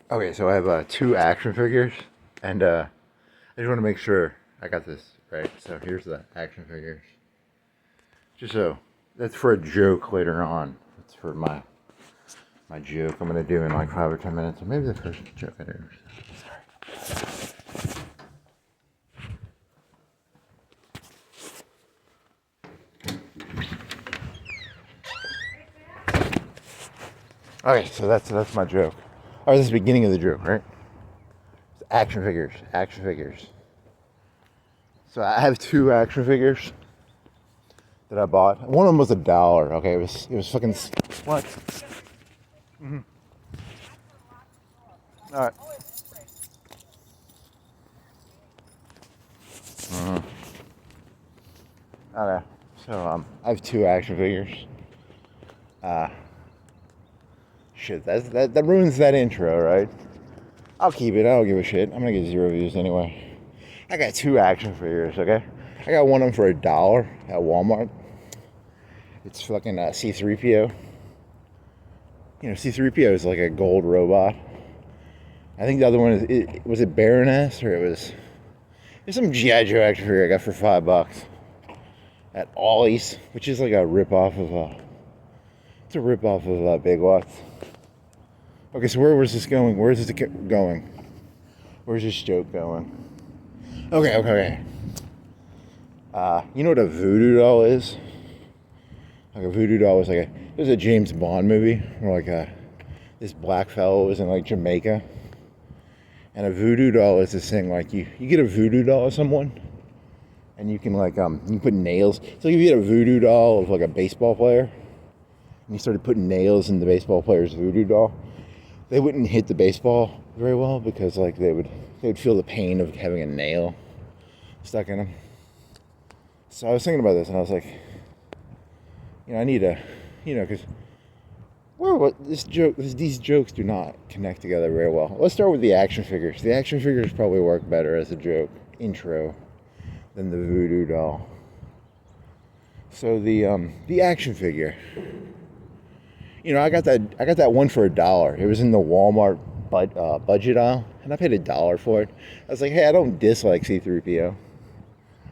Okay, so I have two action figures, and I just want to make sure I got this right. So here's the action figures. Just so that's for a joke later on. That's for my joke I'm gonna do in like 5 or 10 minutes, or maybe the first joke I do. Sorry. Okay, so that's my joke. Or this is the beginning of the joke, right? It's action figures, action figures. So I have two action figures that I bought. One of them was $1. Okay, it was fucking what? Mm-hmm. All right. Mm-hmm. Okay, so I have two action figures. Shit, that ruins that intro, right? I'll keep it. I don't give a shit. I'm gonna get 0 views anyway. I got two action figures. Okay, I got one of them for $1 at Walmart. It's fucking C3PO. You know, C3PO is like a gold robot. I think the other one was it Baroness, or there's some GI Joe action figure I got for $5 at Ollie's, which is like a ripoff of it's a ripoff of Big Lots. Okay, so where was this going? Where is this going? Where's this joke going? Okay. You know what a voodoo doll is? Like a voodoo doll was it was a James Bond movie where this black fellow was in like Jamaica. And a voodoo doll is this thing like you get a voodoo doll of someone and you can you can put nails. So if you get a voodoo doll of like a baseball player and you started putting nails in the baseball player's voodoo doll, they wouldn't hit the baseball very well because they would feel the pain of having a nail stuck in them. So I was thinking about this and I was like, I need a, because these jokes do not connect together very well. Let's start with the action figures. The action figures probably work better as a joke intro than the voodoo doll. So the action figure. I got that one for $1. It was in the Walmart budget aisle, and I paid $1 for it. I was like, hey, I don't dislike C3PO.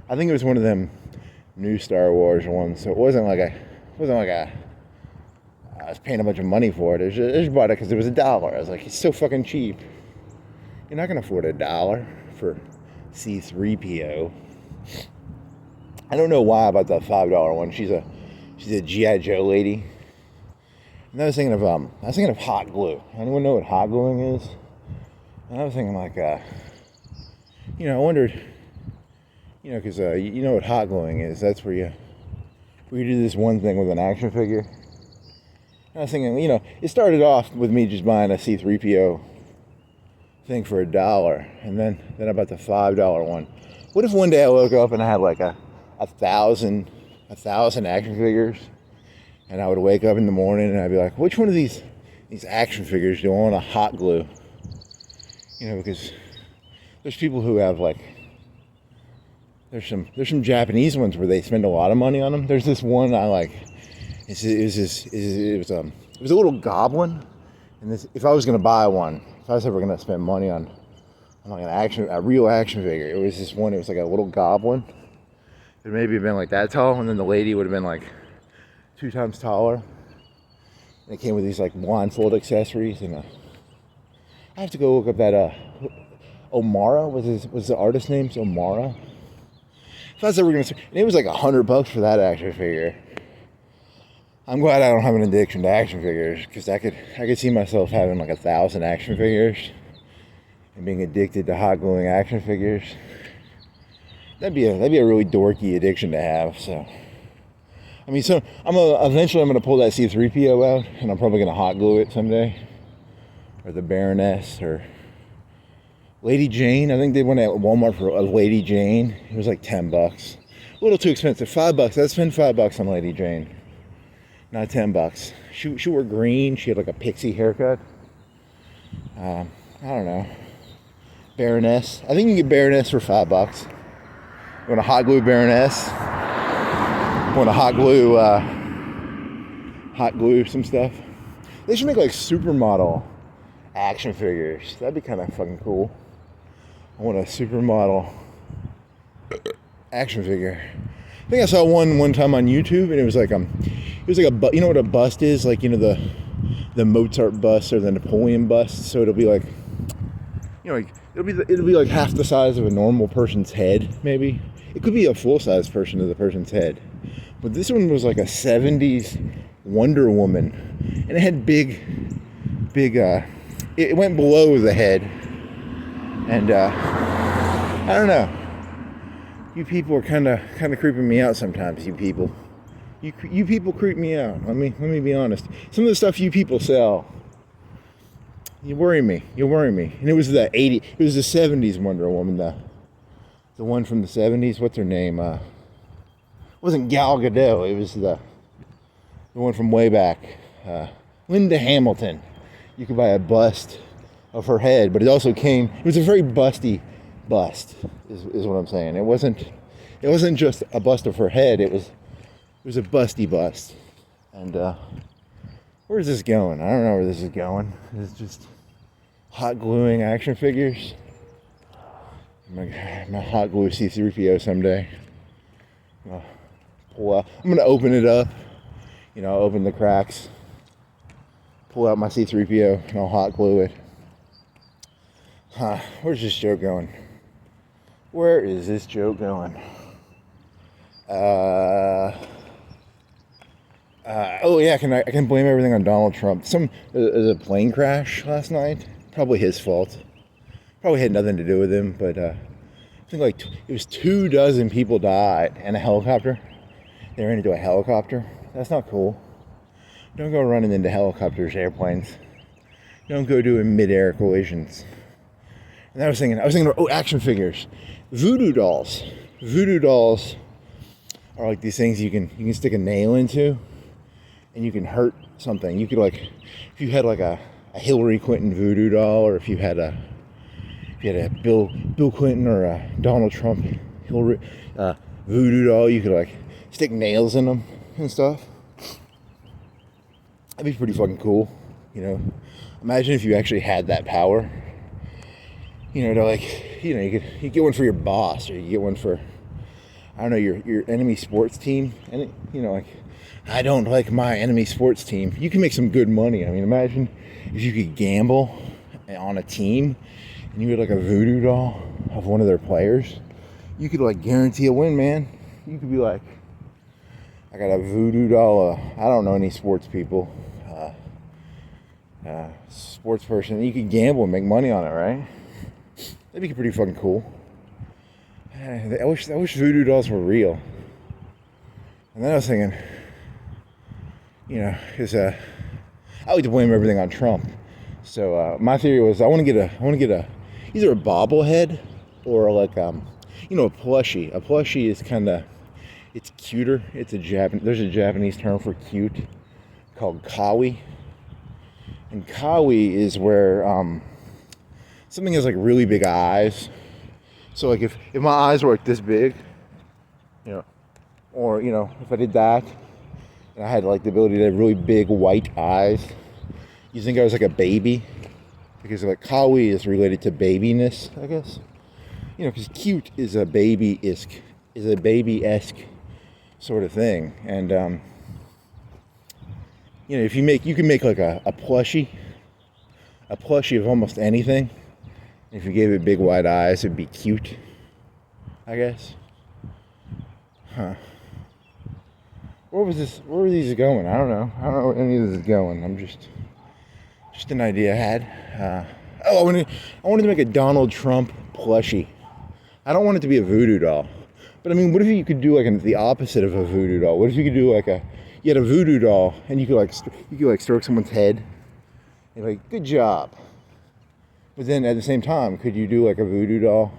I think it was one of them new Star Wars ones, so it wasn't like I was paying a bunch of money for it. I just bought it because it was $1. I was like, it's so fucking cheap. You're not gonna afford $1 for C3PO. I don't know why I bought the $5 one. She's a GI Joe lady. And I was thinking of hot glue. Anyone know what hot gluing is? And I was thinking I wondered, because you know what hot gluing is. That's where you do this one thing with an action figure. And I was thinking, it started off with me just buying a C3PO thing for $1, and then I bought the $5 one. What if one day I woke up and I had like a thousand action figures? And I would wake up in the morning and I'd be like, which one of these action figures do I want to hot glue? Because there's people who have there's some Japanese ones where they spend a lot of money on them. There's this one I like. It was a little goblin, and if I was gonna buy one, if I was ever gonna spend money on like a real action figure, it was this one. It was like a little goblin. It maybe have been like that tall, and then the lady would have been like 2 times taller. And it came with these blindfold accessories, and I have to go look up that Omara was the artist name? Omara. If I was ever gonna, and it was like $100 for that action figure. I'm glad I don't have an addiction to action figures, because I could see myself having 1,000 action figures and being addicted to hot gluing action figures. That'd be a really dorky addiction to have. So. So eventually I'm gonna pull that C3PO out, and I'm probably gonna hot glue it someday, or the Baroness, or Lady Jane. I think they went at Walmart for a Lady Jane. It was like $10, a little too expensive. $5. I'd spend $5 on Lady Jane, not $10. She wore green. She had like a pixie haircut. I don't know. Baroness. I think you can get Baroness for $5. You want to hot glue Baroness? Want to hot glue some stuff? They should make supermodel action figures. That'd be kind of fucking cool. I want a supermodel action figure. I think I saw one time on YouTube, and it was like you know what a bust is? Like, you know, the Mozart bust or the Napoleon bust. So it'll be like, you know, like it'll be like half the size of a normal person's head, maybe. It could be a full-size person of the person's head. But this one was like a 70s Wonder Woman, and it had big, it went below the head, and I don't know. You people are kind of creeping me out sometimes. You people creep me out. Let me be honest. Some of the stuff you people sell, you worry me. And it was the 70s Wonder Woman, the one from the 70s. What's her name? It wasn't Gal Gadot. It was the one from way back. Linda Hamilton. You could buy a bust of her head, but it also came. It was a very busty bust. Is what I'm saying. It wasn't just a bust of her head. It was a busty bust. And where's this going? I don't know where this is going. It's just hot gluing action figures. I'm gonna hot glue C3PO someday. I'm gonna open it up. You know, open the cracks. Pull out my C3PO and I'll hot glue it. Where's this joke going? Where is this joke going? Oh yeah, I can blame everything on Donald Trump. There's a plane crash last night. Probably his fault. Probably had nothing to do with him, but I think like it was 24 people died in a helicopter. They ran into a helicopter. That's not cool. Don't go running into helicopters, airplanes. Don't go doing mid-air collisions. And I was thinking, action figures. Voodoo dolls. Voodoo dolls are like these things you can stick a nail into and you can hurt something. You could, like, if you had like a Hillary Clinton voodoo doll, or if you had a Bill Clinton or a Donald Trump Hillary voodoo doll, you could like stick nails in them and stuff. That'd be pretty fucking cool, you know. Imagine if you actually had that power. You know, to like, you know, you get one for your boss, or you get one for, I don't know, your enemy sports team. And you know, like, I don't like my enemy sports team. You can make some good money. I mean, imagine if you could gamble on a team and you had like a voodoo doll of one of their players. You could like guarantee a win, man. You could be like, I got a voodoo doll. I don't know any sports people. Sports person. You could gamble and make money on it, right? That'd be pretty fucking cool. I wish voodoo dolls were real. And then I was thinking, you know, because I like to blame everything on Trump. So my theory was I want to get a either a bobblehead or like you know, a plushie. A plushie is kind of, it's cuter. There's a Japanese term for cute called kawaii. And kawaii is where something has like really big eyes. So like if my eyes were like this big, you know, or you know, if I did that and I had like the ability to have really big white eyes, you think I was like a baby? Because like kawaii is related to babiness, I guess. You know, because cute is a baby-esque sort of thing. And you know, if you can make like a plushie of almost anything. If you gave it big wide eyes, it'd be cute, I guess. Huh. Where were these going? I don't know where any of this is going. I'm just an idea I had. I wanted to make a Donald Trump plushie. I don't want it to be a voodoo doll. But I mean, what if you could do like the opposite of a voodoo doll? What if you could do like you had a voodoo doll and you could stroke someone's head and like, good job. But then at the same time, could you do like a voodoo doll?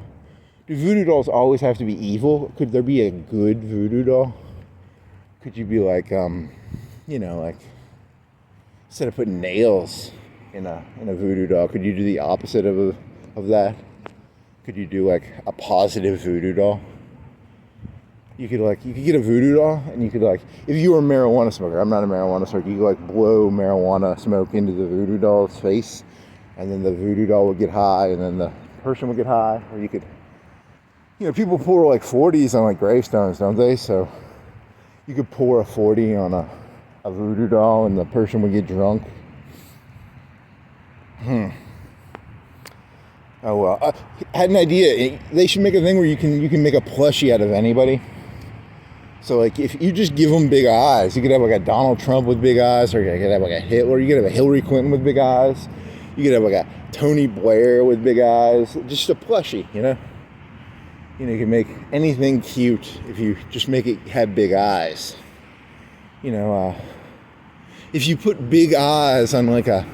Do voodoo dolls always have to be evil? Could there be a good voodoo doll? Could you be like, you know, like, instead of putting nails in a voodoo doll, could you do the opposite of that? Could you do like a positive voodoo doll? You could get a voodoo doll, and you could like, if you were a marijuana smoker, I'm not a marijuana smoker, you could like blow marijuana smoke into the voodoo doll's face, and then the voodoo doll would get high, and then the person would get high. Or you could, people pour like 40s on like gravestones, don't they? So you could pour a 40 on a voodoo doll, and the person would get drunk. Oh well, I had an idea. They should make a thing where you can make a plushie out of anybody. So like if you just give them big eyes, you could have like a Donald Trump with big eyes, or you could have like a Hitler. You could have a Hillary Clinton with big eyes. You could have like a Tony Blair with big eyes. Just a plushie, you can make anything cute if you just make it have big eyes. If you put big eyes on like a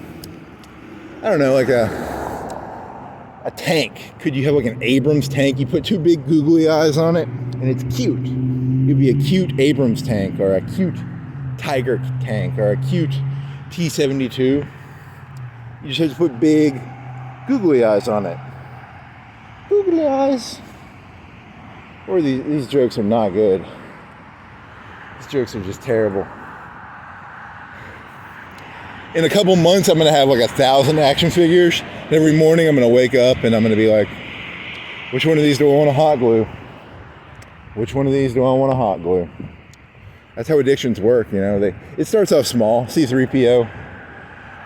tank, could you have like an Abrams tank? You put two big googly eyes on it, and it's cute. You'd be a cute Abrams tank, or a cute Tiger tank, or a cute T-72. You just have to put big googly eyes on it. Googly eyes. Or these jokes are not good. These jokes are just terrible. In a couple months, I'm going to have like 1,000 action figures. And every morning, I'm going to wake up and I'm going to be like, which one of these do I want to hot glue? Which one of these do I want to hot glue? That's how addictions work, It starts off small, C3PO.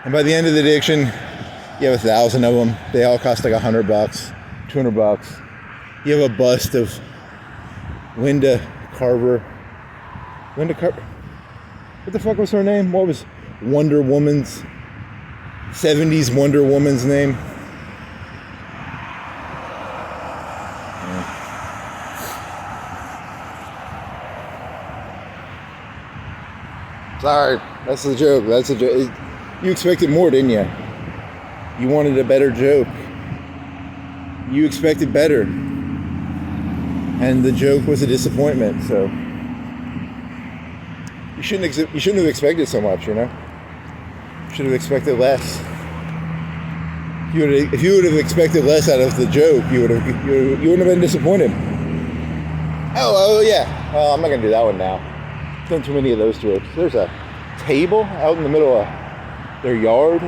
And by the end of the addiction, you have 1,000 of them. They all cost like $100, $200. You have a bust of Linda Carver. What the fuck was her name? What was Wonder Woman's 70s Wonder Woman's name? Sorry, that's the joke. That's a joke. You expected more, didn't you? You wanted a better joke. You expected better. And the joke was a disappointment, so you shouldn't have expected so much, You should have expected less. If you would have expected less out of the joke, you wouldn't have been disappointed. Oh yeah. Well, I'm not gonna do that one now. I've done too many of those jokes. There's a table out in the middle of their yard.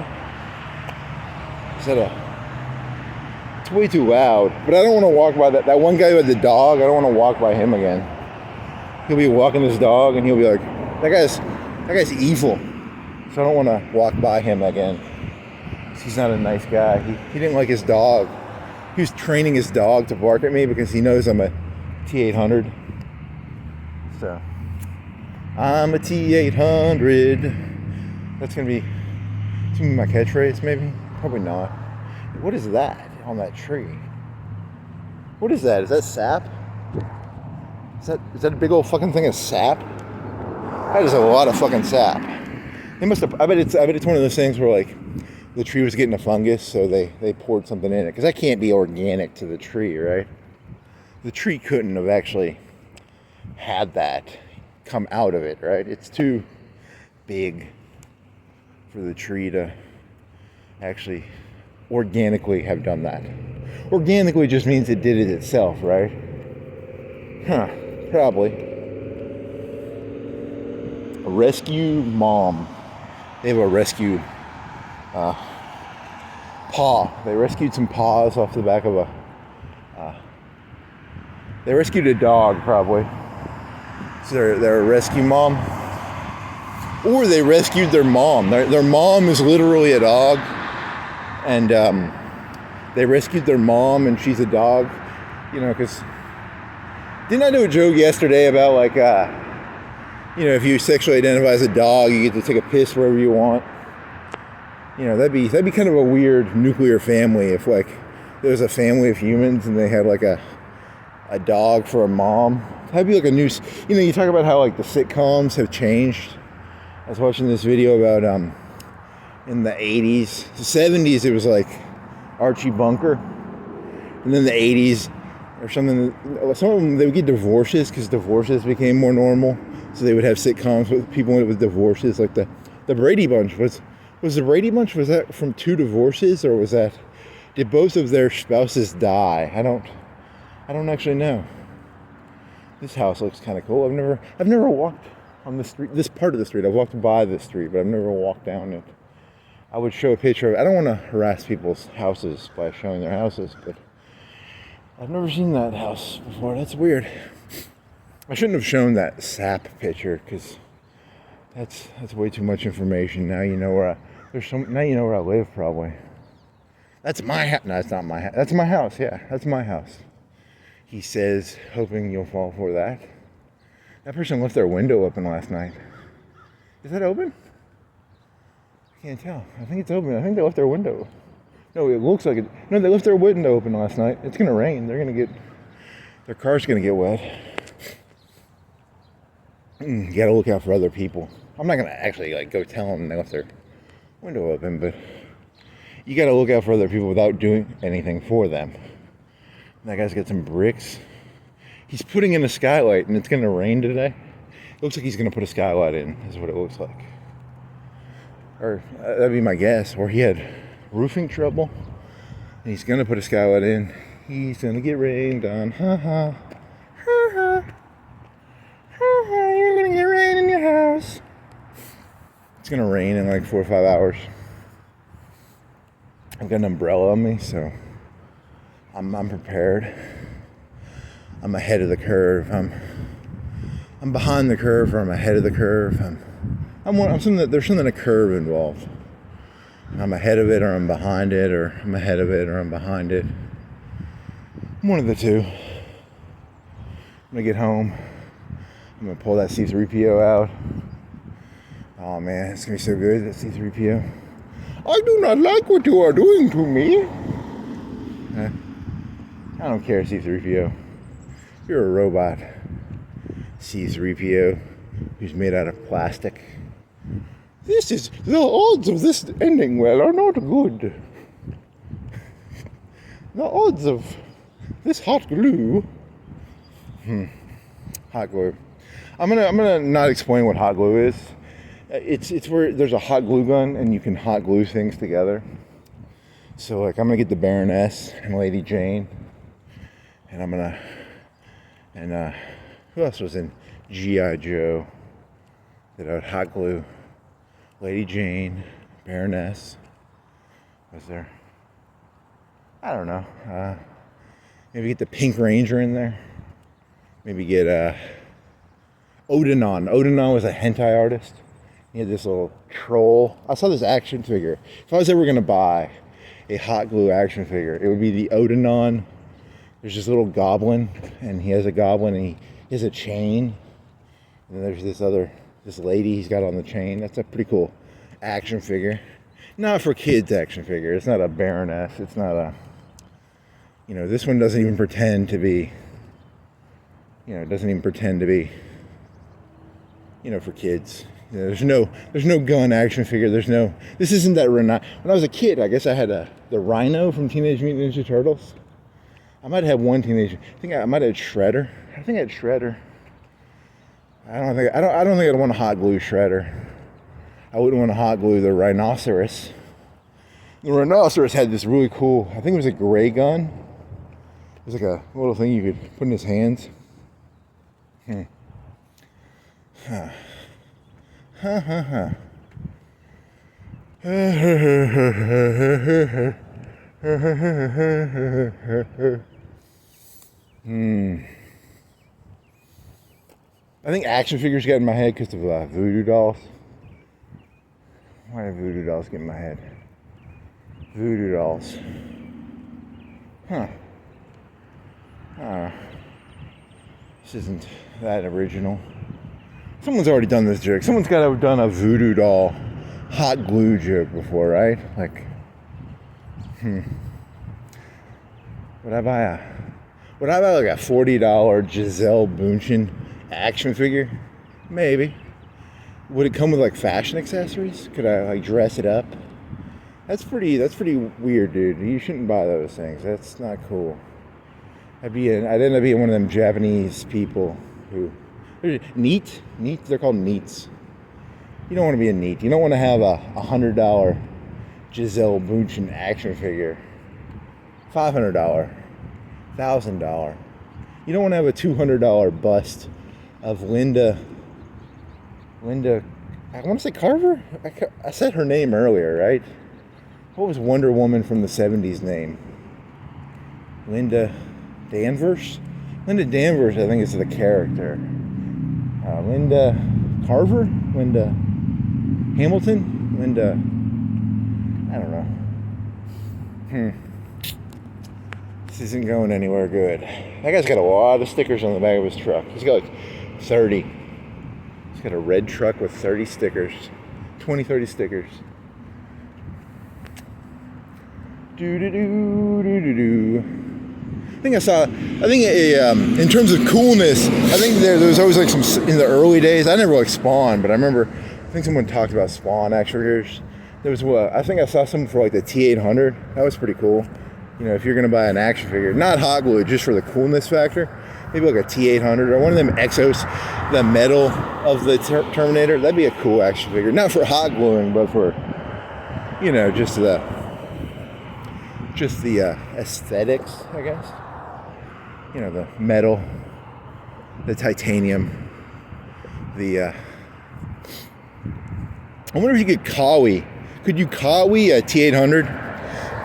It's way too loud. But I don't want to walk by that one guy with the dog. I don't want to walk by him again. He'll be walking his dog and he'll be like, that guy's evil. So I don't want to walk by him again. He's not a nice guy. He didn't like his dog. He was training his dog to bark at me because he knows I'm a T800. So I'm a T800. That's gonna be my catchphrase, maybe? Probably not. What is that on that tree? What is that? Is that sap? Is that a big old fucking thing of sap? That is a lot of fucking sap. They must have. I bet it's one of those things where like the tree was getting a fungus, so they poured something in it, because that can't be organic to the tree, right? The tree couldn't have actually had that come out of it, right? It's too big for the tree to actually organically have done that. Organically just means it did it itself, right? Probably. A rescue mom. They have a rescue paw. They rescued some paws off the back of they rescued a dog, probably. So they're a rescue mom. Or they rescued their mom. Their mom is literally a dog. And they rescued their mom, and she's a dog. Because didn't I do a joke yesterday about like, if you sexually identify as a dog, you get to take a piss wherever you want. That'd be kind of a weird nuclear family if like there was a family of humans and they had like a dog for a mom. That'd be like a new. You talk about how like the sitcoms have changed. I was watching this video about in the 80s, the 70s it was like Archie Bunker, and then the 80s or something. Some of them they would get divorces because divorces became more normal. So they would have sitcoms with people with divorces, like the Brady Bunch was the Brady Bunch, was that from 2 divorces, or did both of their spouses die? I don't actually know. This house looks kind of cool. I've never walked on the street, this part of the street. I've walked by this street, but I've never walked down it. I would show a picture of, I don't want to harass people's houses by showing their houses, but I've never seen that house before. That's weird. I shouldn't have shown that sap picture, because that's way too much information. Now you know where now you know where I live, probably. That's my house. No, it's not my house. That's my house. Yeah, that's my house. He says, hoping you'll fall for that. That person left their window open last night. Is that open? I can't tell. I think it's open. I think they left their window. No, it looks like it. No, they left their window open last night. It's gonna rain. Their car's gonna get wet. You gotta look out for other people. I'm not gonna actually like go tell them they left their window open, but you gotta look out for other people without doing anything for them. That guy's got some bricks. He's putting in a skylight, and it's gonna rain today. It looks like he's gonna put a skylight in, is what it looks like. Or that'd be my guess. Or he had roofing trouble, and he's gonna put a skylight in. He's gonna get rained on. Ha ha. Ha ha. Ha ha. You're gonna get rain in your house. It's gonna rain in like 4 or 5 hours. I've got an umbrella on me, so I'm prepared. I'm ahead of the curve. I'm behind the curve, or I'm ahead of the curve. There's something a curve involved. I'm ahead of it, or I'm behind it, or I'm ahead of it, or I'm behind it. I'm one of the two. I'm gonna get home. I'm gonna pull that C3PO out. Oh man, it's gonna be so good, that C3PO. I do not like what you are doing to me. I don't care, C3PO. You're a robot. C3PO, who's made out of plastic. The odds of this ending well are not good. The odds of this hot glue. Hot glue. I'm gonna not explain what hot glue is. It's where there's a hot glue gun and you can hot glue things together. So like I'm gonna get the Baroness and Lady Jane, and who else was in G.I. Joe that I would hot glue? Lady Jane, Baroness. Was there? I don't know. Maybe get the Pink Ranger in there. Maybe get Odenon. Odenon was a hentai artist. He had this little troll. I saw this action figure. If I was ever gonna buy a hot glue action figure, it would be the Odenon. There's this little goblin, and he has a goblin, and he has a chain. And then there's this lady he's got on the chain. That's a pretty cool action figure. Not for kids action figure. It's not a Baroness. It's not a, this one doesn't even pretend to be, for kids. There's no gun action figure. This isn't that when I was a kid, I guess I had the Rhino from Teenage Mutant Ninja Turtles. I might have one teenager. I might have had Shredder. I think I had Shredder. I don't think I'd want to hot glue Shredder. I wouldn't want to hot glue the Rhinoceros. The Rhinoceros had this really cool, I think it was a gray gun. It was like a little thing you could put in his hands. Huh. Ha ha ha. I think action figures get in my head because of voodoo dolls. Why do voodoo dolls get in my head? Voodoo dolls. Huh. This isn't that original. Someone's already done this joke. Someone's got to have done a voodoo doll hot glue joke before, right? Like, would I buy like a $40 Giselle Bündchen action figure? Maybe. Would it come with like fashion accessories? Could I like dress it up? That's pretty weird, dude. You shouldn't buy those things. That's not cool. I'd end up being one of them Japanese people who neat. They're called neats. You don't want to be a neat. You don't want to have a $100 Giselle Bündchen action figure. $500, $1,000. You don't want to have a $200 bust of Linda. I want to say Carver. I said her name earlier, right? what was Wonder Woman from the 70s name? Linda Danvers? Linda Danvers, I think, is the character. Linda Carver? Linda Hamilton? Linda... I don't know. This isn't going anywhere good. That guy's got a lot of stickers on the back of his truck. He's got like 30. He's got a red truck with 30 stickers. 30 stickers. I think in terms of coolness, I think there was always like some, in the early days, I never liked Spawn, but I think someone talked about Spawn action figures. There was I think I saw some for like the T800. That was pretty cool. You know, if you're gonna buy an action figure, not hot glue, just for the coolness factor, maybe like a T800 or one of them Exos, the metal of the Terminator. That'd be a cool action figure. Not for hot gluing, but for, you know, just the aesthetics, I guess. You know, the metal, the titanium, I wonder if you could kawaii. Could you kawaii a T800?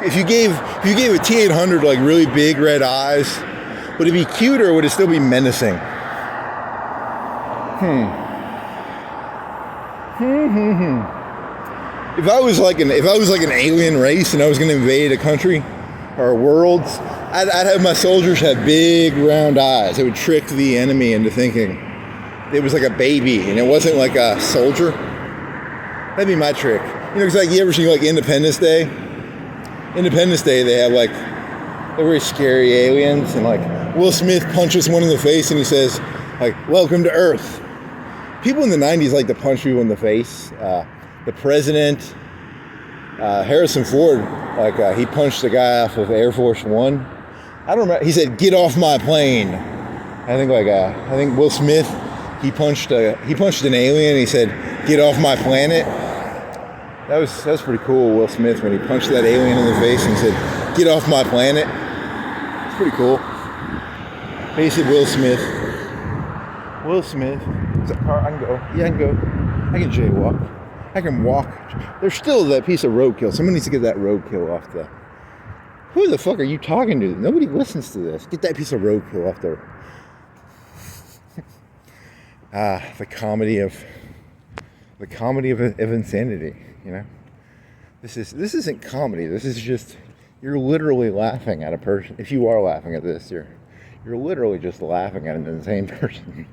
If you gave a T800 like really big red eyes, would it be cute or would it still be menacing? If I was like an alien race and I was going to invade a country or worlds, I'd have my soldiers have big round eyes. It would trick the enemy into thinking it was like a baby and it wasn't like a soldier. That'd be my trick. You know, because like you ever see like Independence Day? Independence Day, they have like, they're very scary aliens, and like Will Smith punches one in the face and he says, like, "Welcome to Earth." People in the 90s like to punch people in the face. The president, Harrison Ford, like he punched the guy off of Air Force One. I don't remember. He said, "Get off my plane." I think Will Smith, he punched an alien. And he said, "Get off my planet." That was pretty cool, Will Smith, when he punched that alien in the face and said, "Get off my planet." It's pretty cool. Basically, Will Smith. Is that car? I can go. Yeah, I can go. I can jaywalk. I can walk. There's still that piece of roadkill. Someone needs to get that roadkill off the... Who the fuck are you talking to? Nobody listens to this. Get that piece of roadkill off there. The comedy of insanity, you know? This isn't comedy. This is just, you're literally laughing at a person. If you are laughing at this, you're literally just laughing at an insane person.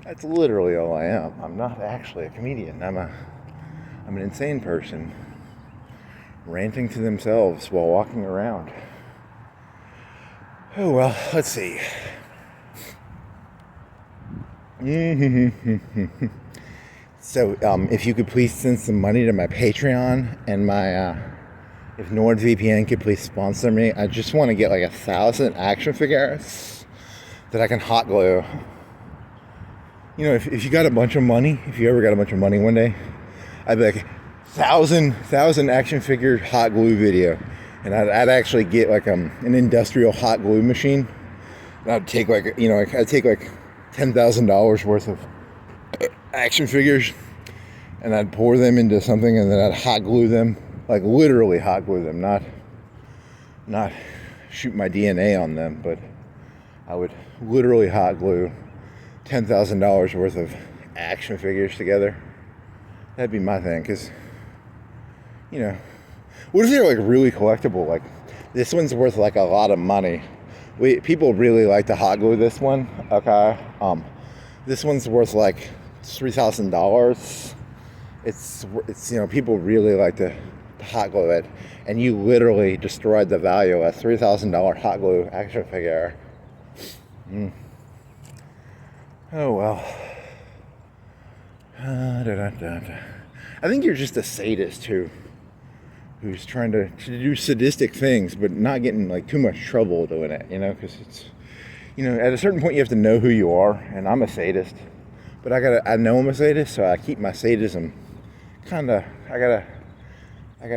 That's literally all I am. I'm not actually a comedian. I'm an insane person ranting to themselves while walking around. Oh well, let's see. So, if you could please send some money to my Patreon and if NordVPN could please sponsor me, I just want to get like 1,000 action figures that I can hot glue. You know, if you got a bunch of money, if you ever got a bunch of money one day, I'd be like 1,000 action figure hot glue video, and I'd actually get like an industrial hot glue machine. And I'd take like $10,000 worth of action figures, and I'd pour them into something, and then I'd hot glue them, like literally hot glue them, not shoot my DNA on them, but I would literally hot glue $10,000 worth of action figures together. That'd be my thing, because, you know, what if they're like really collectible? Like this one's worth like a lot of money. People really like to hot glue this one. Okay, this one's worth like $3,000. It's you know, people really like to hot glue it, and you literally destroyed the value of a $3,000 hot glue action figure. Oh well. I think you're just a sadist who's trying to do sadistic things, but not getting like too much trouble doing it. You know, because it's, you know, at a certain point you have to know who you are, and I'm a sadist. But I know I'm a sadist, so I keep my sadism kinda, I gotta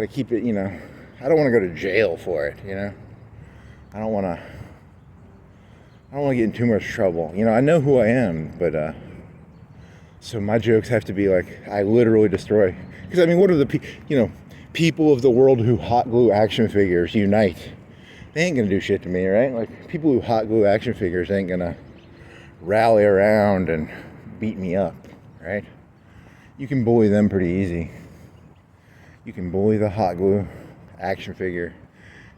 keep it, you know, I don't wanna go to jail for it, you know? I don't wanna get in too much trouble. You know, I know who I am, but, so my jokes have to be like, I literally destroy. Because I mean, what are you know, people of the world who hot glue action figures unite. They ain't gonna do shit to me, right? Like, people who hot glue action figures ain't gonna rally around and beat me up, right? You can bully them pretty easy. You can bully the hot glue action figure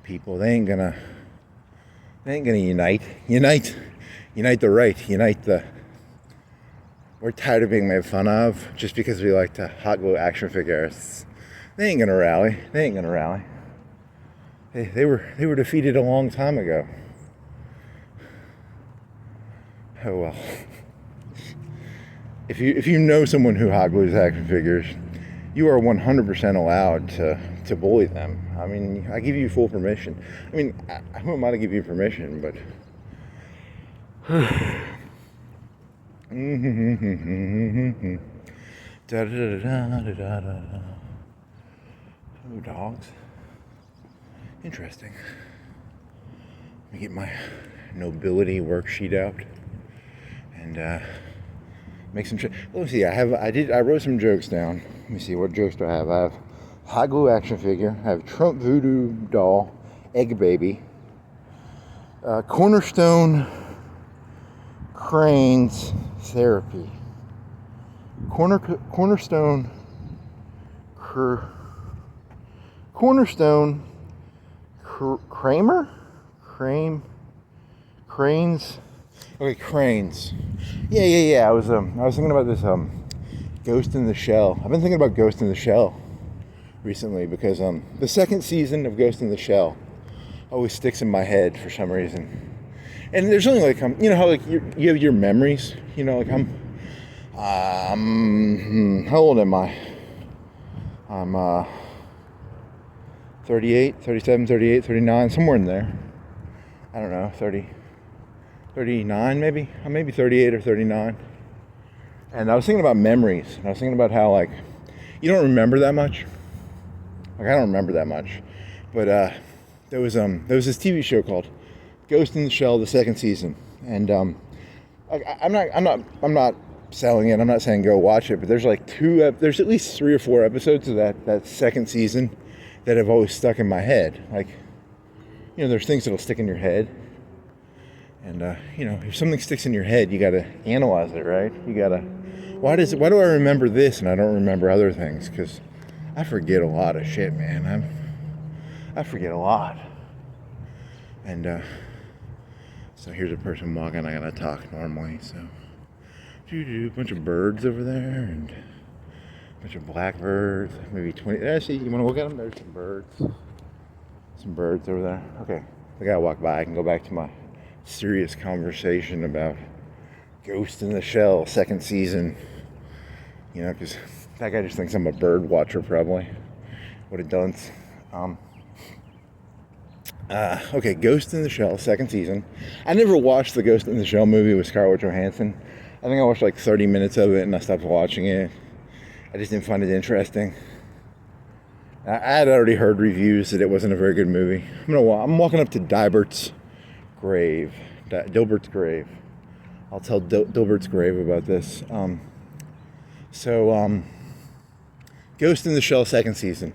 people. They ain't gonna unite the right, unite the, we're tired of being made fun of just because we like to hot glue action figures. They ain't gonna rally. They were defeated a long time ago. Oh well. If you know someone who hot glues action figures, you are 100% allowed to bully them. I mean, I give you full permission. I mean, who am I to give you permission? But oh, dogs. Interesting. Let me get my nobility worksheet out and make some. Let me see. I wrote some jokes down. Let me see. What jokes do I have? I have hot glue action figure. I have Trump voodoo doll, egg baby, cornerstone cranes therapy, cornerstone cranes. Okay, cranes. Yeah. I was thinking about this Ghost in the Shell. I've been thinking about Ghost in the Shell recently because the second season of Ghost in the Shell always sticks in my head for some reason. And there's only like you know how like you have your memories. You know, like how old am I? I'm 38, 37, 38, 39, somewhere in there. I don't know, 39 maybe? I'm maybe 38 or 39. And I was thinking about memories. And I was thinking about how, like, you don't remember that much. Like, I don't remember that much. But there was this TV show called Ghost in the Shell, the second season. And I'm not selling it. I'm not saying go watch it. But there's like there's at least 3 or 4 episodes of that second season that have always stuck in my head. Like, you know, there's things that'll stick in your head. And, you know, if something sticks in your head, you got to analyze it, right? You got to, why do I remember this and I don't remember other things? Because I forget a lot of shit, man. I forget a lot. And, so here's a person walking, I got to talk normally, so. A bunch of birds over there, and a bunch of blackbirds, maybe 20, actually, you want to look at them? There's some birds. Some birds over there. Okay, I gotta walk by. I can go back to my serious conversation about Ghost in the Shell, second season. You know, because that guy just thinks I'm a bird watcher, probably. What a dunce. Okay, Ghost in the Shell, second season. I never watched the Ghost in the Shell movie with Scarlett Johansson. I think I watched like 30 minutes of it and I stopped watching it. I just didn't find it interesting. I had already heard reviews that it wasn't a very good movie. I'm walking up to Dilbert's grave. I'll tell Dilbert's grave about this. Ghost in the Shell second season.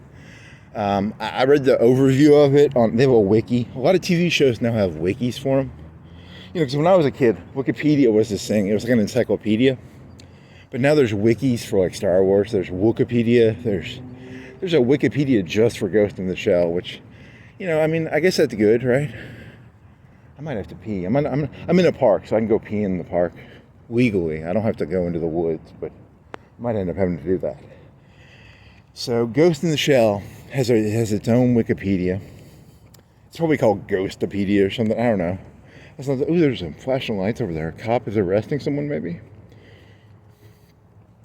I read the overview of it. They have a wiki. A lot of TV shows now have wikis for them. You know, because when I was a kid, Wikipedia was this thing. It was like an encyclopedia. But now there's wikis for like Star Wars. There's Wikipedia. There's a Wikipedia just for Ghost in the Shell, which, you know, I mean, I guess that's good, right? I might have to pee. I'm in a park, so I can go pee in the park legally. I don't have to go into the woods, but I might end up having to do that. So Ghost in the Shell has its own Wikipedia. It's probably called Ghostopedia or something. I don't know. There's some flashing lights over there. A cop is arresting someone, maybe?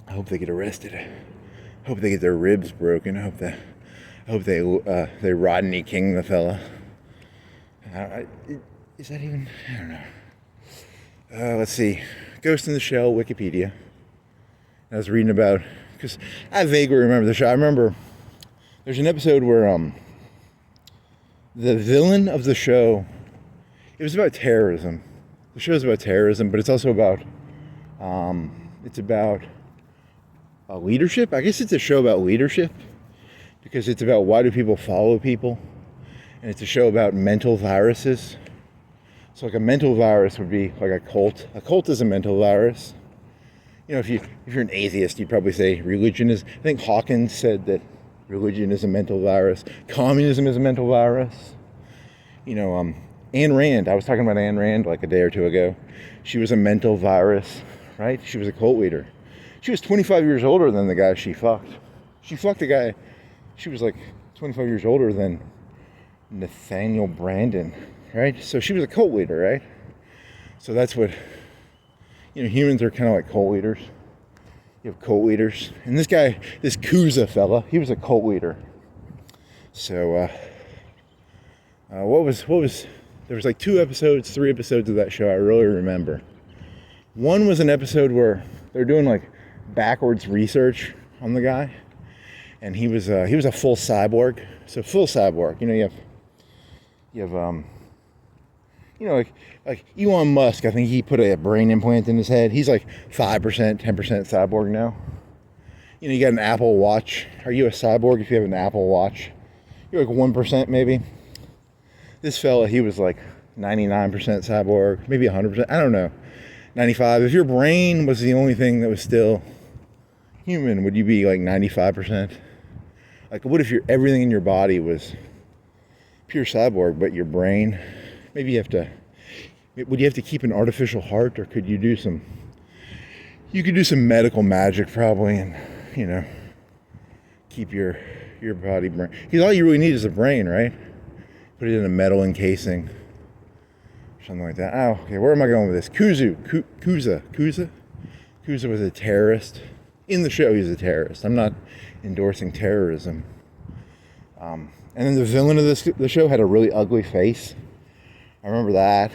I hope they get arrested. I hope they get their ribs broken. I hope they Rodney King the fella. Is that even? I don't know. Let's see. Ghost in the Shell, Wikipedia. I was reading about, because I vaguely remember the show. I remember there's an episode where the villain of the show, it was about terrorism. The show's about terrorism, but it's also about leadership. I guess it's a show about leadership. because it's about why do people follow people, and it's a show about mental viruses. So like a mental virus would be like a cult. A cult is a mental virus. You know, if you're an atheist, you'd probably say religion is. I think Hawkins said that religion is a mental virus. Communism is a mental virus. You know, Ayn Rand. I was talking about Ayn Rand like a day or two ago. She was a mental virus, right? She was a cult leader. She was 25 years older than the guy she fucked. She fucked a guy. She was like 25 years older than Nathaniel Brandon, right? So she was a cult leader, right? So that's what, you know, humans are kind of like cult leaders. You have cult leaders. And this guy, this Kuza fella, he was a cult leader. So, what was, there was like 3 episodes of that show I really remember. One was an episode where they're doing like backwards research on the guy. And he was a full cyborg. So full cyborg, you know, you have you know, like Elon Musk, I think he put a brain implant in his head. He's like 5%, 10% cyborg now. You know, you got an Apple Watch. Are you a cyborg if you have an Apple Watch? You're like 1% maybe. This fella, he was like 99% cyborg, maybe 100%, I don't know. 95. If your brain was the only thing that was still human, would you be like 95%? Like, what if everything in your body was pure cyborg, but your brain, maybe would you have to keep an artificial heart, or could you do some medical magic probably, and, you know, keep your body brain. Because all you really need is a brain, right? Put it in a metal encasing, something like that. Oh, okay, where am I going with this? Kuza was a terrorist. In the show, he's a terrorist. I'm not endorsing terrorism. And then the villain of the show had a really ugly face. I remember that.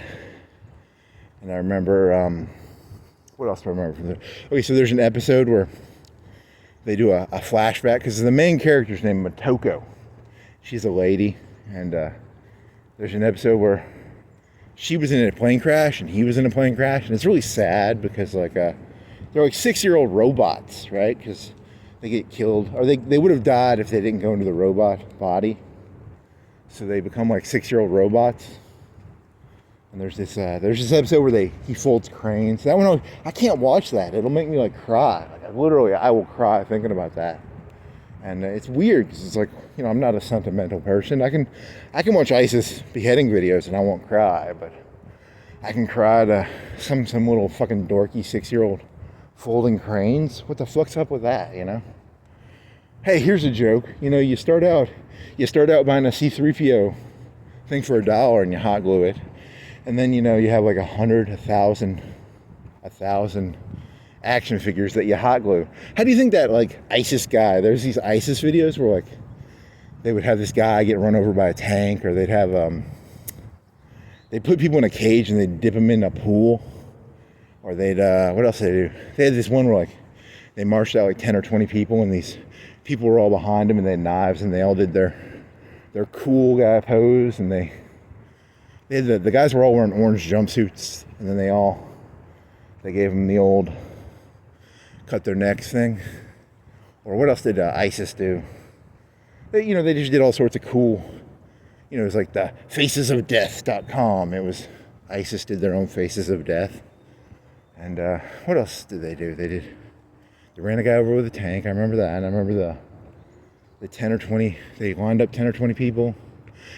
And I remember, what else do I remember from there? Okay, so there's an episode where they do a flashback, because the main character's named Motoko. She's a lady, and there's an episode where she was in a plane crash and he was in a plane crash, and it's really sad because like they're like 6-year-old robots, right? Because they get killed, or they would have died if they didn't go into the robot body. So they become like 6-year-old robots. And there's this episode where he folds cranes. That one, I can't watch that. It'll make me like cry. Like I will cry thinking about that. And it's weird because it's like, you know, I'm not a sentimental person. I can watch ISIS beheading videos and I won't cry, but I can cry to some little fucking dorky 6-year-old folding cranes. What the fuck's up with that, you know? Hey, here's a joke. You know, you start out buying a C-3PO thing for $1 and you hot glue it. And then, you know, you have like 100, 1,000 action figures that you hot glue. How do you think that, like, ISIS guy, there's these ISIS videos where, like, they would have this guy get run over by a tank, or they'd have, they'd put people in a cage and they'd dip them in a pool. Or they'd, what else did they do? They had this one where, like, they marched out like 10 or 20 people, and these people were all behind them and they had knives, and they all did their cool guy pose, and the guys were all wearing orange jumpsuits, and then they gave them the old cut their necks thing. Or what else did ISIS do? They just did all sorts of cool, it was like the facesofdeath.com. It was, ISIS did their own Faces of Death. And what else did they do? They ran a guy over with a tank. I remember that. And I remember the 10 or 20, they lined up 10 or 20 people.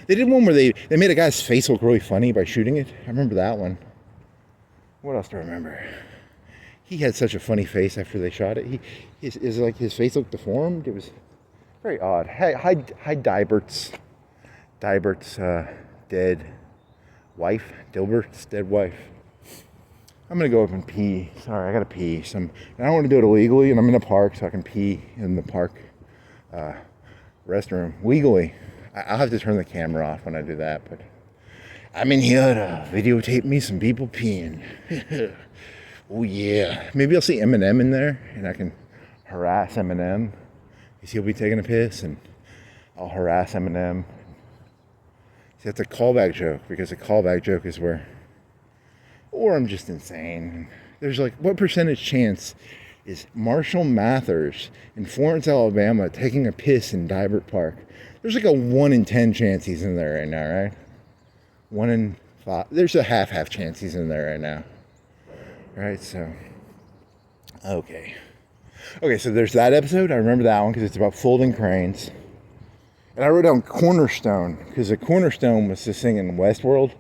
They did one where they made a guy's face look really funny by shooting it. I remember that one. What else do I remember? He had such a funny face after they shot it. His face looked deformed. It was very odd. Hi, Dilbert's dead wife. Dilbert's dead wife. I'm gonna go up and pee. Sorry, I gotta pee. I don't want to do it illegally, and I'm in a park, so I can pee in the park restroom legally. I'll have to turn the camera off when I do that, but I'm in here to videotape me some people peeing. Oh yeah. Maybe I'll see Eminem in there, and I can harass Eminem, because he'll be taking a piss, and I'll harass Eminem. See, that's a callback joke, because a callback joke is where, or I'm just insane. There's like, what percentage chance is Marshall Mathers in Florence, Alabama, taking a piss in Dibert Park. There's like a 1 in 10 chance he's in there right now, right? 1 in 5. There's a half chance he's in there right now. Right, so. Okay, so there's that episode. I remember that one because it's about folding cranes. And I wrote down Cornerstone because the Cornerstone was this thing in Westworld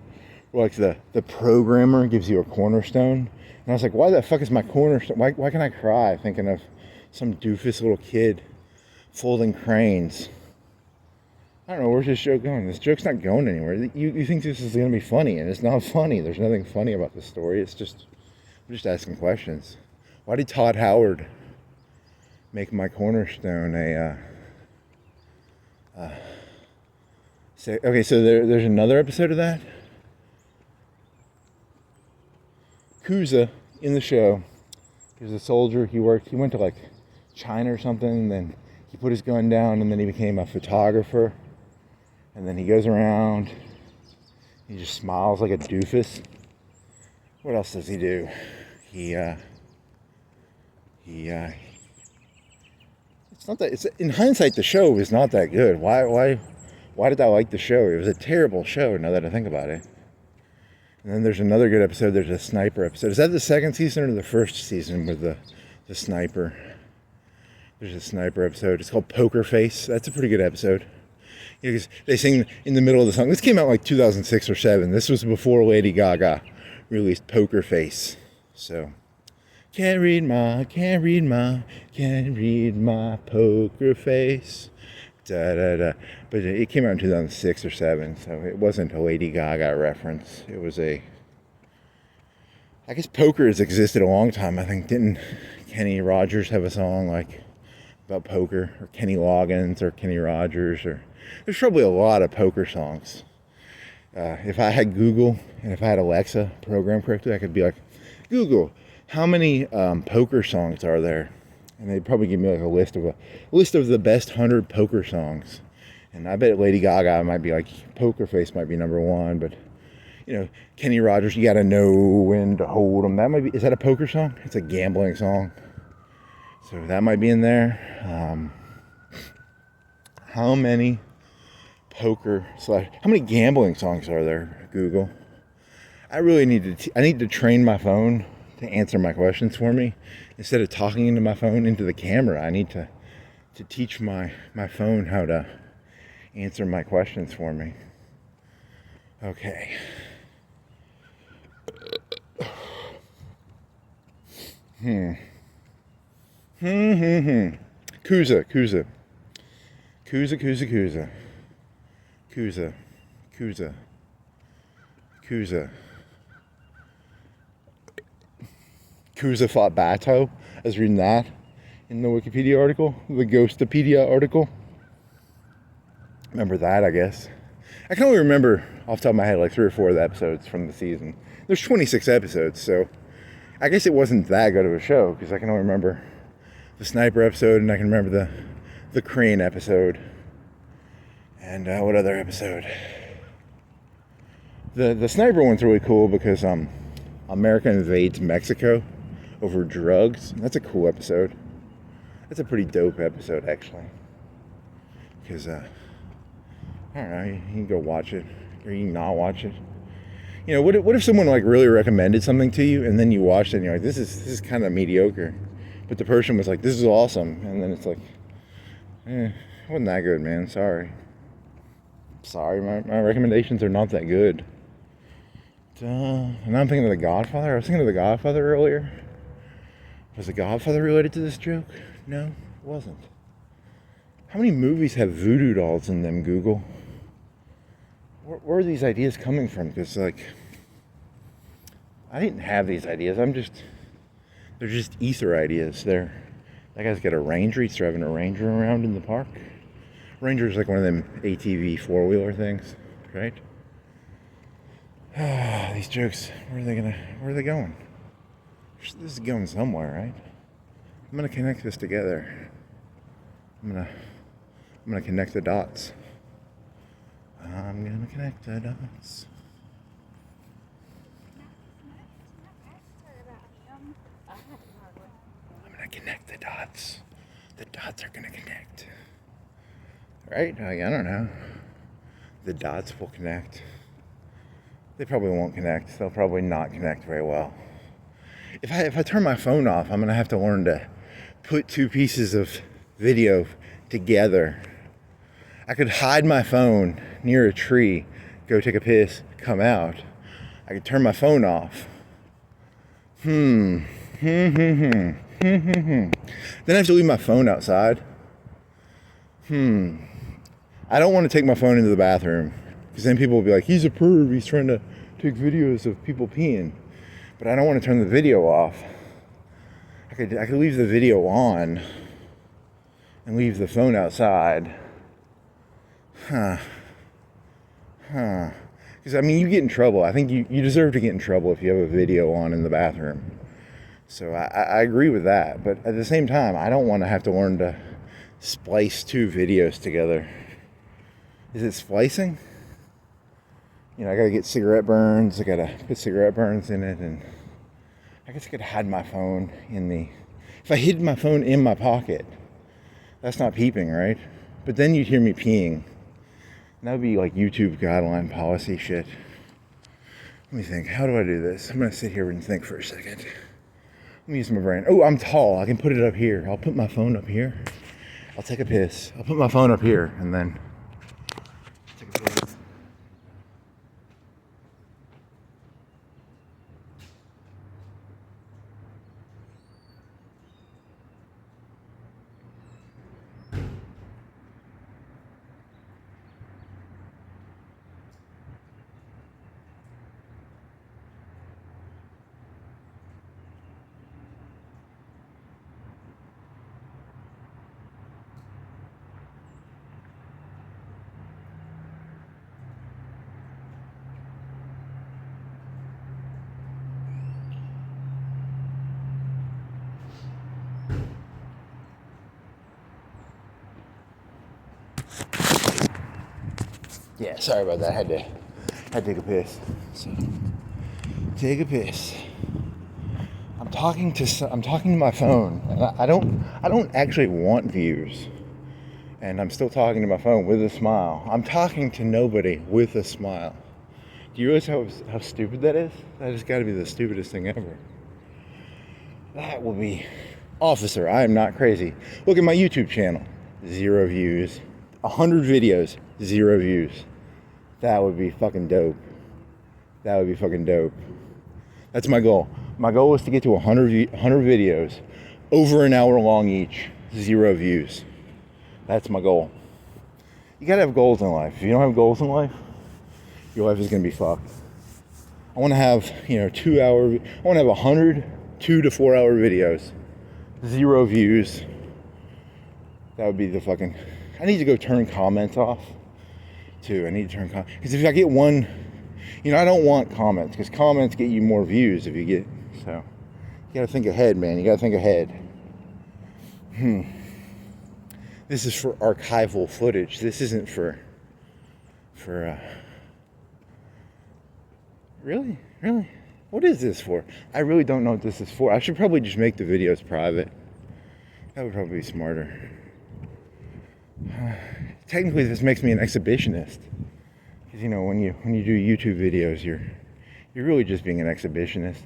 where like the programmer gives you a cornerstone. And I was like, why the fuck is my cornerstone? Why can I cry thinking of some doofus little kid folding cranes? I don't know, where's this joke going? This joke's not going anywhere. You think this is going to be funny, and it's not funny. There's nothing funny about this story. It's just, I'm just asking questions. Why did Todd Howard make my cornerstone okay, so there's another episode of that. Kuza in the show, he was a soldier. He went to like China or something, and then he put his gun down, and then he became a photographer. And then he goes around, he just smiles like a doofus. What else does he do? It's not that. It's in hindsight, the show is not that good. Why did I like the show? It was a terrible show. Now that I think about it. And then there's another good episode. There's a sniper episode. Is that the second season or the first season with the sniper? There's a sniper episode. It's called Poker Face. That's a pretty good episode. Because they sing in the middle of the song. This came out like 2006 or 7. This was before Lady Gaga released Poker Face. So, can't read my poker face. Da, da, da. But it came out in 2006 or 7, so it wasn't a Lady Gaga reference. It was I guess poker has existed a long time. I think, didn't Kenny Rogers have a song like about poker? Or Kenny Loggins or Kenny Rogers? Or there's probably a lot of poker songs. If I had Google and if I had Alexa programmed correctly, I could be like, Google, how many poker songs are there? And they'd probably give me like a list of the best 100 poker songs. And I bet Lady Gaga might be like, Poker Face might be number 1, but you know, Kenny Rogers, you gotta know when to hold 'em. That might be, is that a poker song? It's a gambling song. So that might be in there. How many gambling songs are there, Google? I really need to train my phone to answer my questions for me. Instead of talking into my phone, into the camera, I need to teach my phone how to answer my questions for me. Okay. Kuza. Kuza fought Bato. I was reading that in the Wikipedia article, the Ghostopedia article. Remember that, I guess. I can only remember off the top of my head like 3 or 4 of the episodes from the season. There's 26 episodes, so I guess it wasn't that good of a show because I can only remember the sniper episode and I can remember the crane episode. And what other episode? The sniper one's really cool because America invades Mexico over drugs. That's a cool episode. That's a pretty dope episode, actually. Because, I don't know, you can go watch it, or you can not watch it. You know, what if someone, like, really recommended something to you, and then you watched it, and you're like, this is kind of mediocre. But the person was like, this is awesome. And then it's like, it wasn't that good, man. Sorry, my recommendations are not that good. And I'm thinking of The Godfather. I was thinking of The Godfather earlier. Was The Godfather related to this joke? No, it wasn't. How many movies have voodoo dolls in them, Google? Where are these ideas coming from? Because, like, I didn't have these ideas. They're just ether ideas. That guy's got a Ranger. He's driving a Ranger around in the park. Ranger's like one of them ATV 4-wheeler things, right? These jokes, where are they going? This is going somewhere, right? I'm gonna connect this together. I'm gonna connect the dots. I'm gonna connect the dots. I'm gonna dots. The dots are gonna connect. Right? Like, I don't know. The dots will connect. They probably won't connect. They'll probably not connect very well. If I turn my phone off, I'm gonna have to learn to put two pieces of video together. I could hide my phone near a tree, go take a piss, come out. I could turn my phone off. Then I have to leave my phone outside. I don't want to take my phone into the bathroom, because then people will be like, he's a perv, he's trying to take videos of people peeing. But I don't want to turn the video off. I could leave the video on and leave the phone outside. Because, I mean, you get in trouble. I think you deserve to get in trouble if you have a video on in the bathroom. So I agree with that. But at the same time, I don't want to have to learn to splice two videos together. Is it splicing? You know, I gotta get cigarette burns. I gotta put cigarette burns in it, and I guess I could hide my phone in the... If I hid my phone in my pocket, that's not peeping, right? But then you'd hear me peeing. And that would be like YouTube guideline policy shit. Let me think. How do I do this? I'm gonna sit here and think for a second. Let me use my brain. Oh, I'm tall. I can put it up here. I'll put my phone up here. I'll take a piss. I'll put my phone up here, and then take a piss. Yeah, sorry about that. I had to take a piss. So, take a piss. I'm talking to my phone, and I don't actually want views. And I'm still talking to my phone with a smile. I'm talking to nobody with a smile. Do you realize how stupid that is? That has got to be the stupidest thing ever. That will be... Officer, I am not crazy. Look at my YouTube channel. 0 views. 100 videos. 0 views. That would be fucking dope. That would be fucking dope. That's my goal. My goal is to get to 100 videos, over an hour long each, 0 views. That's my goal. You gotta have goals in life. If you don't have goals in life, your life is gonna be fucked. I wanna have, 2 hour, I wanna have 100 2 to 4 hour videos, 0 views. That would be the fucking... I need to go turn comments off, too. I need to turn comments. Because if I get one... I don't want comments, because comments get you more views if you get... So, you gotta think ahead, man. You gotta think ahead. This is for archival footage. This isn't for Really? What is this for? I really don't know what this is for. I should probably just make the videos private. That would probably be smarter. Technically, this makes me an exhibitionist. Because, when you do YouTube videos, you're really just being an exhibitionist.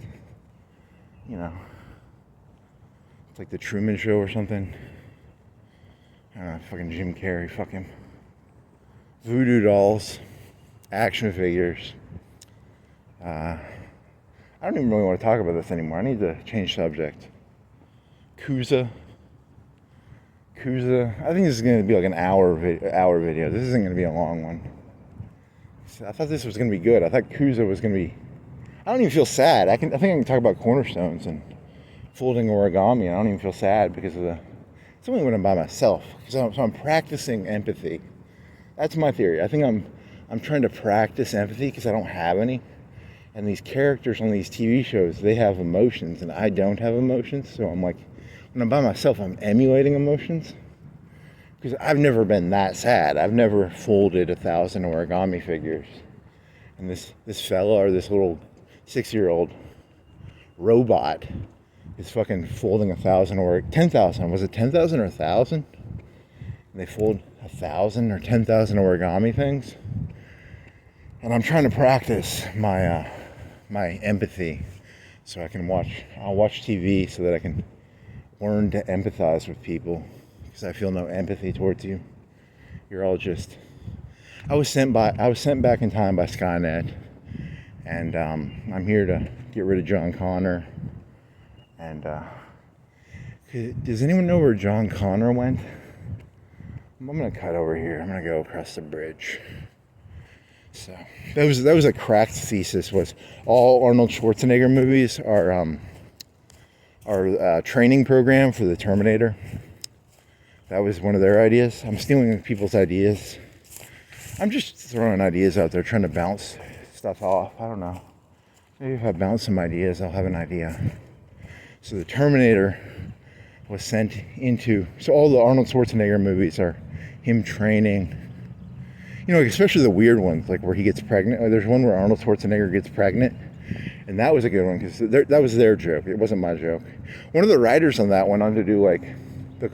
It's like the Truman Show or something. I don't know, fucking Jim Carrey, fuck him. Voodoo dolls, action figures. I don't even really want to talk about this anymore. I need to change subject. Kuza. I think this is going to be like an hour video. This isn't going to be a long one. I thought this was going to be good. I thought Kuza was going to be... I don't even feel sad. I think I can talk about cornerstones and folding origami. I don't even feel sad because of the... It's only when I'm by myself. So I'm practicing empathy. That's my theory. I think I'm trying to practice empathy because I don't have any. And these characters on these TV shows, they have emotions, and I don't have emotions. So I'm like, when I'm by myself, I'm emulating emotions. Because I've never been that sad. I've never folded 1,000 origami figures. And this fella, or this little 6-year-old robot, is fucking folding 1,000 or 10,000. Was it 10,000 or 1,000? They fold 1,000 or 10,000 origami things. And I'm trying to practice my my empathy, so I can I'll watch TV so that I can learn to empathize with people, because I feel no empathy towards you. You're all just. I was sent back in time by Skynet, and I'm here to get rid of John Connor. And does anyone know where John Connor went? I'm gonna cut over here. I'm gonna go across the bridge. So that was a cracked thesis. Was all Arnold Schwarzenegger movies are training program for the Terminator. That was one of their ideas. I'm stealing people's ideas. I'm just throwing ideas out there, trying to bounce stuff off. I don't know. Maybe if I bounce some ideas, I'll have an idea. So the Terminator was sent into. So all the Arnold Schwarzenegger movies are him training. You know, especially the weird ones, like where he gets pregnant. There's one where Arnold Schwarzenegger gets pregnant, and that was a good one because that was their joke. It wasn't my joke. One of the writers on that went on to do like the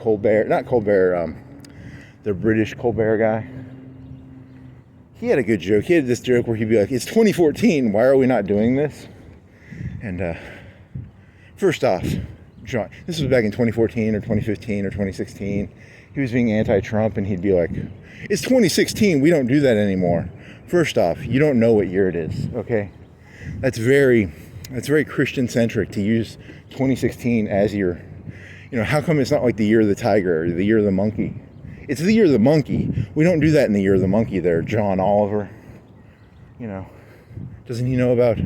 the British Colbert guy. He had a good joke. He had this joke where he'd be like, "It's 2014. Why are we not doing this?" And first off, John, this was back in 2014 or 2015 or 2016. He was being anti-Trump, and he'd be like, "It's 2016. We don't do that anymore." First off, you don't know what year it is, okay? That's very Christian-centric to use 2016 as your, how come it's not like the year of the tiger or the year of the monkey? It's the year of the monkey. We don't do that in the year of the monkey there, John Oliver. Doesn't he know about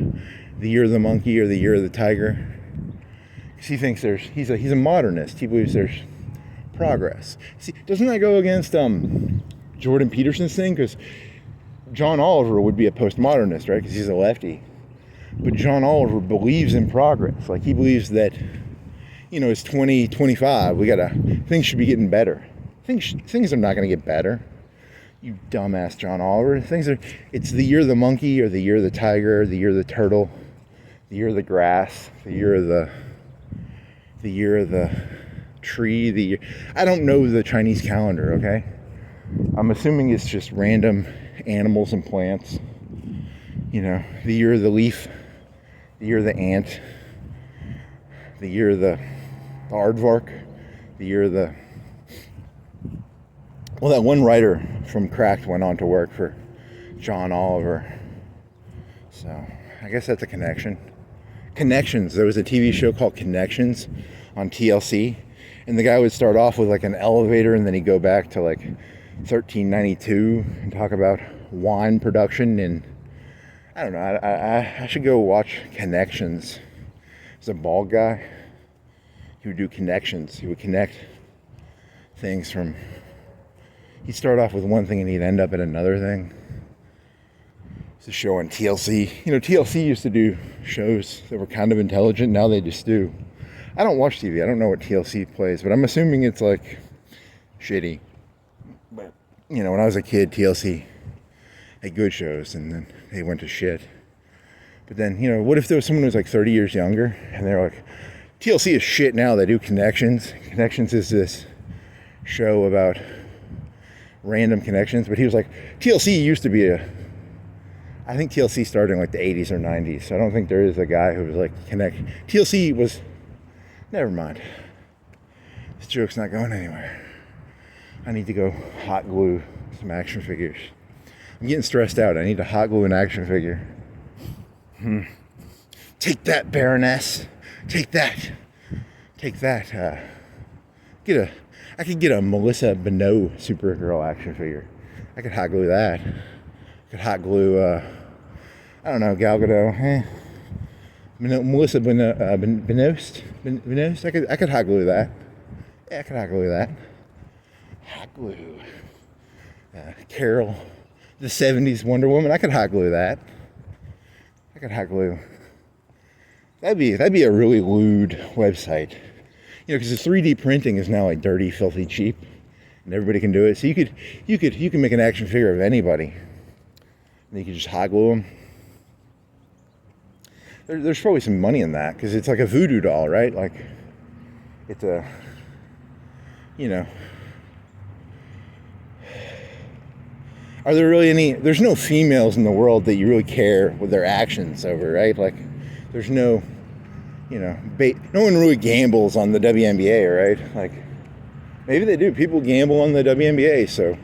the year of the monkey or the year of the tiger? Because he thinks he's a modernist. He believes there's progress. See, doesn't that go against Jordan Peterson's thing? Because John Oliver would be a postmodernist, right? Because he's a lefty. But John Oliver believes in progress. Like, he believes that, it's 2025. Things should be getting better. Things are not going to get better. You dumbass John Oliver. It's the year of the monkey or the year of the tiger, the year of the turtle, the year of the grass, the year of the tree, I don't know the Chinese calendar, okay? I'm assuming it's just random animals and plants. The year of the leaf, the year of the ant, the year of the aardvark, the year of the... Well, that one writer from Cracked went on to work for John Oliver. So, I guess that's a connection. Connections. There was a TV show called Connections on TLC. And the guy would start off with like an elevator, and then he'd go back to like 1392 and talk about wine production. And I don't know, I should go watch Connections. He's a bald guy. He would do connections. He would connect things from... He'd start off with one thing and he'd end up at another thing. It's a show on TLC. TLC used to do shows that were kind of intelligent. Now they just do. I don't watch TV. I don't know what TLC plays, but I'm assuming it's like shitty. But, when I was a kid, TLC had good shows, and then they went to shit. But then, what if there was someone who was like 30 years younger, and they're like, TLC is shit now, they do Connections. Connections is this show about random connections, but he was like, TLC used to be I think TLC started in like the 80s or 90s, so I don't think there is a guy who was like TLC was... Never mind. This joke's not going anywhere. I need to go hot glue some action figures. I'm getting stressed out. I need to hot glue an action figure. Take that, Baroness. Take that. I could get a Melissa Benoist Supergirl action figure. I could hot glue that. I could hot glue, I don't know, Gal Gadot. Melissa Benoist. I could hot glue that. Yeah, I could hot glue that. Hot glue. Carol, the 70s Wonder Woman. I could hot glue that. I could hot glue. That'd be a really lewd website. Because the 3D printing is now like dirty, filthy, cheap, and everybody can do it. So you can make an action figure of anybody, and you can just hot glue them. there's probably some money in that, because it's like a voodoo doll, right? Like, it's a, you know, are there really any, there's no females in the world that you really care with their actions over, right? Like, there's no, you know, no one really gambles on the WNBA, right? Like, maybe they do. People gamble on the WNBA, so,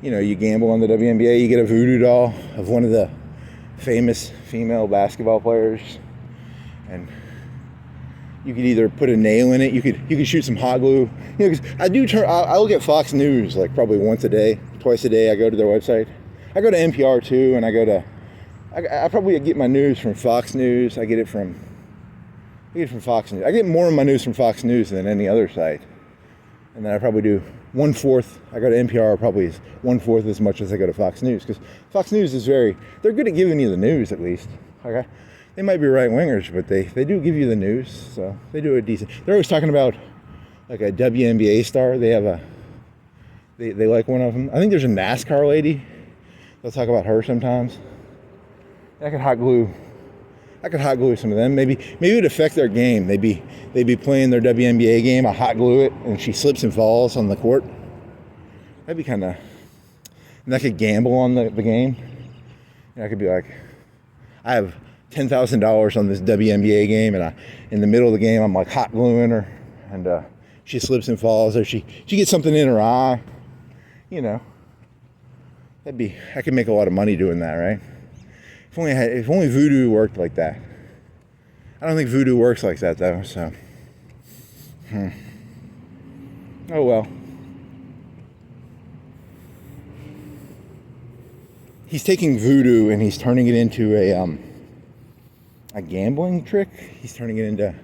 you know, you gamble on the WNBA, you get a voodoo doll of one of the famous female basketball players, and you could either put a nail in it, you could shoot some hot glue. You know, 'cause I look at Fox News like probably once a day, twice a day. I go to their website. I go to NPR too, and I probably get my news from Fox News. I get it from Fox News. I get more of my news from Fox News than any other site. And then I probably do 1/4. I go to NPR probably 1/4 as much as I go to Fox News, because Fox News is they're good at giving you the news, at least. Okay, they might be right wingers, but they do give you the news, so they do a decent. They're always talking about like a WNBA star. They have they like one of them. I think there's a NASCAR lady. They'll talk about her sometimes. I could hot glue some of them. Maybe it would affect their game. They'd be playing their WNBA game. I hot glue it, and she slips and falls on the court. That'd be kind of. And I could gamble on the game. And I could be like, I have $10,000 on this WNBA game, and in the middle of the game, I'm like hot gluing her, and she slips and falls, or she gets something in her eye. You know, I could make a lot of money doing that, right? If only voodoo worked like that. I don't think voodoo works like that, though, so. Oh well. He's taking voodoo and he's turning it into a gambling trick. He's turning it into.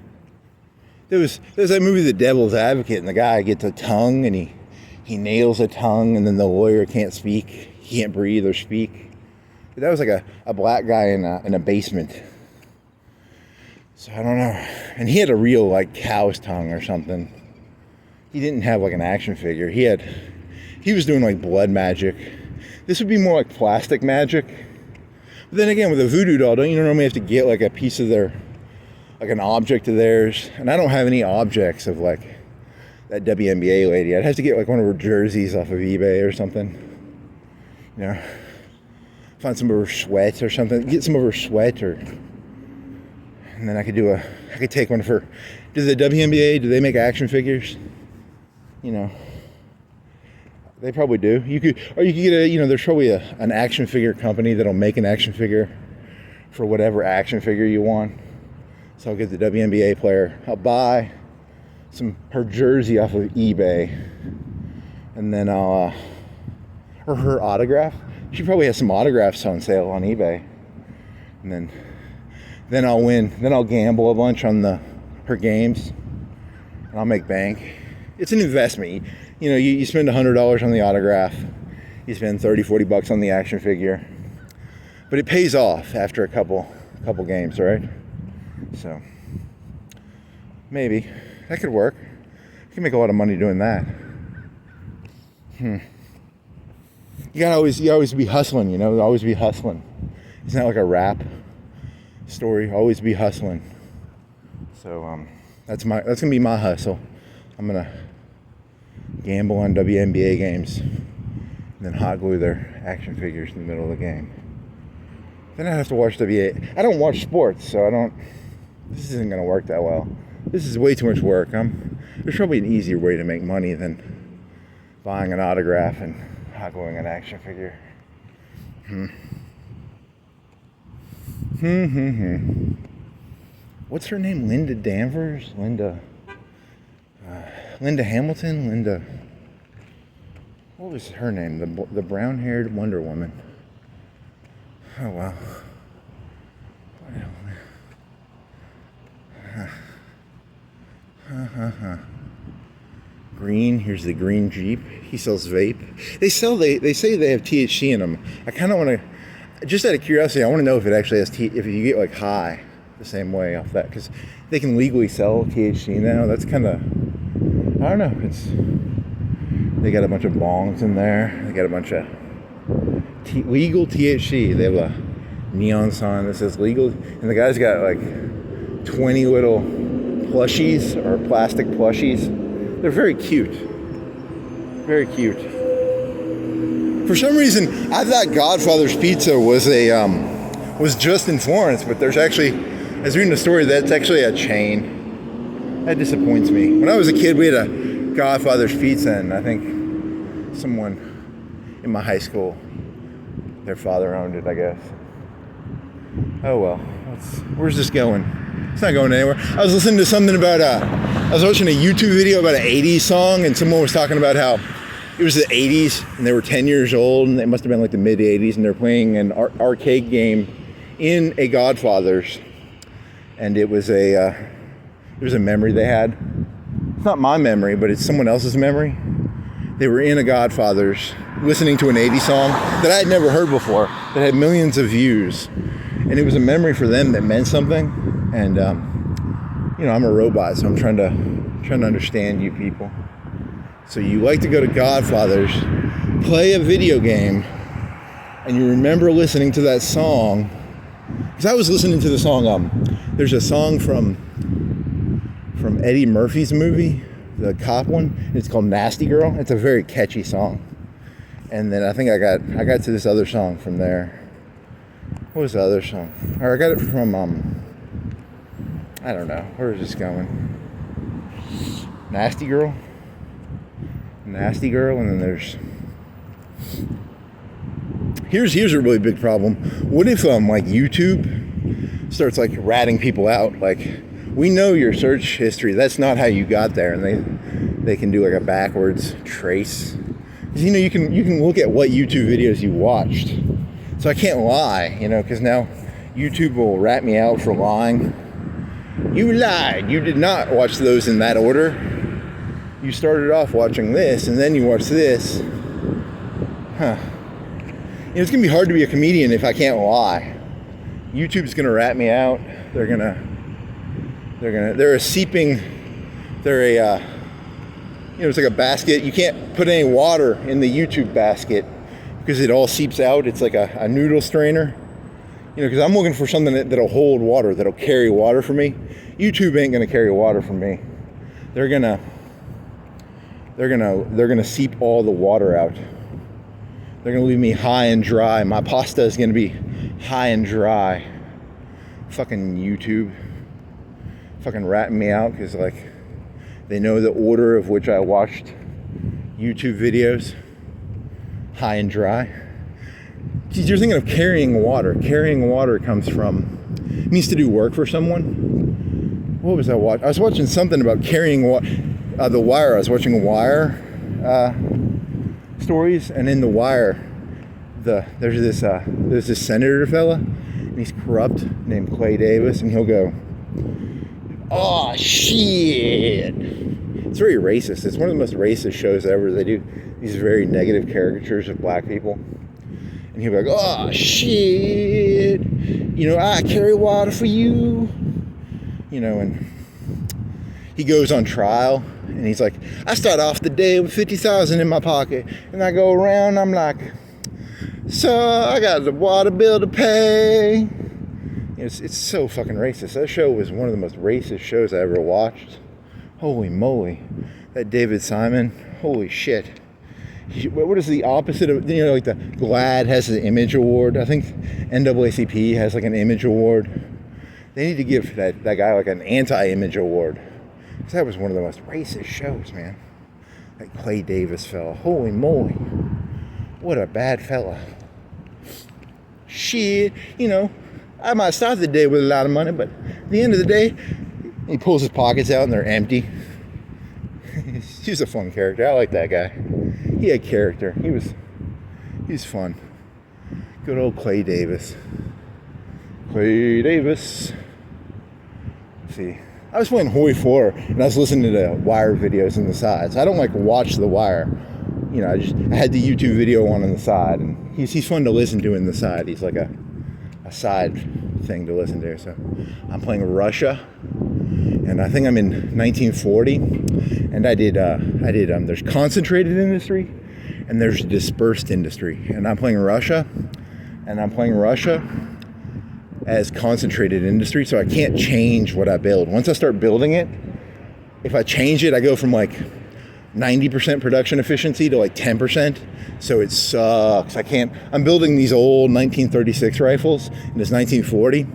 There's that movie, The Devil's Advocate, and the guy gets a tongue and he nails a tongue, and then the lawyer can't speak. He can't breathe or speak. That was like a black guy in a basement. So I don't know. And he had a real like cow's tongue or something. He didn't have like an action figure. He was doing like blood magic. This would be more like plastic magic. But then again, with a voodoo doll, don't you normally have to get like a piece of like an object of theirs? And I don't have any objects of like that WNBA lady. I'd have to get like one of her jerseys off of eBay or something. You know, find some of her sweat or something. Get some of her sweat, and then I could take one of her. Do the WNBA, do they make action figures? You know, they probably do. You could get there's probably an action figure company that'll make an action figure for whatever action figure you want. So I'll get the WNBA player. I'll buy her jersey off of eBay, and then or her autograph. She probably has some autographs on sale on eBay, and then I'll win. Then I'll gamble a bunch on her games, and I'll make bank. It's an investment. You know, you spend $100 on the autograph, you spend $30-$40 on the action figure, but it pays off after a couple games, right? So maybe that could work. You can make a lot of money doing that. You always be hustling, you know, always be hustling. Isn't that like a rap story? Always be hustling. So that's gonna be my hustle. I'm gonna gamble on WNBA games and then hot glue their action figures in the middle of the game. Then I have to watch WNBA. I don't watch sports, so this isn't gonna work that well. This is way too much work. There's probably an easier way to make money than buying an autograph and hot gluing an action figure. What's her name? Linda Danvers? Linda Hamilton? What was her name? The brown-haired Wonder Woman. Oh, wow. Green. Here's the green Jeep. He sells vape. They say they have THC in them. I kind of want to, just out of curiosity, I want to know if it actually has if you get like high the same way off that, because they can legally sell THC now. That's kind of, I don't know. They got a bunch of bongs in there. They got a bunch of legal THC. They have neon sign that says legal. And the guy's got like 20 little plushies or plastic plushies. They're very cute. Very cute. For some reason, I thought Godfather's Pizza was just in Florence, but there's actually, I was reading the story, that's actually a chain. That disappoints me. When I was a kid, we had a Godfather's Pizza, and I think someone in my high school, their father owned it, I guess. Oh well, where's this going? It's not going anywhere. I was listening to something about, I was watching a YouTube video about an 80s song, and someone was talking about how it was the 80s, and they were 10 years old, and it must have been like the mid 80s, and they're playing an arcade game in a Godfather's, and it was a memory they had. It's not my memory, but it's someone else's memory. They were in a Godfather's listening to an 80s song that I had never heard before, that had millions of views. And it was a memory for them that meant something. And, you know, I'm a robot, so I'm trying to understand you people. So you like to go to Godfather's, play a video game, and you remember listening to that song. Because I was listening to the song, there's a song from Eddie Murphy's movie, the cop one. It's called Nasty Girl. It's a very catchy song. And then I think I got to this other song from there. What was the other song? Or I got it from, I don't know. Where is this going? Nasty Girl? Nasty Girl, and then there's... Here's a really big problem. What if, like, YouTube starts, like, ratting people out? Like, we know your search history. That's not how you got there. And they can do, like, a backwards trace. Because, you know, you can look at what YouTube videos you watched. So I can't lie, you know, because now YouTube will rat me out for lying. You lied. You did not watch those in that order. You started off watching this, and then you watched this. Huh. You know, it's going to be hard to be a comedian if I can't lie. YouTube's going to rat me out. They're a you know, it's like a basket. You can't put any water in the YouTube basket because it all seeps out. It's like a noodle strainer. You know, because I'm looking for something that'll hold water, that'll carry water for me. YouTube ain't gonna carry water for me. They're gonna seep all the water out. They're gonna leave me high and dry. My pasta is gonna be high and dry. Fucking YouTube. Fucking ratting me out because, like, they know the order of which I watched YouTube videos. High and dry. Geez, you're thinking of carrying water. Carrying water comes from, it means to do work for someone. What was I watching? I was watching something about carrying water. The Wire. I was watching Wire stories, and in The Wire, there's this senator fella, and he's corrupt, named Clay Davis, and he'll go, "Oh shit!" It's very racist. It's one of the most racist shows ever. They do these very negative caricatures of black people. And he'll be like, "Oh, shit. You know, I carry water for you." You know, and he goes on trial. And he's like, "I start off the day with 50,000 in my pocket. And I go around, I'm like, so I got the water bill to pay." It's so fucking racist. That show was one of the most racist shows I ever watched. Holy moly. That David Simon, holy shit. What is the opposite of, you know, like the GLAAD has the Image Award. I think NAACP has like an Image Award. They need to give that guy like an anti-Image Award. Because that was one of the most racist shows, man. That Clay Davis fella. Holy moly. What a bad fella. Shit, you know, I might start the day with a lot of money, but at the end of the day, he pulls his pockets out and they're empty. He's a fun character. I like that guy. He had character. He was fun. Good old Clay Davis. Clay Davis. Let's see. I was playing Hoi 4 and I was listening to Wire videos on the sides. I don't like watch The Wire. You know, I had the YouTube video on the side, and he's fun to listen to in the side. He's like a side thing to listen to. So I'm playing Russia, and I think I'm in 1940, and I did there's concentrated industry and there's dispersed industry, and I'm playing Russia, as concentrated industry, so I can't change what I build. Once I start building it, if I change it, I go from like 90% production efficiency to like 10%. So it sucks. I'm building these old 1936 rifles, and it's 1940,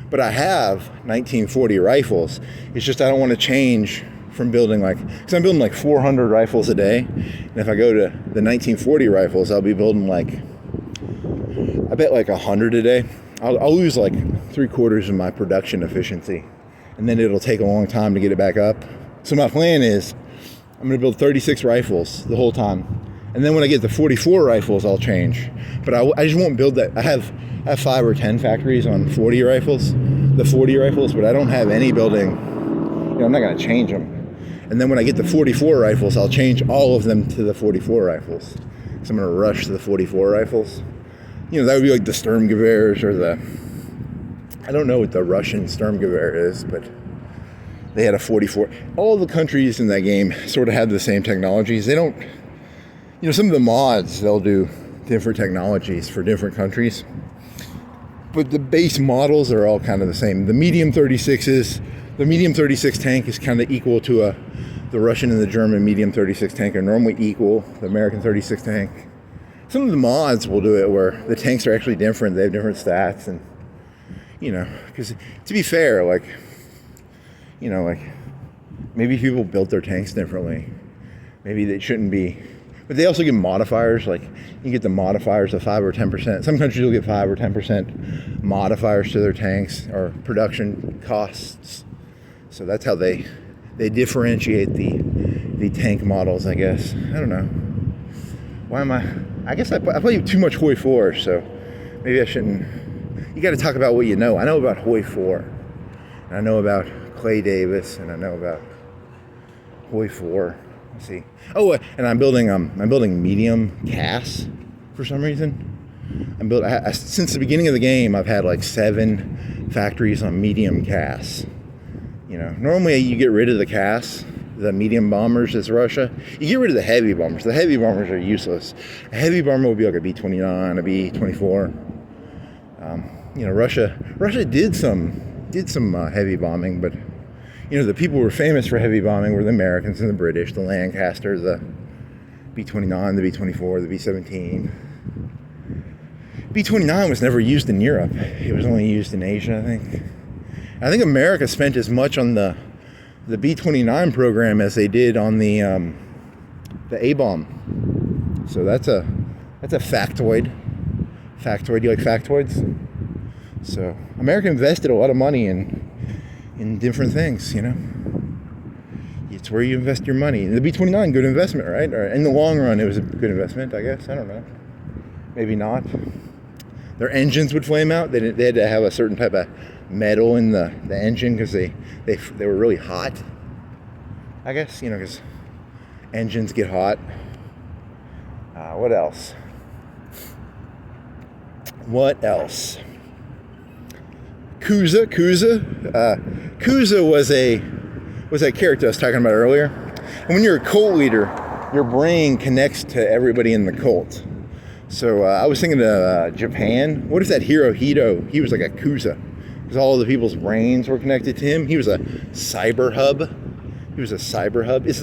but I have 1940 rifles. It's just I don't want to change from building because I'm building like 400 rifles a day. And if I go to the 1940 rifles, I'll be building I bet like 100 a day. I'll lose like 3/4 of my production efficiency, and then it'll take a long time to get it back up. So my plan is I'm going to build 36 rifles the whole time. And then when I get the 44 rifles, I'll change. But I just won't build that. I have 5 or 10 factories on 40 rifles, the 40 rifles, but I don't have any building. I'm not going to change them. And then when I get the 44 rifles, I'll change all of them to the 44 rifles. So I'm going to rush the 44 rifles. That would be like the Sturmgewehrs or I don't know what the Russian Sturmgewehr is, but they had a 44. All the countries in that game sort of have the same technologies. They don't, some of the mods, they'll do different technologies for different countries. But the base models are all kind of the same. The medium 36s, the medium 36 tank is kind of equal to the Russian and the German medium 36 tank are normally equal, the American 36 tank. Some of the mods will do it where the tanks are actually different. They have different stats, and because to be fair, maybe people built their tanks differently. Maybe they shouldn't be, but they also get modifiers. Like you get the modifiers of 5 or 10%. Some countries will get 5 or 10% modifiers to their tanks or production costs. So that's how they differentiate the tank models, I guess. I don't know. Why am I guess I play too much Hoi 4, so maybe I shouldn't. You got to talk about what you know. I know about Hoi 4, and I know about Clay Davis, and I know about Hoi 4. Let's see. Oh, and I'm building medium casts for some reason. Since the beginning of the game, I've had like 7 factories on medium casts. Normally you get rid of the casts, the medium bombers. It's Russia. You get rid of the heavy bombers. The heavy bombers are useless. A heavy bomber would be like a B-29, a B-24. Russia did some heavy bombing, but the people who were famous for heavy bombing were the Americans and the British, the Lancaster, the B-29, the B-24, the B-17. B-29 was never used in Europe. It was only used in Asia, I think. I think America spent as much on the B-29 program as they did on the A-bomb. So that's a factoid. Factoid, you like factoids? So America invested a lot of money in different things, It's where you invest your money. The B-29, good investment, right? Or in the long run, it was a good investment, I guess. I don't know. Maybe not. Their engines would flame out. They had to have a certain type of metal in the engine because they were really hot. I guess, because engines get hot. What else? Kuza was a character I was talking about earlier. And when you're a cult leader, your brain connects to everybody in the cult. So I was thinking of Japan. What if that Hirohito, he was like a Kuza? Because all the people's brains were connected to him. He was a cyber hub. Is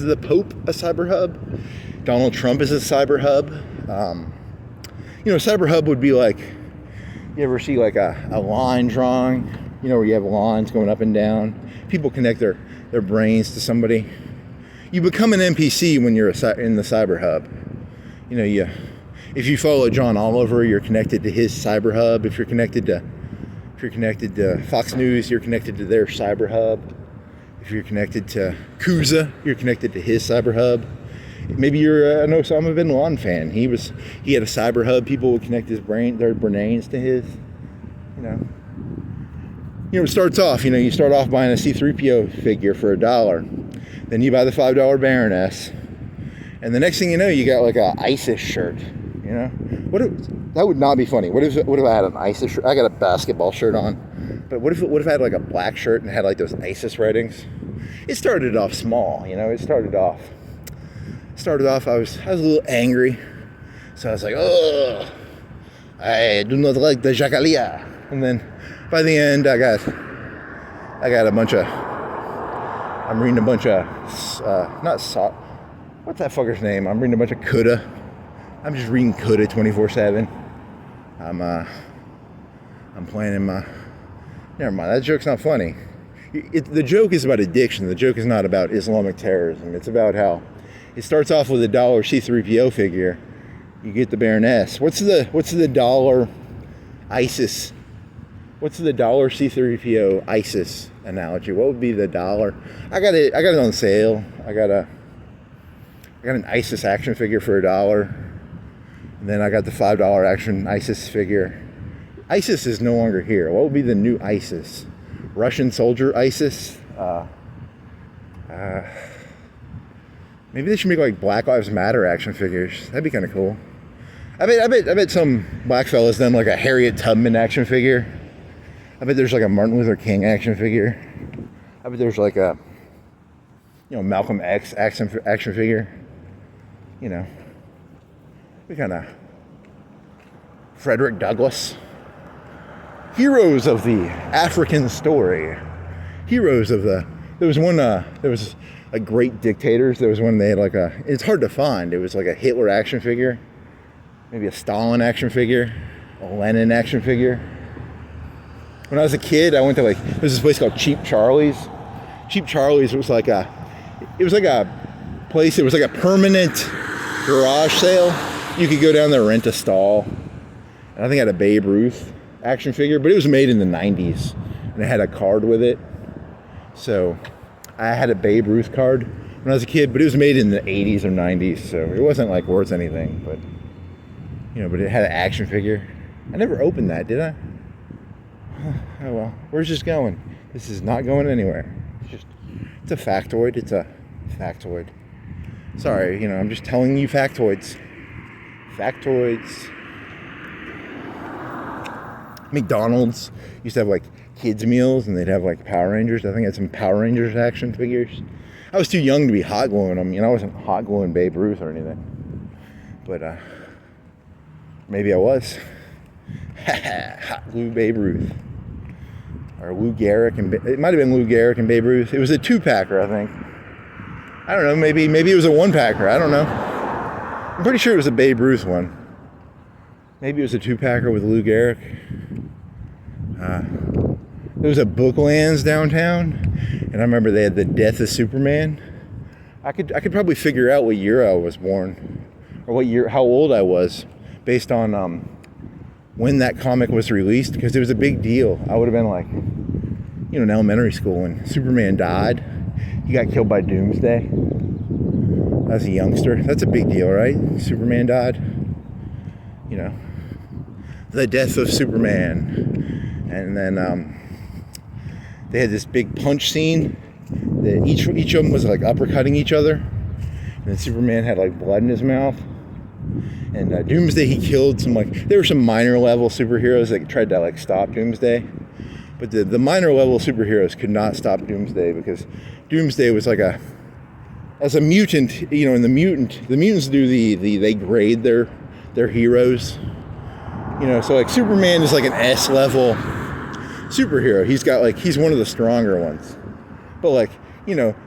the Pope a cyber hub? Donald Trump is a cyber hub. Cyber hub would be like, you ever see like a line drawing, where you have lines going up and down? People connect their brains to somebody. You become an NPC when you're in the cyber hub. If you follow John Oliver, you're connected to his cyber hub. If you're connected to Fox News, you're connected to their cyber hub. If you're connected to Kuza, you're connected to his cyber hub. Maybe you're an Osama bin Laden fan. He had a cyber hub. People would connect their brains to his. It starts off. You start off buying a C-3PO figure for $1. Then you buy the $5 Baroness, and the next thing you know, you got like a ISIS shirt. That would not be funny. What if I had an ISIS shirt? I got a basketball shirt on, but what if I had like a black shirt and had like those ISIS writings? It started off small, It started off. I was a little angry, so I was like, oh, I do not like the jacalia. And then by the end, I got a bunch of. I'm reading a bunch of what's that fucker's name? I'm reading a bunch of Coulda. I'm just reading Coulda 24/7. I'm planning my. Never mind. That joke's not funny. The joke is about addiction. The joke is not about Islamic terrorism. It's about how it starts off with a dollar C3PO figure. You get the Baroness. What's the dollar ISIS? What's the dollar C3PO ISIS analogy? What would be the dollar? I got it on sale. I got an ISIS action figure for $1. And then I got the $5 action ISIS figure. ISIS is no longer here. What would be the new ISIS? Russian soldier ISIS? Maybe they should make like Black Lives Matter action figures. That'd be kind of cool. I bet some black fella's done like a Harriet Tubman action figure. I bet there's like a Martin Luther King action figure. I bet there's like a, Malcolm X action figure. We kind of Frederick Douglass. Heroes of the African story. Heroes of the. There was like great dictators. There was one they had like it's hard to find. It was like a Hitler action figure. Maybe a Stalin action figure. A Lenin action figure. When I was a kid, I went to there was this place called Cheap Charlie's. Cheap Charlie's was like a place. It was like a permanent garage sale. You could go down there, rent a stall. And I think I had a Babe Ruth action figure, but it was made in the 90s. And it had a card with it. So I had a Babe Ruth card when I was a kid, but it was made in the 80s or 90s. So it wasn't like worth anything, but but it had an action figure. I never opened that, did I? Oh well, where's this going? This is not going anywhere. It's a factoid. It's a factoid. Sorry, I'm just telling you factoids. Factoids. McDonald's used to have like kids meals and they'd have like Power Rangers. I think I had some Power Rangers action figures. I was too young to be hot gluing them. I wasn't hot gluing Babe Ruth or anything. But maybe I was. Hot glue Babe Ruth. Or Lou Gehrig it might have been Lou Gehrig and Babe Ruth. It was a 2-packer, I think. I don't know, maybe it was a 1-packer. I don't know. I'm pretty sure it was a Babe Ruth one. Maybe it was a 2-packer with Lou Gehrig. There was a Booklands downtown, and I remember they had the Death of Superman. I could probably figure out what year I was born, or how old I was, based on when that comic was released, because it was a big deal. I would have been like, in elementary school when Superman died. He got killed by Doomsday. As a youngster, that's a big deal, right? Superman died. The death of Superman, and then they had this big punch scene. That each of them was like uppercutting each other, and then Superman had like blood in his mouth. And Doomsday, he killed there were some minor level superheroes that tried to stop Doomsday, but the minor level superheroes could not stop Doomsday, because Doomsday was as a mutant, and the mutants do they grade their heroes, so Superman is like an S level superhero. He's one of the stronger ones, but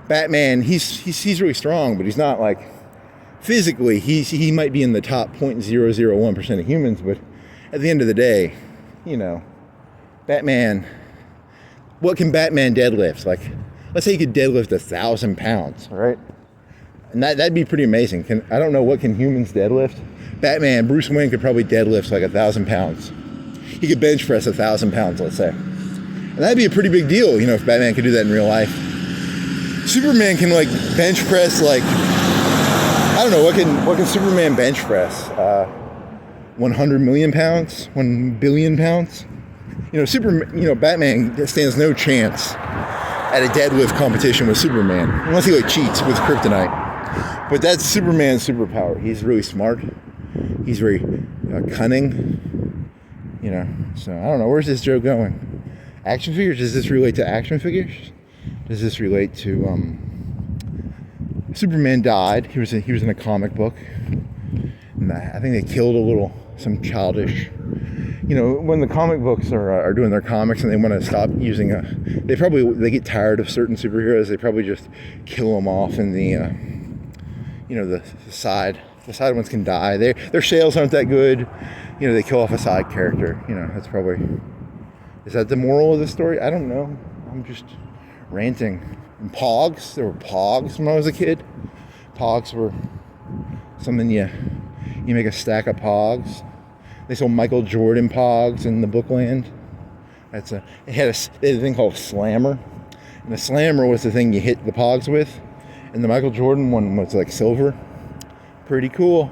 Batman, he's really strong, but he's not physically, he might be in the top 0.001% of humans, but at the end of the day, Batman, what can Batman deadlift? Let's say he could deadlift 1,000 pounds, right? And that'd be pretty amazing. I don't know, what can humans deadlift? Batman, Bruce Wayne could probably deadlift 1,000 pounds. He could bench press 1,000 pounds, let's say. And that'd be a pretty big deal, if Batman could do that in real life. Superman can bench press I don't know, what can Superman bench press? 100 million pounds? 1 billion pounds? Batman stands no chance at a deadlift competition with Superman, unless he cheats with kryptonite. But that's Superman's superpower. He's really smart. He's very cunning. So I don't know, where's this joke going? Action figures? Does this relate to action figures? Does this relate to Superman died. He was in a comic book, and I think they killed some childish you know, when the comic books are doing their comics and they want to stop using they get tired of certain superheroes. They probably just kill them off in the, you know, the side ones can die. Their sales aren't that good. You know, they kill off a side character. You know, that's probably, is that the moral of the story? I don't know. I'm just ranting. And Pogs, there were Pogs when I was a kid. Pogs were something you make a stack of Pogs. They sold Michael Jordan Pogs in the Bookland. It had a thing called a slammer. And the slammer was the thing you hit the Pogs with. And the Michael Jordan one was like silver. Pretty cool.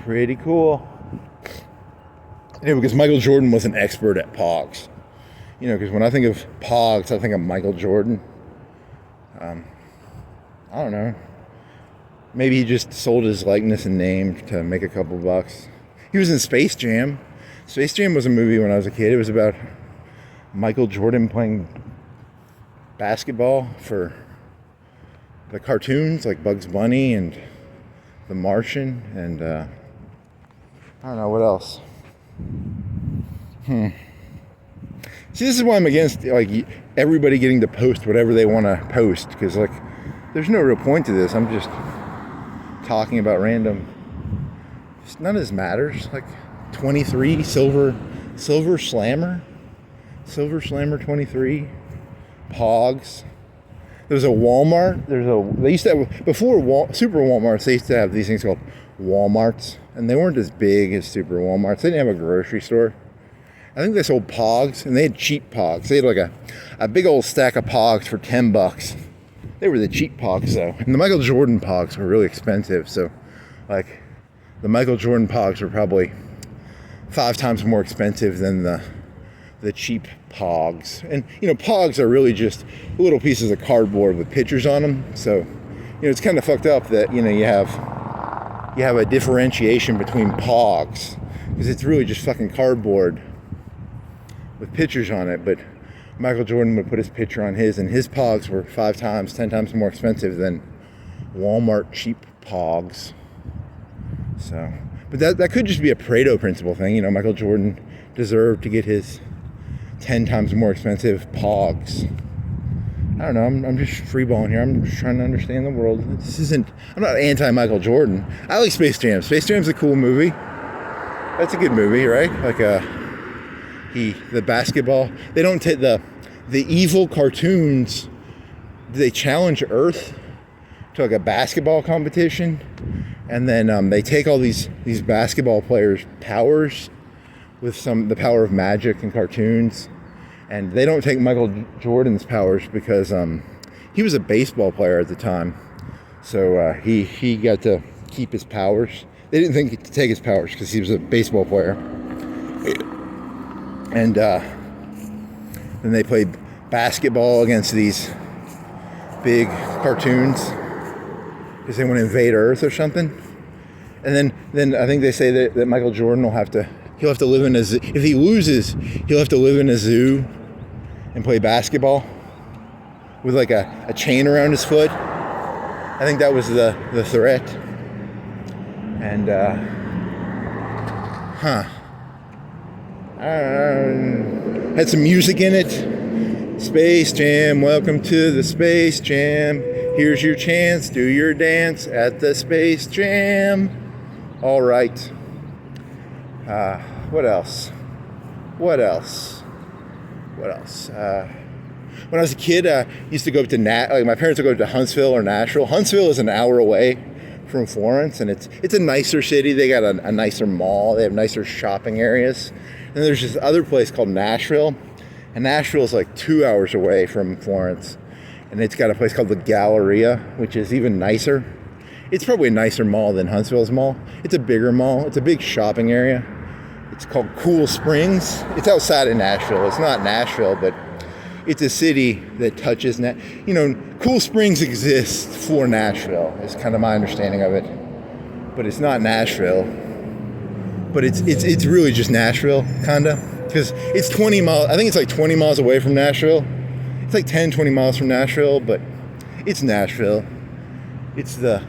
Pretty cool. Yeah, because Michael Jordan was an expert at Pogs. You know, because when I think of Pogs, I think of Michael Jordan. I don't know. Maybe he just sold his likeness and name to make a couple bucks. He was in Space Jam. Space Jam was a movie when I was a kid. It was about Michael Jordan playing basketball for the cartoons like Bugs Bunny and The Martian and I don't know what else. See, this is why I'm against like everybody getting to post whatever they want to post, because like there's no real point to this. I'm just talking about random. None of this matters. Like 23 silver slammer 23 Pogs. There's a Walmart. They used to have, before Super Walmarts, they used to have these things called Walmarts, and they weren't as big as Super Walmarts. They didn't have a grocery store. I think they sold Pogs, and they had cheap Pogs. They had like a big old stack of Pogs for $10. They were the cheap Pogs though, and the Michael Jordan Pogs were really expensive. So, like, the Michael Jordan Pogs were probably 5 times more expensive than the cheap Pogs. And you know, Pogs are really just little pieces of cardboard with pictures on them. So, you know, it's kind of fucked up that, you know, you have a differentiation between Pogs, because it's really just fucking cardboard with pictures on it. But Michael Jordan would put his picture on his, and his Pogs were 5 times, 10 times more expensive than Walmart cheap Pogs. So, but that could just be a Pareto principle thing. You know, Michael Jordan deserved to get his 10 times more expensive Pogs. I don't know. I'm just freeballing here. I'm just trying to understand the world. I'm not anti-Michael Jordan. I like Space Jam. Space Jam's a cool movie. That's a good movie, right? Like the basketball. They don't take the evil cartoons. They challenge Earth to like a basketball competition, and then they take all these basketball players' powers with the power of magic and cartoons, and they don't take Michael Jordan's powers because he was a baseball player at the time, so he got to keep his powers. They didn't think to take his powers because he was a baseball player, and then they played basketball against these big cartoons because they want to invade Earth or something. And then I think they say that Michael Jordan he'll have to live in if he loses, he'll have to live in a zoo and play basketball with like a chain around his foot. I think that was the threat. And had some music in it. Space Jam, welcome to the Space Jam. Here's your chance, do your dance at the Space Jam. All right. What else? When I was a kid, I used to go up to my parents would go to Huntsville or Nashville. Huntsville is an hour away from Florence, and it's a nicer city. They got a nicer mall. They have nicer shopping areas. And there's this other place called Nashville, and Nashville is like 2 hours away from Florence, and it's got a place called the Galleria, which is even nicer. It's probably a nicer mall than Huntsville's mall. It's a bigger mall. It's a big shopping area. It's called Cool Springs. It's outside of Nashville. It's not Nashville, but it's a city that touches Cool Springs exists for Nashville, is kind of my understanding of it. But it's not Nashville. But it's really just Nashville, kind of. Because it's 20 miles, I think it's like 20 miles away from Nashville. It's like 10, 20 miles from Nashville, but it's Nashville. It's I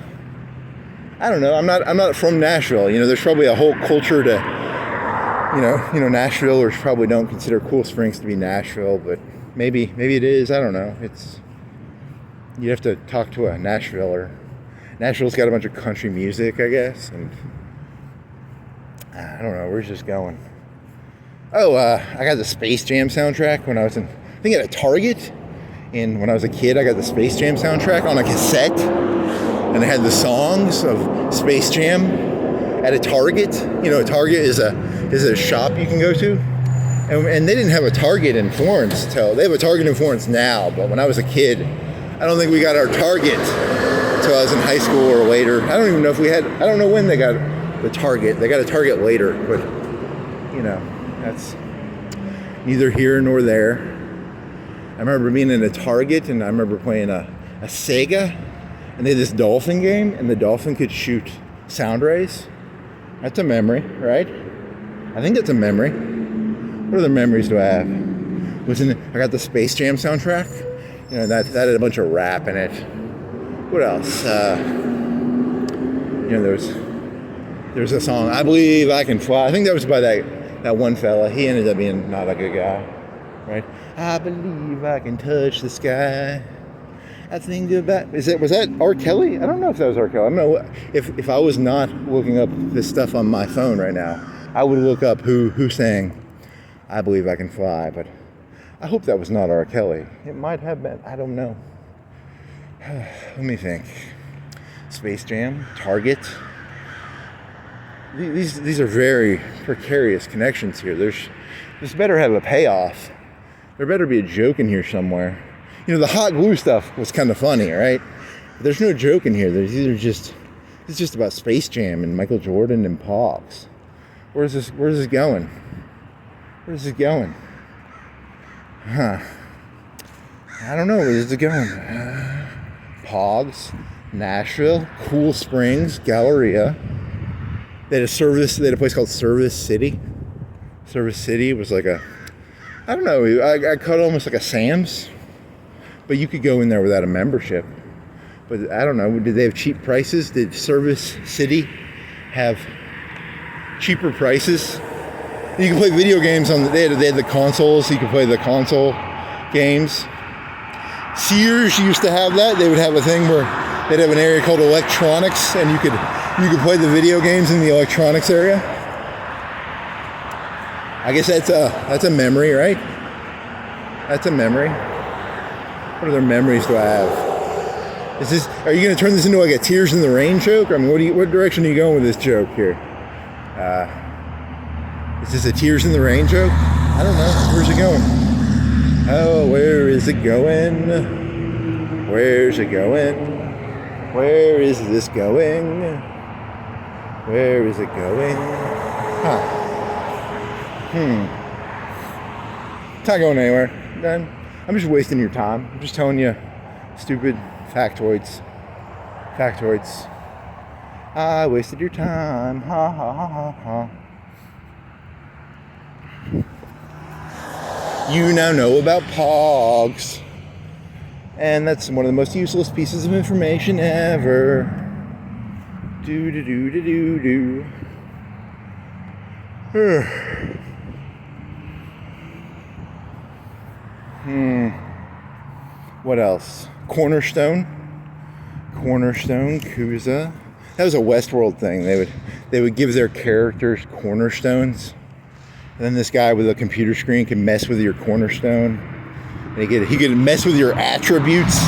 don't know, I'm not from Nashville. You know, there's probably a whole culture to, Nashvilleers probably don't consider Cool Springs to be Nashville, but maybe it is. I don't know. You'd have to talk to a Nashvilleer. Nashville's got a bunch of country music, I guess, and I don't know. Where's this going? Oh, I got the Space Jam soundtrack when I was I think at a Target. And when I was a kid, I got the Space Jam soundtrack on a cassette, and it had the songs of Space Jam at a Target. A Target is a shop you can go to, and they didn't have a Target in Florence they have a Target in Florence now, but when I was a kid, I don't think we got our Target until I was in high school or later. I don't even know if we had. I don't know when they got the Target. They got a Target later, but that's neither here nor there. I remember being in a Target, and I remember playing a Sega, and they had this dolphin game, and the dolphin could shoot sound rays. That's a memory, right? I think that's a memory. What other memories do I have? I got the Space Jam soundtrack. That had a bunch of rap in it. What else? There's a song, I Believe I Can Fly. I think that was by that one fella. He ended up being not a good guy, right? I believe I can touch the sky. I think about... Was that R. Kelly? I don't know if that was R. Kelly. I don't know. If I was not looking up this stuff on my phone right now, I would look up who sang I Believe I Can Fly, but I hope that was not R. Kelly. It might have been. I don't know. Let me think. Space Jam, Target. These are very precarious connections here. This better have a payoff. There better be a joke in here somewhere. The hot glue stuff was kind of funny, right? But there's no joke in here. It's just about Space Jam and Michael Jordan and Pogs. Where's this going? Where's this going? Huh. I don't know. Where's it going? Pogs, Nashville, Cool Springs, Galleria. They had a place called Service City. Service City was like I don't know, I caught almost like a Sam's. But you could go in there without a membership. But I don't know, did they have cheap prices? Did Service City have cheaper prices? You could play video games they had the consoles, so you could play the console games. Sears used to have that. They would have a thing where they'd have an area called electronics, and you could play the video games in the electronics area. I guess that's a memory, right? That's a memory. What other memories do I have? Are you going to turn this into like a Tears in the Rain joke? I mean, what direction are you going with this joke here? Is this a Tears in the Rain joke? I don't know. Where's it going? Oh, where is it going? Where's it going? Where is this going? Where is it going? Huh. It's not going anywhere. I'm just wasting your time. I'm just telling you stupid factoids. I wasted your time. Ha ha ha ha ha. You now know about Pogs. And that's one of the most useless pieces of information ever. Do do do do do do. What else? Cornerstone, Kuza. That was a Westworld thing. They would give their characters cornerstones, and then this guy with a computer screen can mess with your cornerstone, and he could mess with your attributes.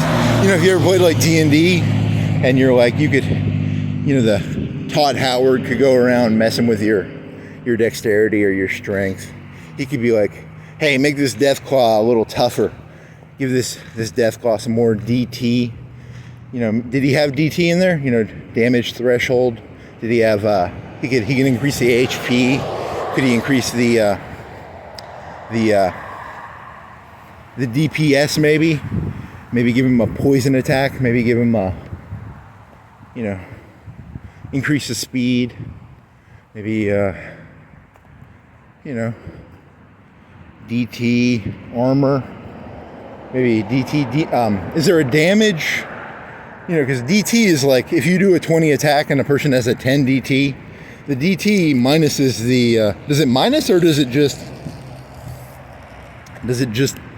If you ever played like D&D, and you're like, the Todd Howard could go around messing with your dexterity or your strength. He could be like, hey, make this Deathclaw a little tougher. Give this Deathclaw some more DT. Did he have DT in there? Damage threshold. Did he have? He can increase the HP. Could he increase the DPS maybe? Maybe give him a poison attack. Maybe give him increase the speed. Maybe DT armor. Maybe DT. Is there a damage? Because DT is like if you do a 20 attack and a person has a 10 DT, the DT minuses the, does it minus or does it just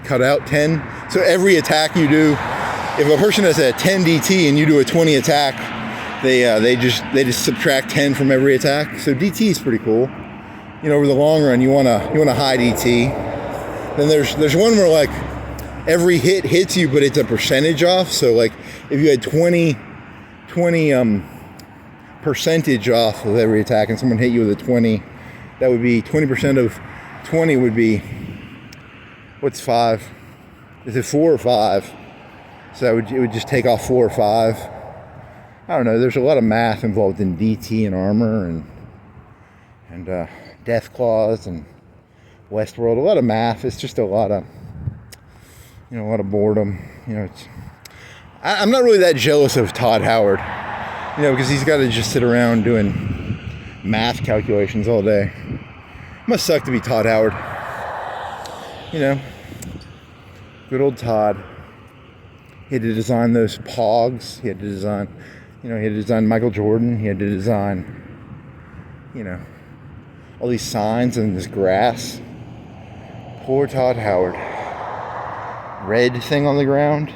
cut out 10? So every attack you do, if a person has a 10 DT and you do a 20 attack, they just subtract 10 from every attack. So DT is pretty cool. You know, over the long run, you want a high DT. Then there's one where like every hit hits you, but it's a percentage off. So like if you had 20 percentage off of every attack, and someone hit you with a 20, that would be 20% of 20 would be, what's 5? Is it 4 or 5? So it would just take off 4 or 5. I don't know. There's a lot of math involved in DT and armor and death claws and Westworld. A lot of math. It's just a lot of boredom. You know, I'm not really that jealous of Todd Howard. You know, because he's got to just sit around doing math calculations all day. Must suck to be Todd Howard. You know, good old Todd. He had to design those pogs. He had to design Michael Jordan. He had to design, you know, all these signs and this grass. Poor Todd Howard. Red thing on the ground.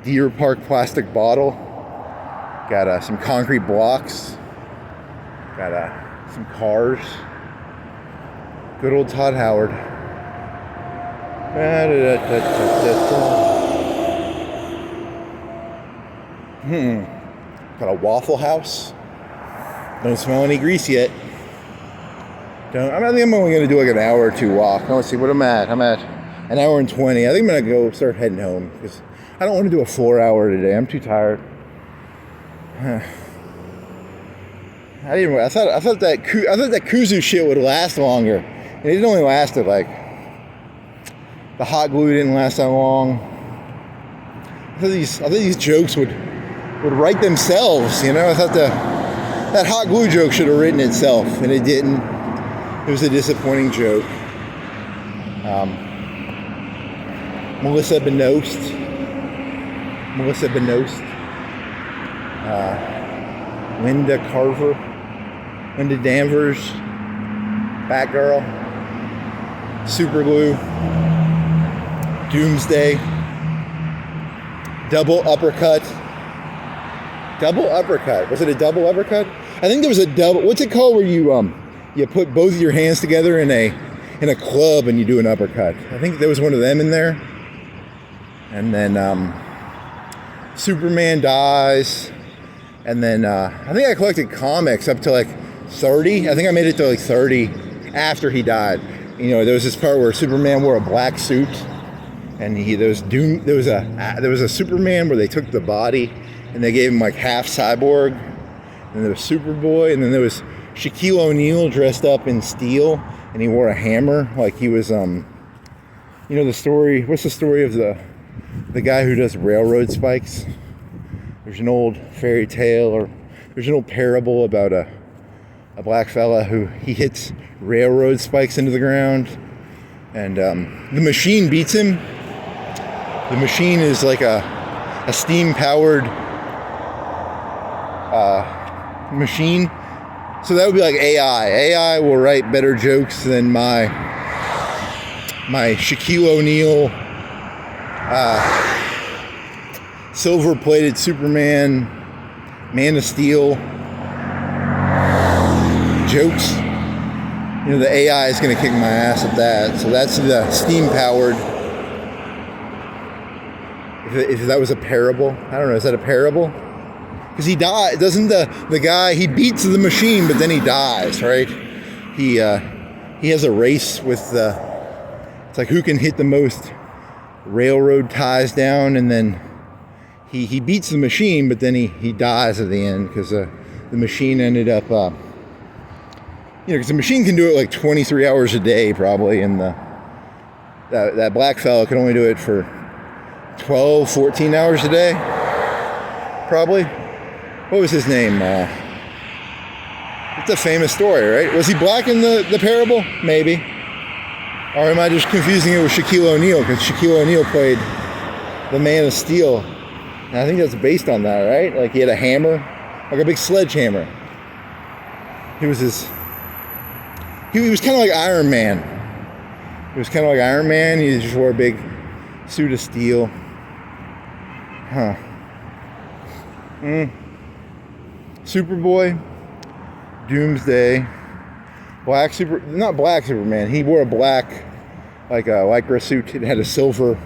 Deer Park plastic bottle. Got some concrete blocks. Got some cars. Good old Todd Howard. Got a Waffle House. Don't smell any grease yet. I think I'm only going to do like an hour or two walk. Let's see what I'm at. I'm at an hour and 20. I think I'm going to go start heading home because I don't want to do a 4-hour today. I'm too tired. I thought that Kuzu shit would last longer, and it only lasted like, the hot glue didn't last that long. I thought these jokes would write themselves, you know. I thought that hot glue joke should have written itself, and it didn't. It was a disappointing joke. Melissa Benoist, Linda Carver, Linda Danvers, Batgirl, Superglue, Doomsday, Double uppercut. Was it a double uppercut? I think there was a double. What's it called where you put both of your hands together in a club and you do an uppercut? I think there was one of them in there. And then Superman dies. And then I think I collected comics up to like 30. I think I made it to like 30 after he died. You know, there was this part where Superman wore a black suit, and there was a Superman where they took the body and they gave him like half cyborg, and there was Superboy, and then there was Shaquille O'Neal dressed up in steel, and he wore a hammer like he was you know the story. What's the story of the guy who does railroad spikes? There's an old fairy tale, or there's an old parable about a black fella who he hits railroad spikes into the ground, and the machine beats him. The machine is like a steam-powered machine. So that would be like AI. AI will write better jokes than my Shaquille O'Neal silver-plated Superman, Man of Steel jokes. You know, the AI is going to kick my ass at that. So that's the steam-powered. If that was a parable, I don't know. Is that a parable? Because he died. Doesn't the guy, he beats the machine, but then he dies, right? He has a race with it's like who can hit the most railroad ties down, and then he beats the machine, but then he dies at the end because the machine ended up, you know, because the machine can do it like 23 hours a day probably, and that black fella could only do it for 12, 14 hours a day, probably. What was his name? It's a famous story, right? Was he black in the parable? Maybe. Or am I just confusing it with Shaquille O'Neal? Because Shaquille O'Neal played the Man of Steel. And I think that's based on that, right? Like he had a hammer, like a big sledgehammer. He was he was kind of like Iron Man. He was kind of like Iron Man. He just wore a big suit of steel. Huh. Superboy, Doomsday, not black Superman. He wore a black, like a lycra suit. It had a silver,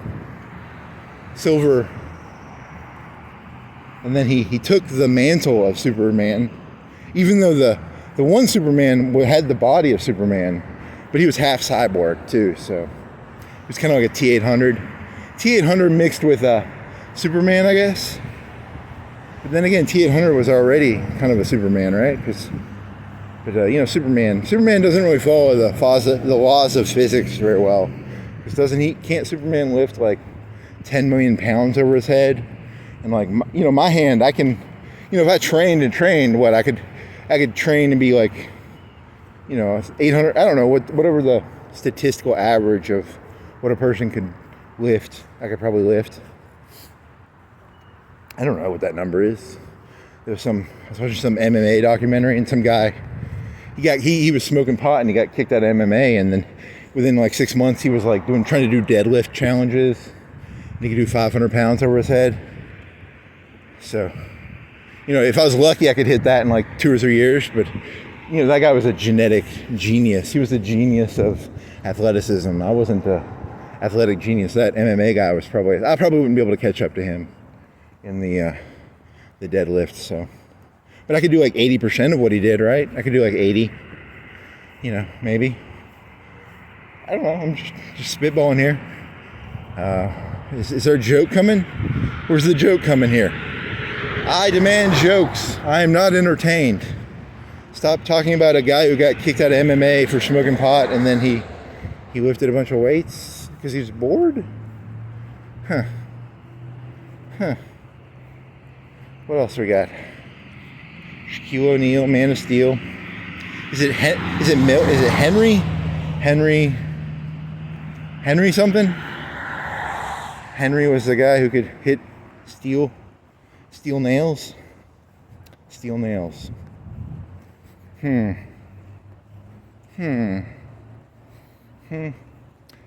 and then he took the mantle of Superman, even though the one Superman had the body of Superman, but he was half cyborg too, so it was kind of like a T-800. T-800 mixed with Superman, I guess. But then again, T-800 was already kind of a Superman, right? But you know, Superman doesn't really follow the laws of physics very well. Because can't Superman lift like 10 million pounds over his head? And like, you know, my hand, I can, you know, if I trained, I could train and be like, you know, 800, I don't know, whatever the statistical average of what a person could lift, I could probably lift. I don't know what that number is. I was watching some MMA documentary, and some guy, he was smoking pot and he got kicked out of MMA, and then within like 6 months he was like trying to do deadlift challenges, and he could do 500 pounds over his head. So, you know, if I was lucky, I could hit that in like 2 or 3 years, but you know, that guy was a genetic genius. He was the genius of athleticism. I wasn't the athletic genius. That MMA guy I probably wouldn't be able to catch up to him in the deadlift. So, but I could do like 80% of what he did, right? I could do like 80, you know, maybe. I don't know. I'm just spitballing here. Is there a joke coming? Where's the joke coming here? I demand jokes. I am not entertained. Stop talking about a guy who got kicked out of MMA for smoking pot, and then he lifted a bunch of weights because he was bored? Huh. What else we got? Shaquille O'Neal, Man of Steel. Is it Henry something? Henry was the guy who could hit steel nails. You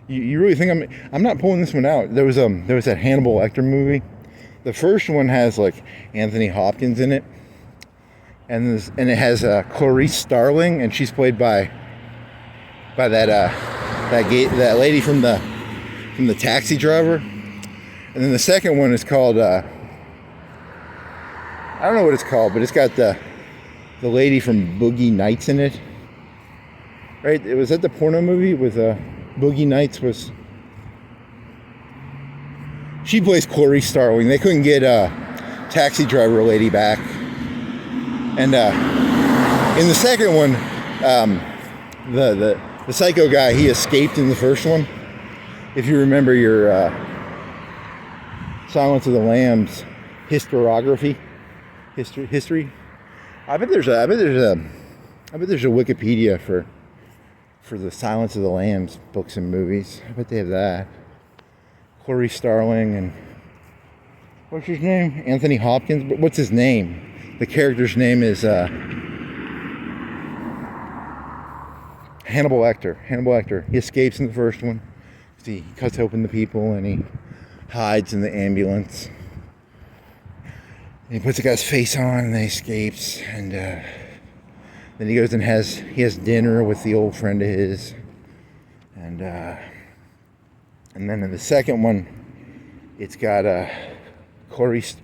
really think I'm not pulling this one out? There was that Hannibal Lecter movie. The first one has like Anthony Hopkins in it, and it has Clarice Starling, and she's played by that lady from the Taxi Driver. And then the second one is called I don't know what it's called, but it's got the lady from Boogie Nights in it. Right? Was that the porno movie with Boogie Nights was... She plays Clarice Starling. They couldn't get Taxi Driver lady back. And in the second one, the psycho guy, he escaped in the first one. If you remember your Silence of the Lambs historiography, history. I bet there's a Wikipedia for the Silence of the Lambs books and movies. I bet they have that. Clarice Starling and what's his name? Anthony Hopkins. But what's his name? The character's name is Hannibal Lecter. He escapes in the first one. He cuts open the people and he hides in the ambulance. And he puts the guy's face on and then he escapes. And then he goes and he has dinner with the old friend of his. And then in the second one, it's got Clarice.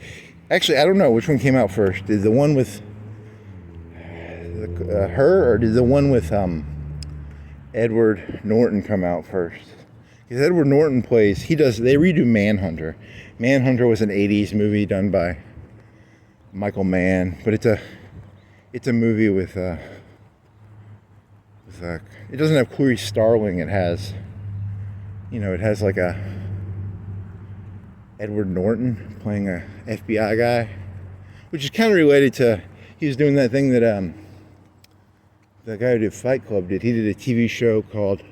Actually, I don't know which one came out first. Did the one with her, or did the one with Edward Norton come out first? Because Edward Norton they redo Manhunter. Manhunter was an 80s movie done by Michael Mann, but it's a movie with it doesn't have Clarice Starling. It has like a Edward Norton playing a FBI guy, which is kind of related to, he was doing that thing that the guy who did Fight Club did. He did a TV show called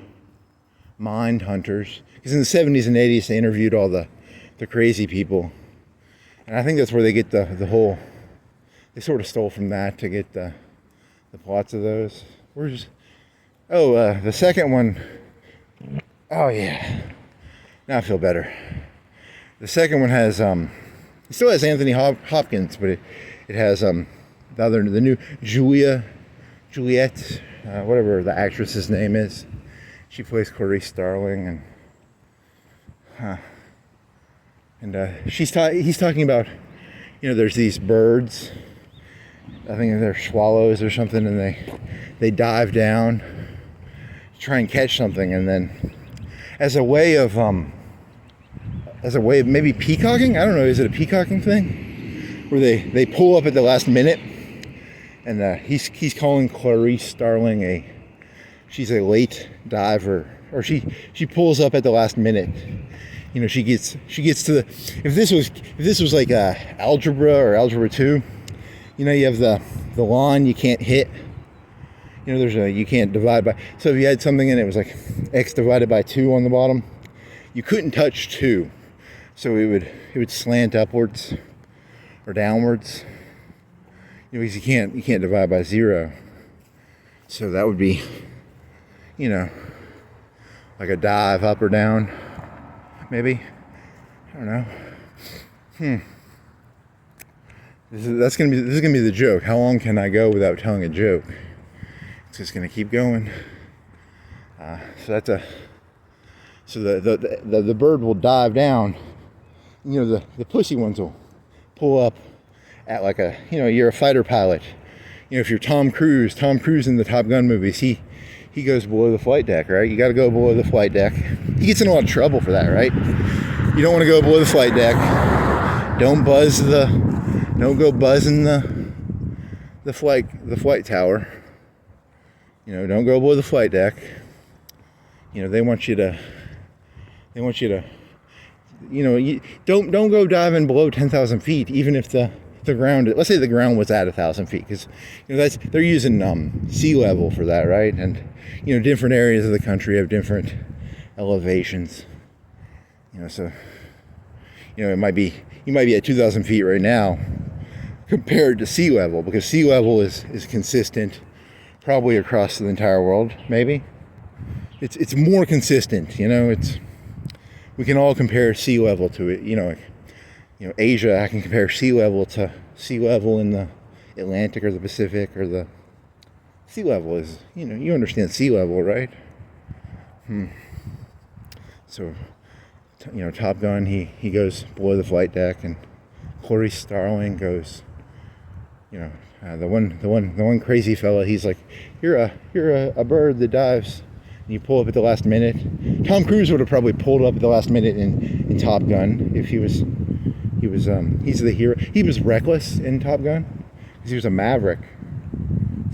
Mind Hunters, because in the 70s and 80s they interviewed all the crazy people, and I think that's where they get the whole, they sort of stole from that to get the the plots of those. The second one. Oh yeah, now I feel better. The second one has it still has Anthony Hopkins, but it has the new Juliet, whatever the actress's name is. She plays Clarice Starling, and he's talking about, there's these birds. I think they're swallows or something, and they dive down to try and catch something, and then as a way of maybe peacocking. I don't know. Is it a peacocking thing where they pull up at the last minute, and he's calling Clarice Starling she's a late diver, or she pulls up at the last minute. She gets to the, if this was like algebra or algebra 2, you have the line you can't hit. You can't divide by. So if you had something and it was like x divided by 2 on the bottom, you couldn't touch 2. So it would slant upwards or downwards. Because you can't divide by 0. So that would be, like a dive up or down, maybe. I don't know. This is gonna be the joke. How long can I go without telling a joke? It's just gonna keep going. So the bird will dive down. The pussy ones will pull up at like you're a fighter pilot. If you're Tom Cruise in the Top Gun movies, he goes below the flight deck, right? You got to go below the flight deck. He gets in a lot of trouble for that, right? You don't want to go below the flight deck. Don't go buzzing the flight tower. Don't go below the flight deck. They want you to don't go diving below 10,000 feet, even if the ground, let's say the ground was at 1,000 feet, because they're using sea level for that, right? And different areas of the country have different elevations. So you might be at 2,000 feet right now compared to sea level, because sea level is consistent probably across the entire world. Maybe it's more consistent. We can all compare sea level to it. Asia, I can compare sea level to sea level in the Atlantic or the Pacific, or the sea level is, you understand sea level, right? So, Top Gun, he goes below the flight deck, and Clarice Starling goes, the one crazy fella, he's like, you're a bird that dives. And you pull up at the last minute. Tom Cruise would have probably pulled up at the last minute in Top Gun if he's the hero. He was reckless in Top Gun because he was a maverick.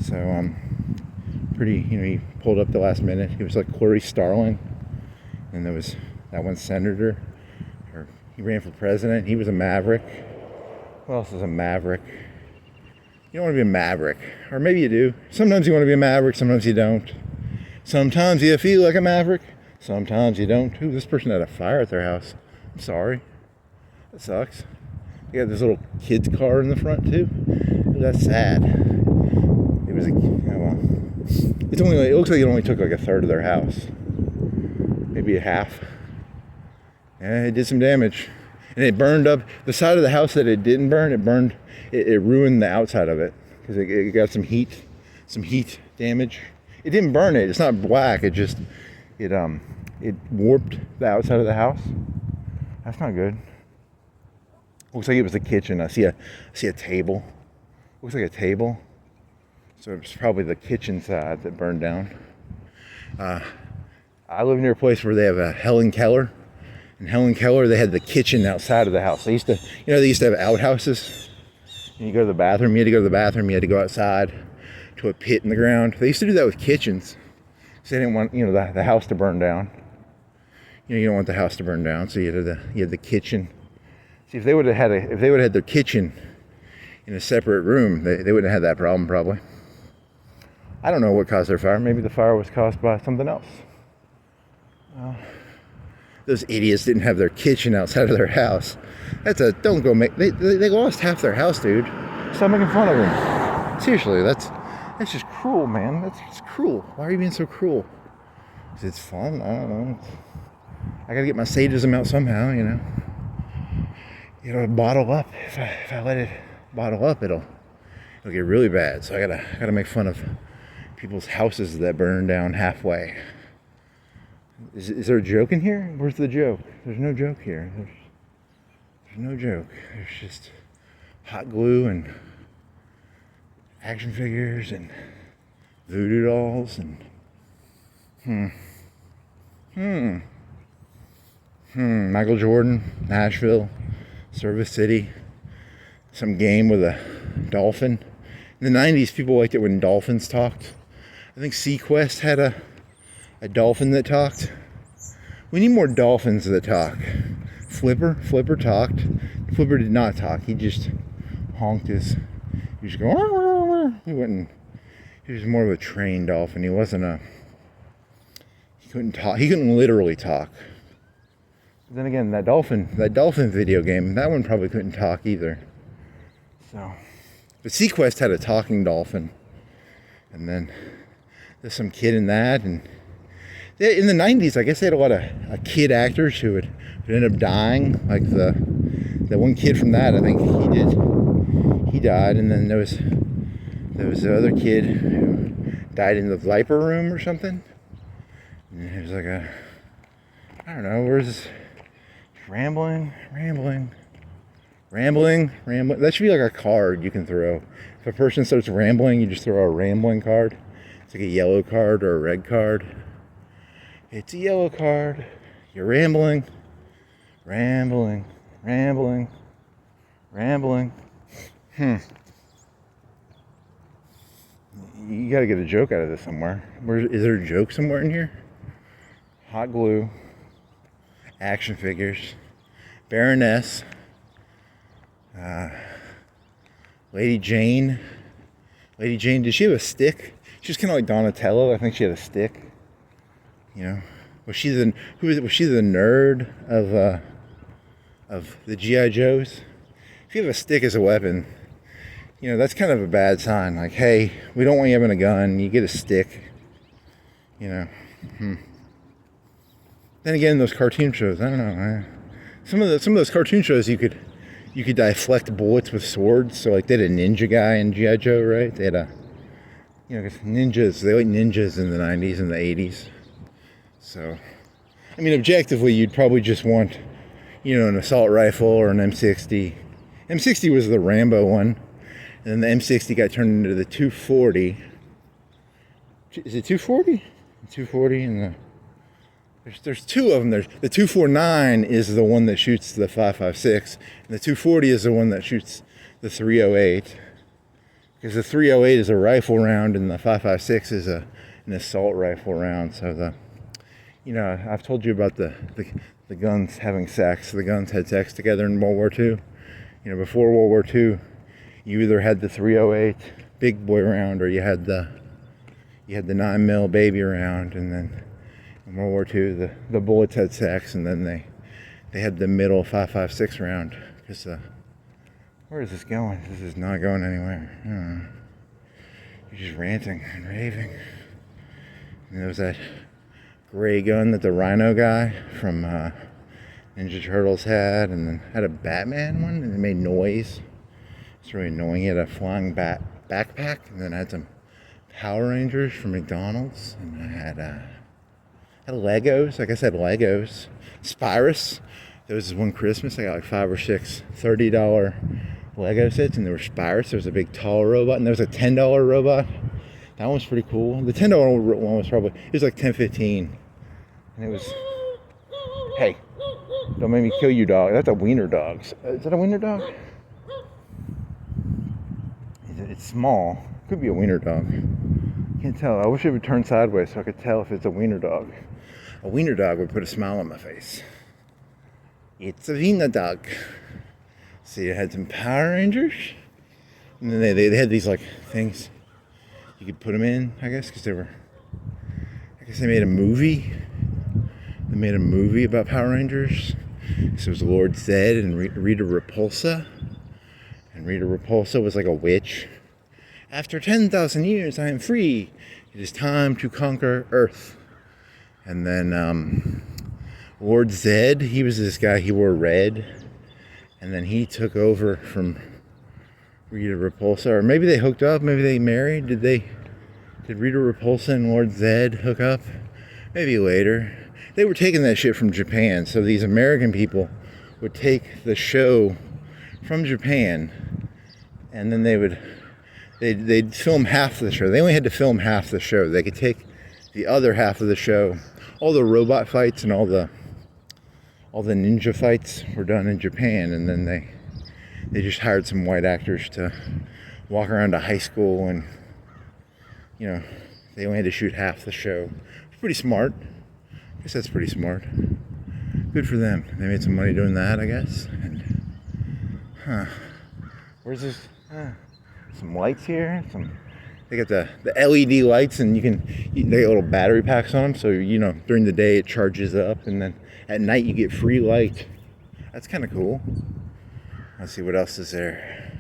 So he pulled up the last minute. He was like Clarice Starling, and there was that one senator, or he ran for president. He was a maverick. Who else is a maverick? You don't want to be a maverick, or maybe you do. Sometimes you want to be a maverick, sometimes you don't. Sometimes you feel like a maverick, sometimes you don't. Ooh, this person had a fire at their house. I'm sorry. That sucks. They got this little kid's car in the front too. Ooh, that's sad. It was it looks like it only took like a third of their house. Maybe a half. Yeah, it did some damage. And it burned up the side of the house that it didn't burn. It ruined the outside of it because it got some heat damage. It didn't burn it. It's not black. It warped the outside of the house. That's not good. Looks like it was the kitchen. I see a table. Looks like a table. So it's probably the kitchen side that burned down. I live near a place where they have a Helen Keller. In Helen Keller, they had the kitchen outside of the house. They used to have outhouses. And you go to the bathroom. You had to go to the bathroom. You had to go outside to a pit in the ground. They used to do that with kitchens, because they didn't want the house to burn down. You don't want the house to burn down, so you had the kitchen. See, if they would have had their kitchen in a separate room, they wouldn't have had that problem probably. I don't know what caused their fire. Maybe the fire was caused by something else. Those idiots didn't have their kitchen outside of their house. They lost half their house, dude. Stop making fun of them. Seriously, That's just cruel, man. That's just cruel. Why are you being so cruel? 'Cause it's fun. I don't know. I gotta get my sadism out somehow, you know. It'll bottle up. If I let it bottle up, it'll get really bad. So I gotta make fun of people's houses that burn down halfway. Is there a joke in here? Where's the joke? There's no joke here. There's no joke. There's just hot glue and action figures and voodoo dolls and Michael Jordan, Nashville, Service City, some game with a dolphin. In the 90s, people liked it when dolphins talked. I think Sequest had a dolphin that talked. We need more dolphins that talk. Flipper talked. Flipper did not talk. He just honked his. He was going. He wouldn't. He was more of a trained dolphin. He wasn't a. He couldn't talk. He couldn't literally talk. But then again, that dolphin video game, that one probably couldn't talk either. So, but Sequest had a talking dolphin, and then there's some kid in that, and in the 90s, I guess they had a lot of kid actors who would end up dying. Like the one kid from that, I think he died, and then there was the other kid who died in the Viper room or something. And it was like I don't know, where's this rambling. That should be like a card you can throw. If a person starts rambling, you just throw a rambling card. It's like a yellow card or a red card. It's a yellow card. You're rambling. You gotta get a joke out of this somewhere. Is there a joke somewhere in here? Hot glue. Action figures. Baroness. Lady Jane. Did she have a stick? She was kind of like Donatello. I think she had a stick. You know, was she the nerd of the G.I. Joes? If you have a stick as a weapon, you know, that's kind of a bad sign. Like, hey, we don't want you having a gun. You get a stick. You know. Then again, those cartoon shows, I don't know. Some of those cartoon shows, you could deflect bullets with swords. So like they had a ninja guy in G.I. Joe, right? They had you know, 'cause ninjas. They like ninjas in the 90s and the 80s. So, I mean, objectively, you'd probably just want, you know, an assault rifle or an M60. M60 was the Rambo one, and then the M60 got turned into the 240. Is it 240? 240 and there's two of them. There's the 249 is the one that shoots the 5.56, and the 240 is the one that shoots the 308. Because the 308 is a rifle round, and the 5.56 is an assault rifle round. So you know, I've told you about the guns having sex. The guns had sex together in World War II. You know, before World War II, you either had the 308 big boy round, or you had the 9mm baby round. And then in World War II, the bullets had sex, and then they had the middle 5.56 round. Because where is this going? This is not going anywhere. You're just ranting and raving. And there was that gray gun that the Rhino guy from Ninja Turtles had, and then had a Batman one, and it made noise. It's really annoying. He had a flying backpack, and then I had some Power Rangers from McDonald's, and I had Legos. I guess I had Legos. Spirus. There was one Christmas, I got like 5 or 6 $30 Lego sets, and there were Spirus. There was a big tall robot, and there was a $10 robot. That one was pretty cool. The $10 one was probably, it was like $10.15. And it was, hey, don't make me kill you, dog. That's a wiener dog. Is that a wiener dog? It's small. Could be a wiener dog. Can't tell. I wish it would turn sideways so I could tell if it's a wiener dog. A wiener dog would put a smile on my face. It's a wiener dog. See, it had some Power Rangers. And then they had these like things you could put them in, I guess, because I guess they made a movie. They made a movie about Power Rangers. So it was Lord Zed and Rita Repulsa. And Rita Repulsa was like a witch. After 10,000 years, I am free. It is time to conquer Earth. And then Lord Zed, he was this guy, he wore red. And then he took over from Rita Repulsa. Or maybe they hooked up, maybe they married. Did Rita Repulsa and Lord Zed hook up? Maybe later. They were taking that shit from Japan. So these American people would take the show from Japan, and then they'd film half the show. They only had to film half the show. They could take the other half of the show. All the robot fights and all the ninja fights were done in Japan, and then they just hired some white actors to walk around a high school, and they only had to shoot half the show. Pretty smart. I guess that's pretty smart. Good for them. They made some money doing that, I guess. And, where's this? Some lights here. They got the LED lights, and they got little battery packs on them. So during the day it charges up, and then at night you get free light. That's kind of cool. Let's see what else is there.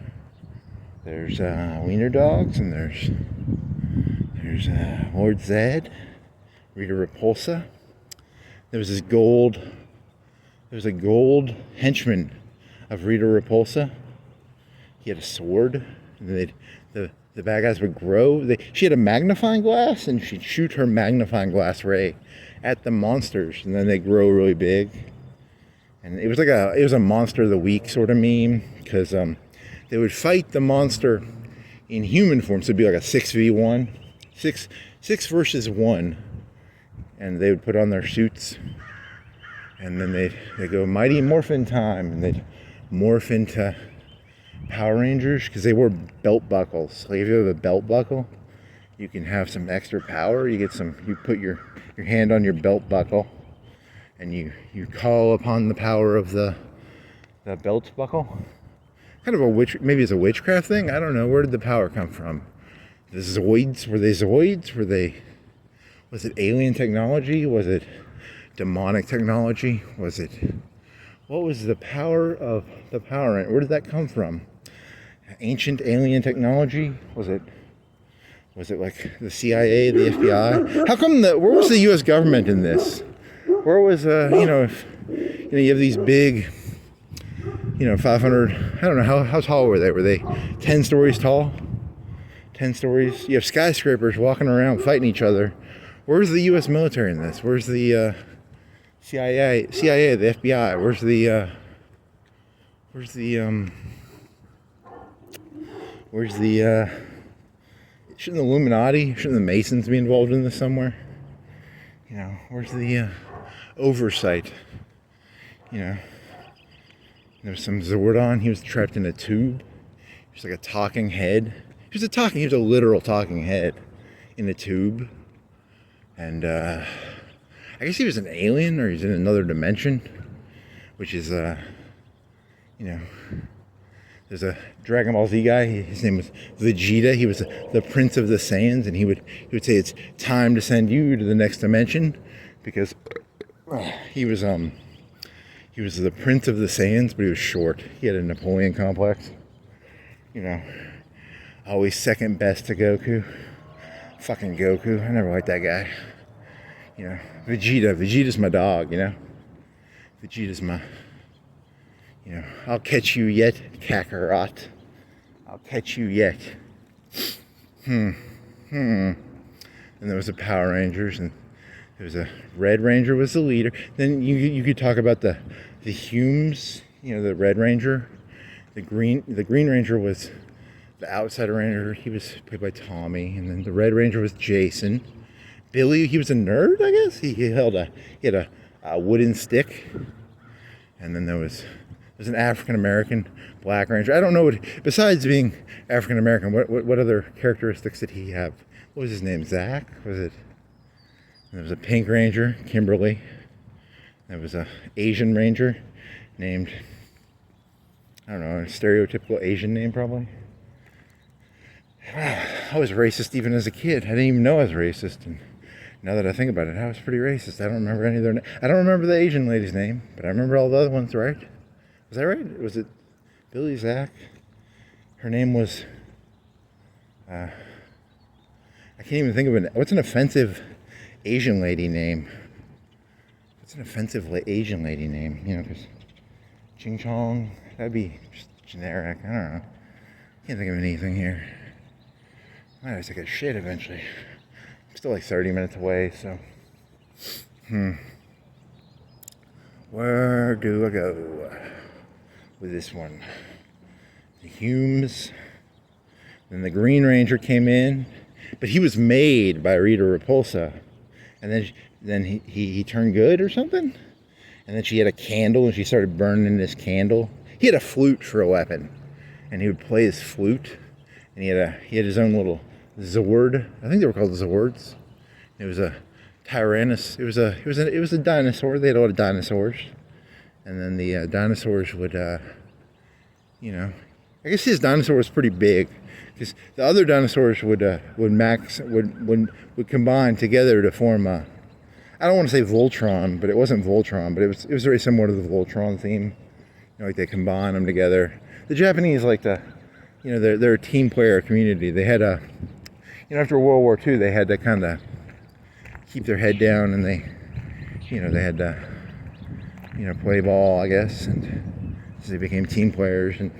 There's wiener dogs, and there's Lord Zed, Rita Repulsa. There was a gold henchman of Rita Repulsa. He had a sword, and the bad guys would grow. She had a magnifying glass, and she'd shoot her magnifying glass ray at the monsters, and then they grow really big. And it was a monster of the week sort of meme, because they would fight the monster in human form, so it'd be like a 6v1, six versus one, and they would put on their suits, and then they'd go Mighty Morphin Time, and they'd morph into Power Rangers, because they wore belt buckles. Like if you have a belt buckle, you can have some extra power. You put your hand on your belt buckle, and you call upon the power of the belt buckle. Kind of maybe it's a witchcraft thing. I don't know. Where did the power come from? The Zoids? Were they Zoids? Was it alien technology? Was it demonic technology? What was the power of the Power Ranger? Where did that come from? Ancient alien technology? Was it like the CIA, the FBI? How come where was the U.S. government in this? Where was if you have these big 500, I don't know, how tall were they? Were they 10 stories tall? 10 stories? You have skyscrapers walking around fighting each other. Where's the U.S. military in this? Where's the CIA, the FBI? Shouldn't the Illuminati, shouldn't the Masons be involved in this somewhere? Where's the oversight? There was some Zordon. He was trapped in a tube. He was like a talking head. He was a literal talking head in a tube. And I guess he was an alien, or he's in another dimension, which is there's a Dragon Ball Z guy. His name was Vegeta. He was the Prince of the Saiyans, and he would say it's time to send you to the next dimension, because he was the Prince of the Saiyans, but he was short. He had a Napoleon complex. Always second best to Goku. Fucking Goku. I never liked that guy. Vegeta's my dog, Vegeta's my, I'll catch you yet, Kakarot. I'll catch you yet. And there was the Power Rangers, and there was a Red Ranger was the leader. Then you could talk about the Humes, the Red Ranger. The Green Ranger was the Outsider Ranger. He was played by Tommy, and then the Red Ranger was Jason. Billy, he was a nerd, I guess. He had a wooden stick, and then there was an African American Black Ranger. I don't know besides being African American, what other characteristics did he have? What was his name? Zach? Was it? And there was a Pink Ranger, Kimberly. There was a Asian Ranger named, I don't know, a stereotypical Asian name probably. Wow, I was racist even as a kid. I didn't even know I was racist, and now that I think about it, I was pretty racist. I don't remember any of their names. I don't remember the Asian lady's name, but I remember all the other ones, right? Was that right? Was it Billy, Zach? Her name was I can't even think of it. What's an offensive Asian lady name? What's an offensive Asian lady name? You know, because Ching Chong, that'd be just generic. I don't know. Can't think of anything here. I might have to take a shit eventually. I'm still like 30 minutes away, so. Where do I go with this one? The Humes. Then the Green Ranger came in, but he was made by Rita Repulsa, and then he turned good or something, and then she had a candle and she started burning this candle. He had a flute for a weapon, and he would play his flute, and he had his own little Zord. I think they were called Zords. It was a Tyrannus. It was a dinosaur. They had a lot of dinosaurs, and then the dinosaurs would, you know, I guess his dinosaur was pretty big. Because the other dinosaurs would combine together to form a, I don't want to say Voltron, but it wasn't Voltron, but it was very similar to the Voltron theme. You know, like they combine them together. The Japanese like to, you know, they're a team player community. They had a, you know, after World War II, they had to kind of keep their head down, and they, you know, they had to, you know, play ball, I guess, and so they became team players. And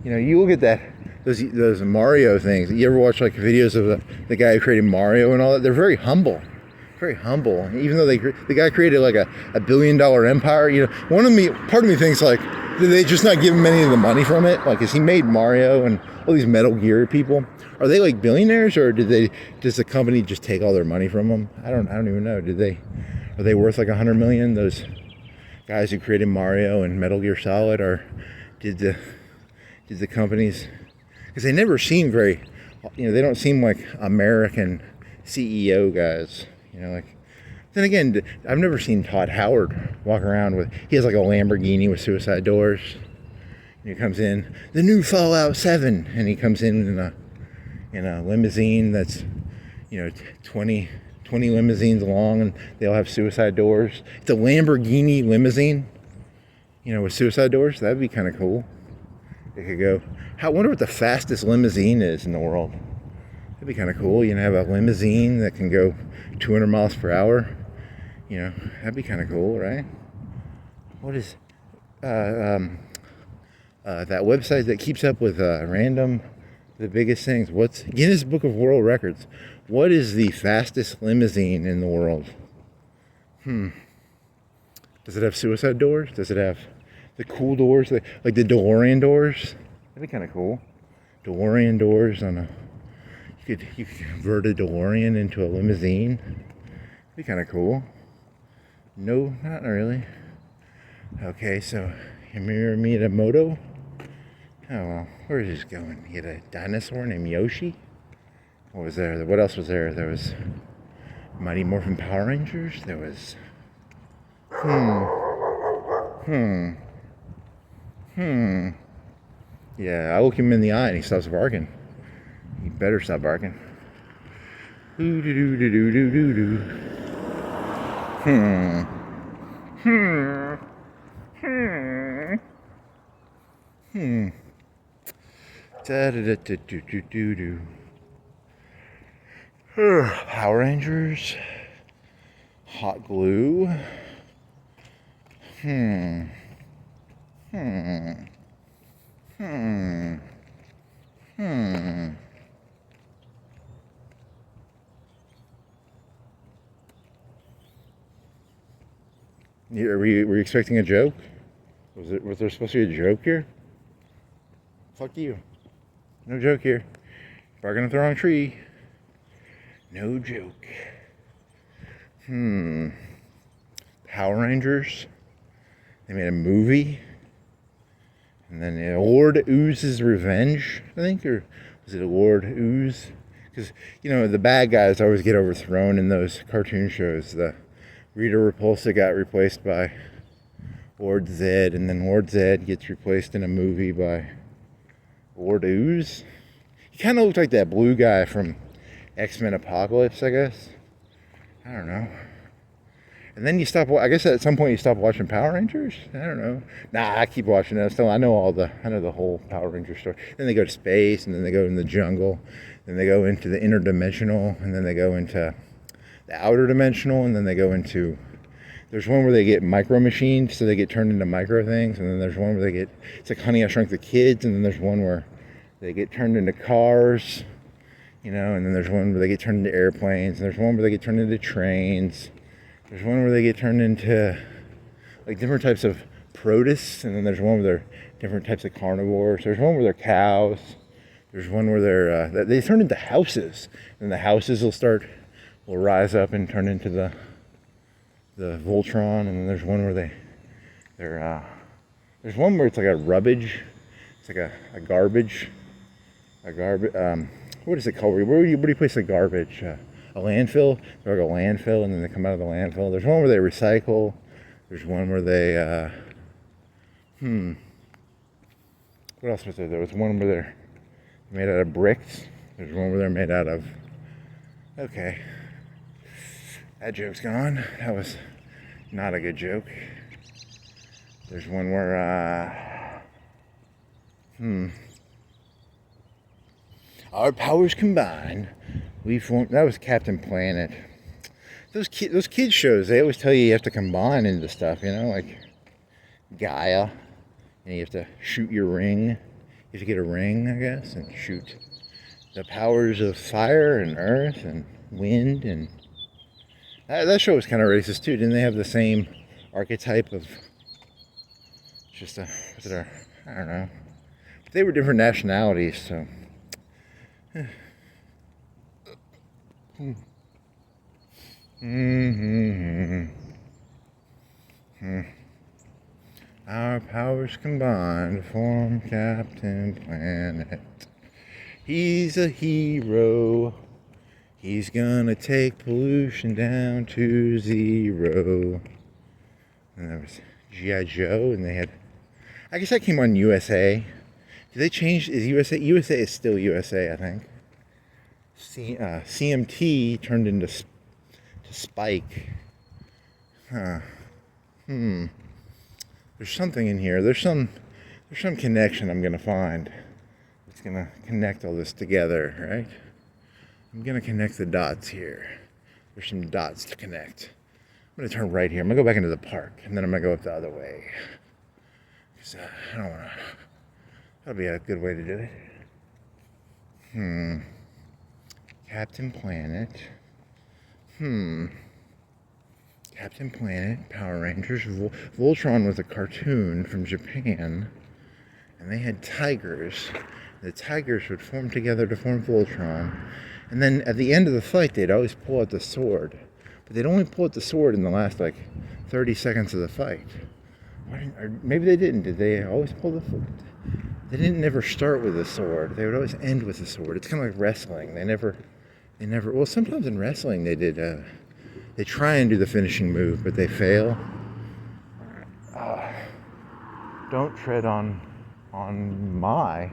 you know, you look at that. Those Mario things. You ever watch like videos of the guy who created Mario and all that? They're very humble. Very humble. Even though the guy created like a $1 billion empire, you know, part of me thinks like, did they just not give him any of the money from it? Like, 'cause he made Mario and all these Metal Gear people. Are they like billionaires, or does the company just take all their money from them? I don't even know. Are they worth like 100 million? Those guys who created Mario and Metal Gear Solid, or did the companies? Because they never seem very, you know, they don't seem like American CEO guys, you know, like, then again, I've never seen Todd Howard walk around with, he has like a Lamborghini with suicide doors, and he comes in, the new Fallout 7, and he comes in a limousine that's, you know, 20 limousines long, and they all have suicide doors. It's a Lamborghini limousine, you know, with suicide doors. That'd be kind of cool. It could go. I wonder what the fastest limousine is in the world. That'd be kind of cool. You know, have a limousine that can go 200 miles per hour. You know, that'd be kind of cool, right? What is that website that keeps up with the biggest things? What's Guinness Book of World Records? What is the fastest limousine in the world? Does it have suicide doors? Does it have the cool doors, like the DeLorean doors? That'd be kind of cool. DeLorean doors on you could convert a DeLorean into a limousine. That'd be kind of cool. No, not really. Okay, so Miyamoto. Oh well, where is this going? He had a dinosaur named Yoshi. What was there? What else was there? There was Mighty Morphin Power Rangers. There was Yeah, I look him in the eye and he stops barking. He better stop barking. Power Rangers. Hot glue. Were you expecting a joke? Was there supposed to be a joke here? Fuck you. No joke here. Barking up the wrong tree. No joke. Power Rangers. They made a movie. And then Lord Ooze's Revenge, I think, or was it Lord Ooze? Because, you know, the bad guys always get overthrown in those cartoon shows. The Rita Repulsa got replaced by Lord Zed, and then Lord Zed gets replaced in a movie by Lord Ooze. He kind of looked like that blue guy from X-Men Apocalypse, I guess. I don't know. And then you stop. I guess at some point you stop watching Power Rangers. I don't know. Nah, I keep watching it. Still, I know the whole Power Ranger story. Then they go to space, and then they go in the jungle. Then they go into the interdimensional, and then they go into the outer dimensional, and then they go into. There's one where they get micro machined, so they get turned into micro things, and then there's one where they get. It's like Honey, I Shrunk the Kids, and then there's one where they get turned into cars, and then there's one where they get turned into airplanes, and there's one where they get turned into trains. There's one where they get turned into like different types of protists, and then there's one where they're different types of carnivores. There's one where they're cows. There's one where they turn into houses, and the houses will rise up and turn into the Voltron. And then there's one where there's one where it's like a rubbish. It's like a garbage. What is it called? Where do you place the garbage? A landfill. They're like a landfill, and then they come out of the landfill. There's one where they recycle. There's one where they. What else was there? There was one where they're made out of bricks. There's one where they're made out of. Okay. That joke's gone. That was not a good joke. There's one where. Our powers combined. We formed. That was Captain Planet. Those kids shows, they always tell you have to combine into stuff, like Gaia, and you have to shoot your ring. You have to get a ring, I guess, and shoot the powers of fire and earth and wind, and that show was kind of racist too. Didn't they have the same archetype of just I don't know. But they were different nationalities, so. Our powers combined form Captain Planet. He's a hero. He's gonna take pollution down to zero. And there was G.I. Joe, and they had. I guess that came on USA. Did they change? Is USA? USA is still USA, I think. CMT turned into Spike. There's something in here. There's some connection I'm gonna find. It's gonna connect all this together, right? I'm gonna connect the dots here. There's some dots to connect. I'm gonna turn right here. I'm gonna go back into the park, and then I'm gonna go up the other way. Because I don't wanna. That'll be a good way to do it. Captain Planet. Captain Planet, Power Rangers. Voltron was a cartoon from Japan, and they had tigers. The tigers would form together to form Voltron, and then at the end of the fight, they'd always pull out the sword. But they'd only pull out the sword in the last 30 seconds of the fight. Or maybe they didn't. Did they always pull the sword? They didn't never start with a sword. They would always end with a sword. It's kind of like wrestling. They never. Well, sometimes in wrestling they did. They try and do the finishing move, but they fail. Don't tread on my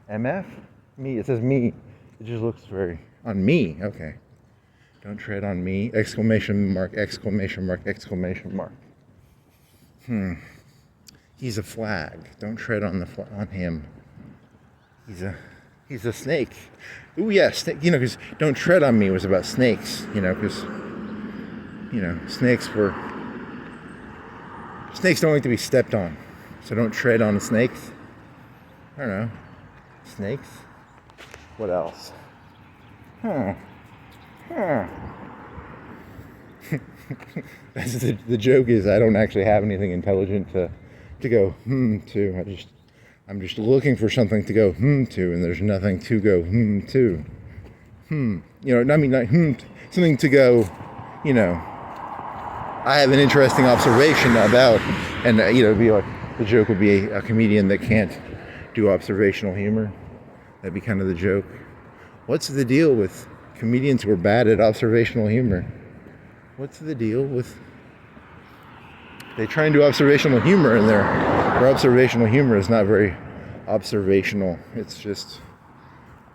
MF me. It says me. It just looks very on me. Okay. Don't tread on me! Exclamation mark! Exclamation mark! Exclamation mark! He's a flag. Don't tread on on him. He's a snake. Ooh, yeah, snake. Because don't tread on me was about snakes. Because snakes don't like to be stepped on. So don't tread on the snakes. I don't know. Snakes. What else? The joke is I don't actually have anything intelligent to go to. I'm just looking for something to go to, and there's nothing to go to. Something to go. I have an interesting observation about, and it'd be like the joke would be a comedian that can't do observational humor. That'd be kind of the joke. What's the deal with comedians who are bad at observational humor? What's the deal with... They try and do observational humor, and their observational humor is not very observational. It's just,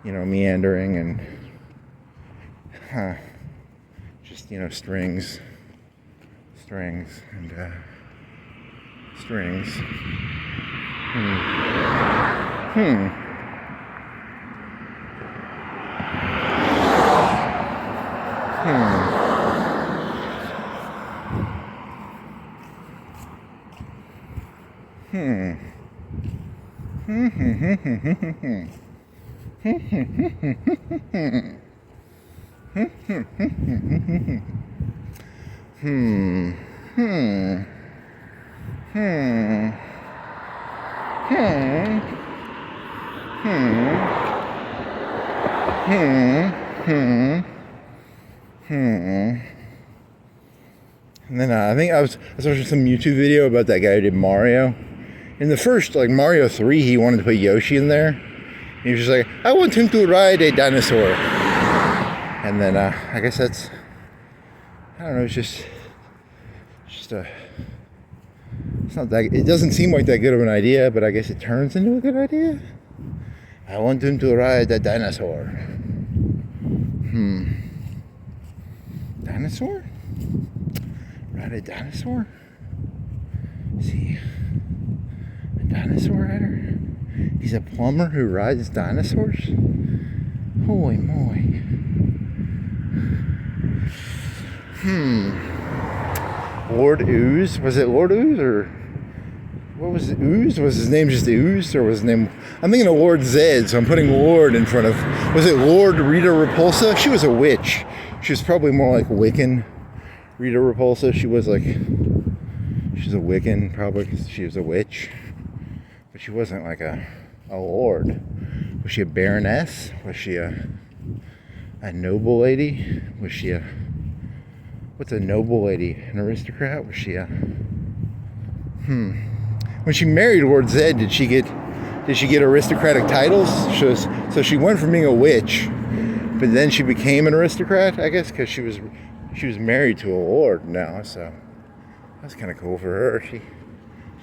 meandering and just, strings. strings and strings. And then I think I was watching some YouTube video about that guy who did Mario. In the first, like Mario 3, he wanted to put Yoshi in there. He was just like, I want him to ride a dinosaur. And then I guess that's, I don't know, it's just a, it's not that, it doesn't seem like that good of an idea, but I guess it turns into a good idea. I want him to ride a dinosaur. Dinosaur? Ride a dinosaur? Is he a dinosaur rider? He's a plumber who rides dinosaurs? Holy moly. Lord Ooze? Was it Lord Ooze or what was it? Ooze? Was his name just Ooze or was his name? I'm thinking of Lord Zed, so I'm putting Lord in front of. Was it Lord Rita Repulsa? She was a witch. She was probably more like Wiccan Rita Repulsa. She's a Wiccan probably because she was a witch, but she wasn't like a lord. Was she a baroness? Was she a noble lady? Was she a what's a noble lady? An aristocrat? Was she a When she married Lord Zed, did she get aristocratic titles? So she went from being a witch, but then she became an aristocrat, I guess, because she was married to a lord now. So that's kind of cool for her.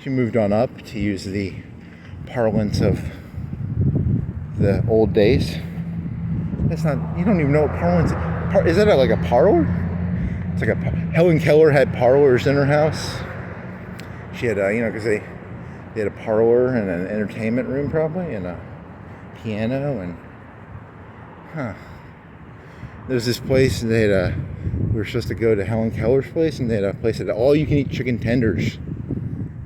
She moved on up, to use the parlance of the old days. That's not. You don't even know what parlance is. That like a parlor? It's like Helen Keller had parlors in her house. She had because they had a parlor and an entertainment room probably, and a piano and There's this place and they had we were supposed to go to Helen Keller's place, and they had a place that had all you can eat chicken tenders.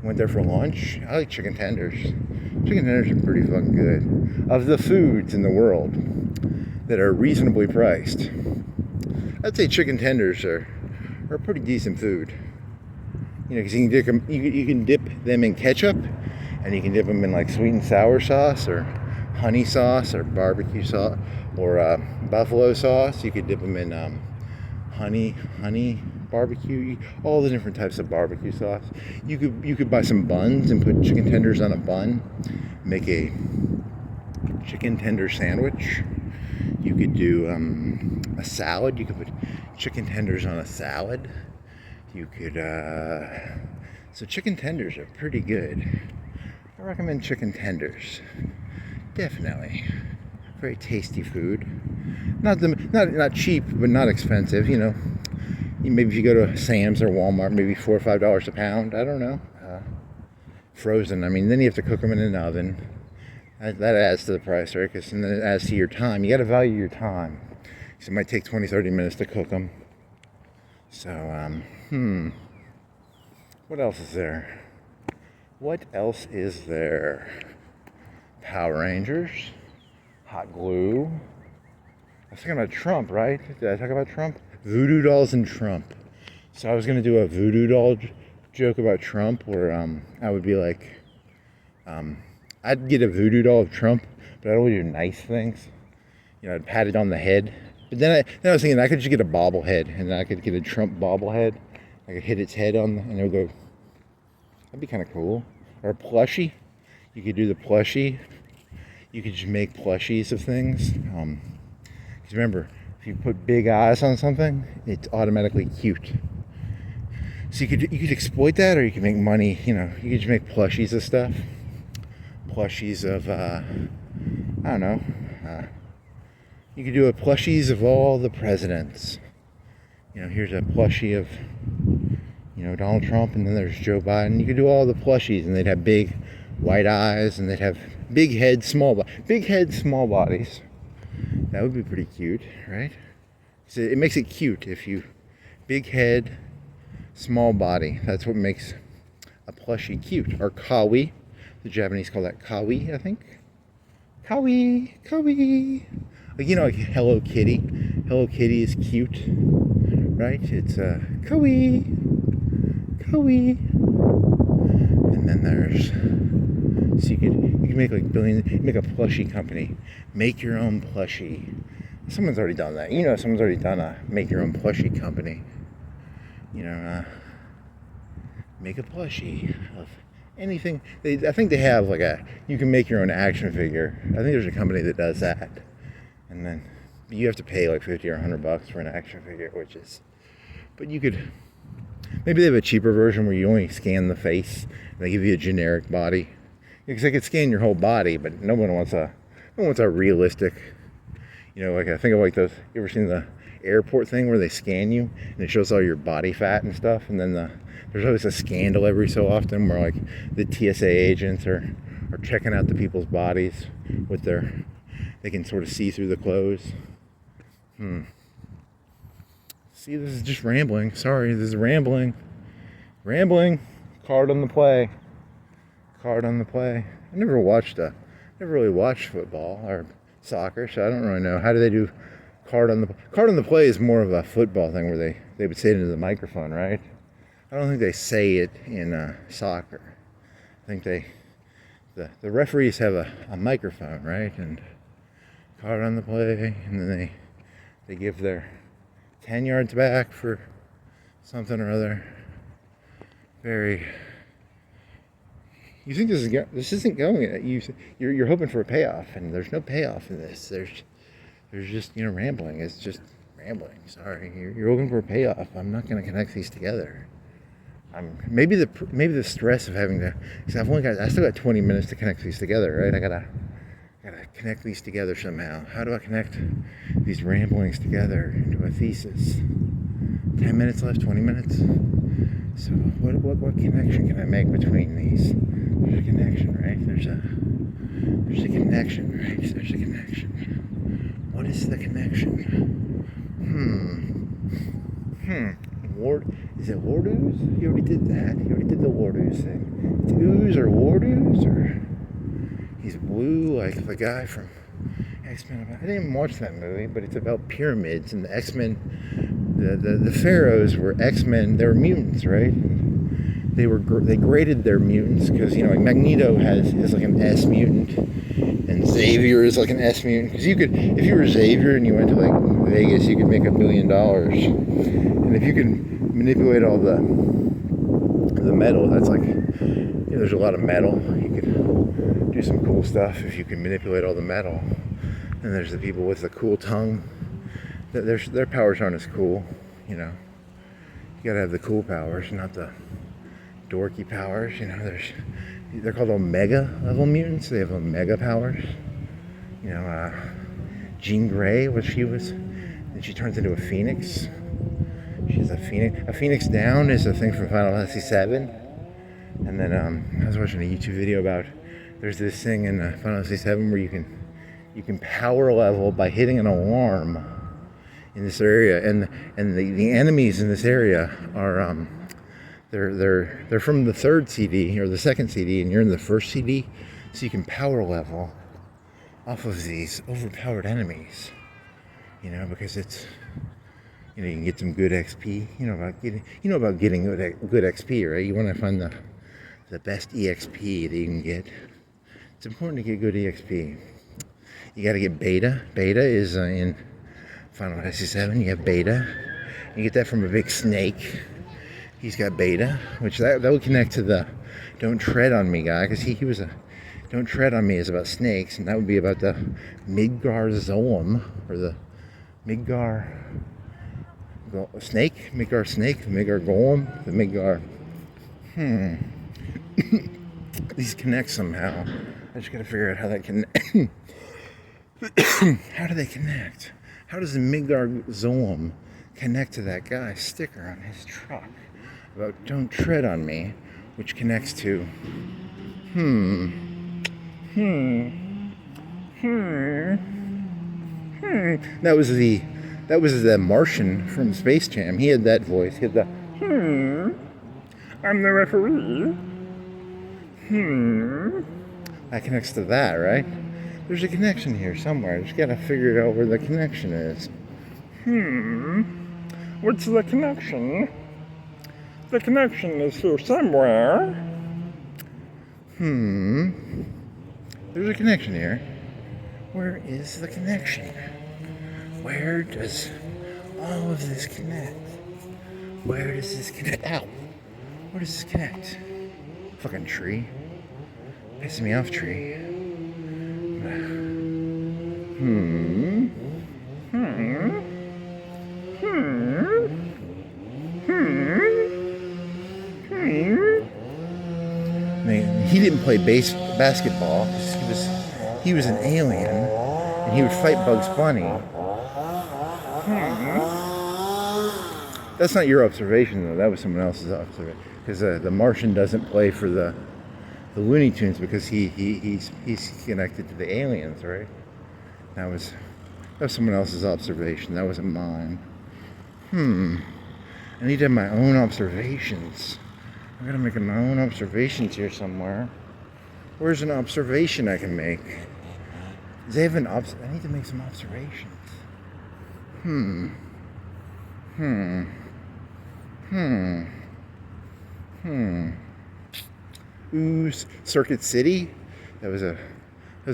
Went there for lunch. I like chicken tenders. Chicken tenders are pretty fucking good. Of the foods in the world that are reasonably priced, I'd say chicken tenders are a pretty decent food. Because you can dip them in ketchup, and you can dip them in like sweet and sour sauce, or honey sauce, or barbecue sauce, or buffalo sauce. You could dip them in honey barbecue, all the different types of barbecue sauce. You could buy some buns and put chicken tenders on a bun, make a chicken tender sandwich. You could do a salad. You could put chicken tenders on a salad. You could, so chicken tenders are pretty good. I recommend chicken tenders. Definitely. Very tasty food. Not cheap, but not expensive, Maybe if you go to Sam's or Walmart, maybe $4 or $5 a pound. I don't know. Frozen. Then you have to cook them in an oven. That adds to the price, right? And then it adds to your time. You got to value your time. So it might take 20, 30 minutes to cook them. So, what else is there? Power Rangers, hot glue. I was talking about Trump, right? Did I talk about Trump? Voodoo dolls and Trump. So I was going to do a voodoo doll joke about Trump where I would be like, I'd get a voodoo doll of Trump, but I'd only do nice things. I'd pat it on the head. But then I was thinking I could just get a bobblehead, and I could get a Trump bobblehead. I could hit its head on, and it would go. That'd be kind of cool. Or a plushie. You could do the plushie. You could just make plushies of things. Because remember, if you put big eyes on something, it's automatically cute. So you could exploit that, or you could make money. You could just make plushies of stuff. Plushies of I don't know. You could do a plushies of all the presidents. Here's a plushie of, Donald Trump, and then there's Joe Biden. You could do all the plushies, and they'd have big white eyes, and they'd have big head, small bodies. That would be pretty cute, right? So it makes it cute if you big head, small body. That's what makes a plushie cute. Or kawaii. The Japanese call that kawaii, I think. Kawaii. Like Hello Kitty. Hello Kitty is cute, right? It's kawaii. And then there's, so you can make like make a plushie company. Make your own plushie. Someone's already done that. Someone's already done a make your own plushie company. Make a plushie of anything. I think they have you can make your own action figure. I think there's a company that does that. And then you have to pay like $50 or $100 for an action figure, but you could, maybe they have a cheaper version where you only scan the face and they give you a generic body. Because they could scan your whole body, but no one wants a realistic, I think of those, you ever seen the airport thing where they scan you and it shows all your body fat and stuff, and then there's always a scandal every so often where the TSA agents are checking out the people's bodies with they can sort of see through the clothes. See, this is just rambling. Sorry, this is rambling. Card on the play. I never really watched football or soccer, so I don't really know. How do they do card on the play? Is more of a football thing where they would say it into the microphone, right? I don't think they say it in soccer. I think the referees have a microphone, right? And card on the play, and then they give their 10 yards back for something or other. You think this isn't going? You're hoping for a payoff, and there's no payoff in this. There's just rambling. It's just rambling. Sorry, you're hoping for a payoff. I'm not going to connect these together. Maybe the stress of having to. Because I still got 20 minutes to connect these together, right? I gotta connect these together somehow. How do I connect these ramblings together into a thesis? 10 minutes left. 20 minutes. So what connection can I make between these? There's a connection, right? There's a connection, right? There's a connection. What is the connection? Is it Wardoos? You already did that. You already did the Wardoos thing. It's ooze or Wardoos, or he's blue like the guy from X-Men. I didn't even watch that movie, but it's about pyramids and the X-Men. The pharaohs were X-Men. They were mutants, right? They graded their mutants because Magneto is like an S mutant, and Xavier is like an S mutant. Because if you were Xavier and you went to Vegas, you could make $1 billion. And if you can manipulate all the metal, that's there's a lot of metal. You could do some cool stuff if you can manipulate all the metal. And there's the people with the cool tongue. Their powers aren't as cool, You gotta have the cool powers, not the dorky powers. They're called Omega level mutants. They have Omega powers. Jean Grey, then she turns into a phoenix. She's a phoenix. A phoenix down is a thing from Final Fantasy VII. And then I was watching a YouTube video about there's this thing in Final Fantasy VII where you can power level by hitting an alarm in this area, and the enemies in this area are they're from the third CD or the second CD, and you're in the first CD, so you can power level off of these overpowered enemies, because it's you can get some good XP. About getting good XP, right? You want to find the best EXP that you can get. It's important to get good EXP. You got to get beta. Beta is in Final Fantasy VII. You have beta. You get that from a big snake. He's got beta, which that would connect to the "Don't Tread on Me" guy, because he was a "Don't Tread on Me" is about snakes, and that would be about the Midgar Zoum, or the Midgar snake, the Midgar Golem, the Midgar. These connect somehow. I just gotta figure out how that can. How do they connect? How does the Midgar Zoum connect to that guy's sticker on his truck? about don't tread on me, which connects to That was the Martian from Space Jam. He had that voice. He had the I'm the referee. That connects to that, right? There's a connection here somewhere. Just gotta figure out where the connection is. What's the connection? The connection is here somewhere. There's a connection here. Where is the connection? Where does all of this connect? Where does this connect? Ow! Where does this connect? Fucking tree. Pissing me off, tree. He didn't play basketball because he was an alien and he would fight Bugs Bunny. That's not your observation though. That was someone else's observation. Because the Martian doesn't play for the Looney Tunes because he's connected to the aliens, right? That was someone else's observation. That wasn't mine. I need to have my own observations. I gotta make my own observations here somewhere. Where's an observation I can make? Does they have an I need to make some observations. Ooh, Circuit City. That was a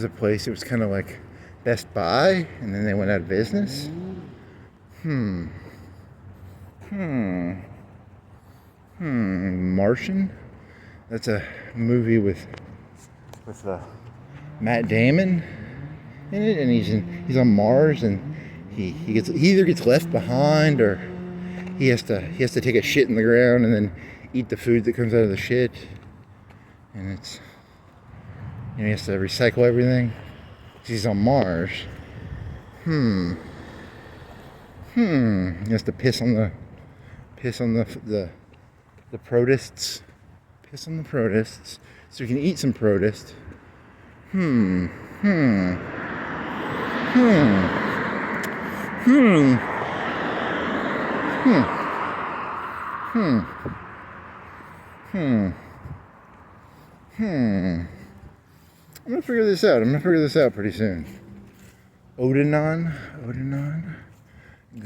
place. It was kind of like Best Buy, and then they went out of business. Martian. That's a movie with Matt Damon in it, and he's on Mars, and he either gets left behind or he has to take a shit in the ground and then eat the food that comes out of the shit, and it's he has to recycle everything. He's on Mars. He has to piss on the protists. Piss on the protists so he can eat some protist. I'm gonna figure this out pretty soon. Odenon,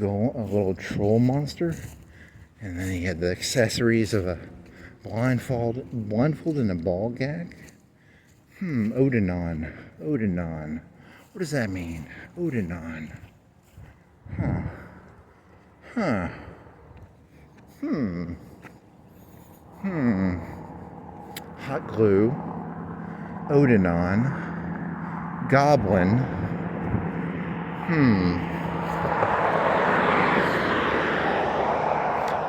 a little troll monster, and then he had the accessories of a blindfold and a ball gag. Odenon. What does that mean? Odenon. Hot glue. Odenon. Goblin.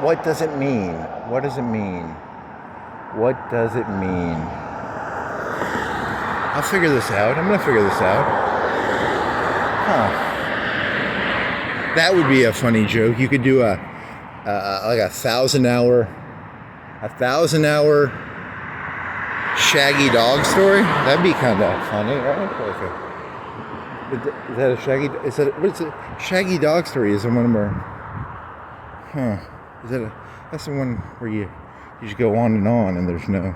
What does it mean? What does it mean? I'll figure this out. I'm gonna figure this out. That would be a funny joke. You could do like a 1,000-hour Shaggy dog story. That'd be kind of funny, right? Is that a Shaggy? What's a Shaggy dog story? Is it one of our? That's the one where you just go on and there's no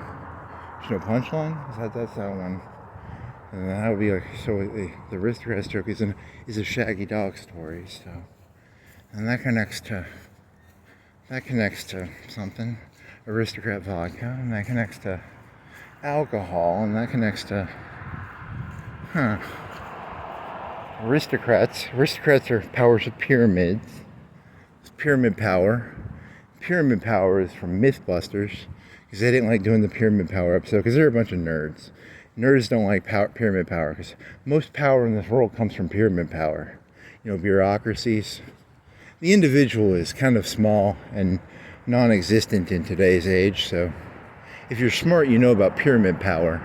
punchline. That's that one. And that would be like the aristocrat's joke is a Shaggy dog story. So, and that connects to something, aristocrat vodka, and that connects to alcohol, and that connects to aristocrats. Aristocrats are powers of pyramids. It's pyramid power. Pyramid power is from Mythbusters because they didn't like doing the pyramid power episode because they're a bunch of nerds. Nerds don't like pyramid power because most power in this world comes from pyramid power. Bureaucracies. The individual is kind of small and non-existent in today's age, so if you're smart, you know about pyramid power.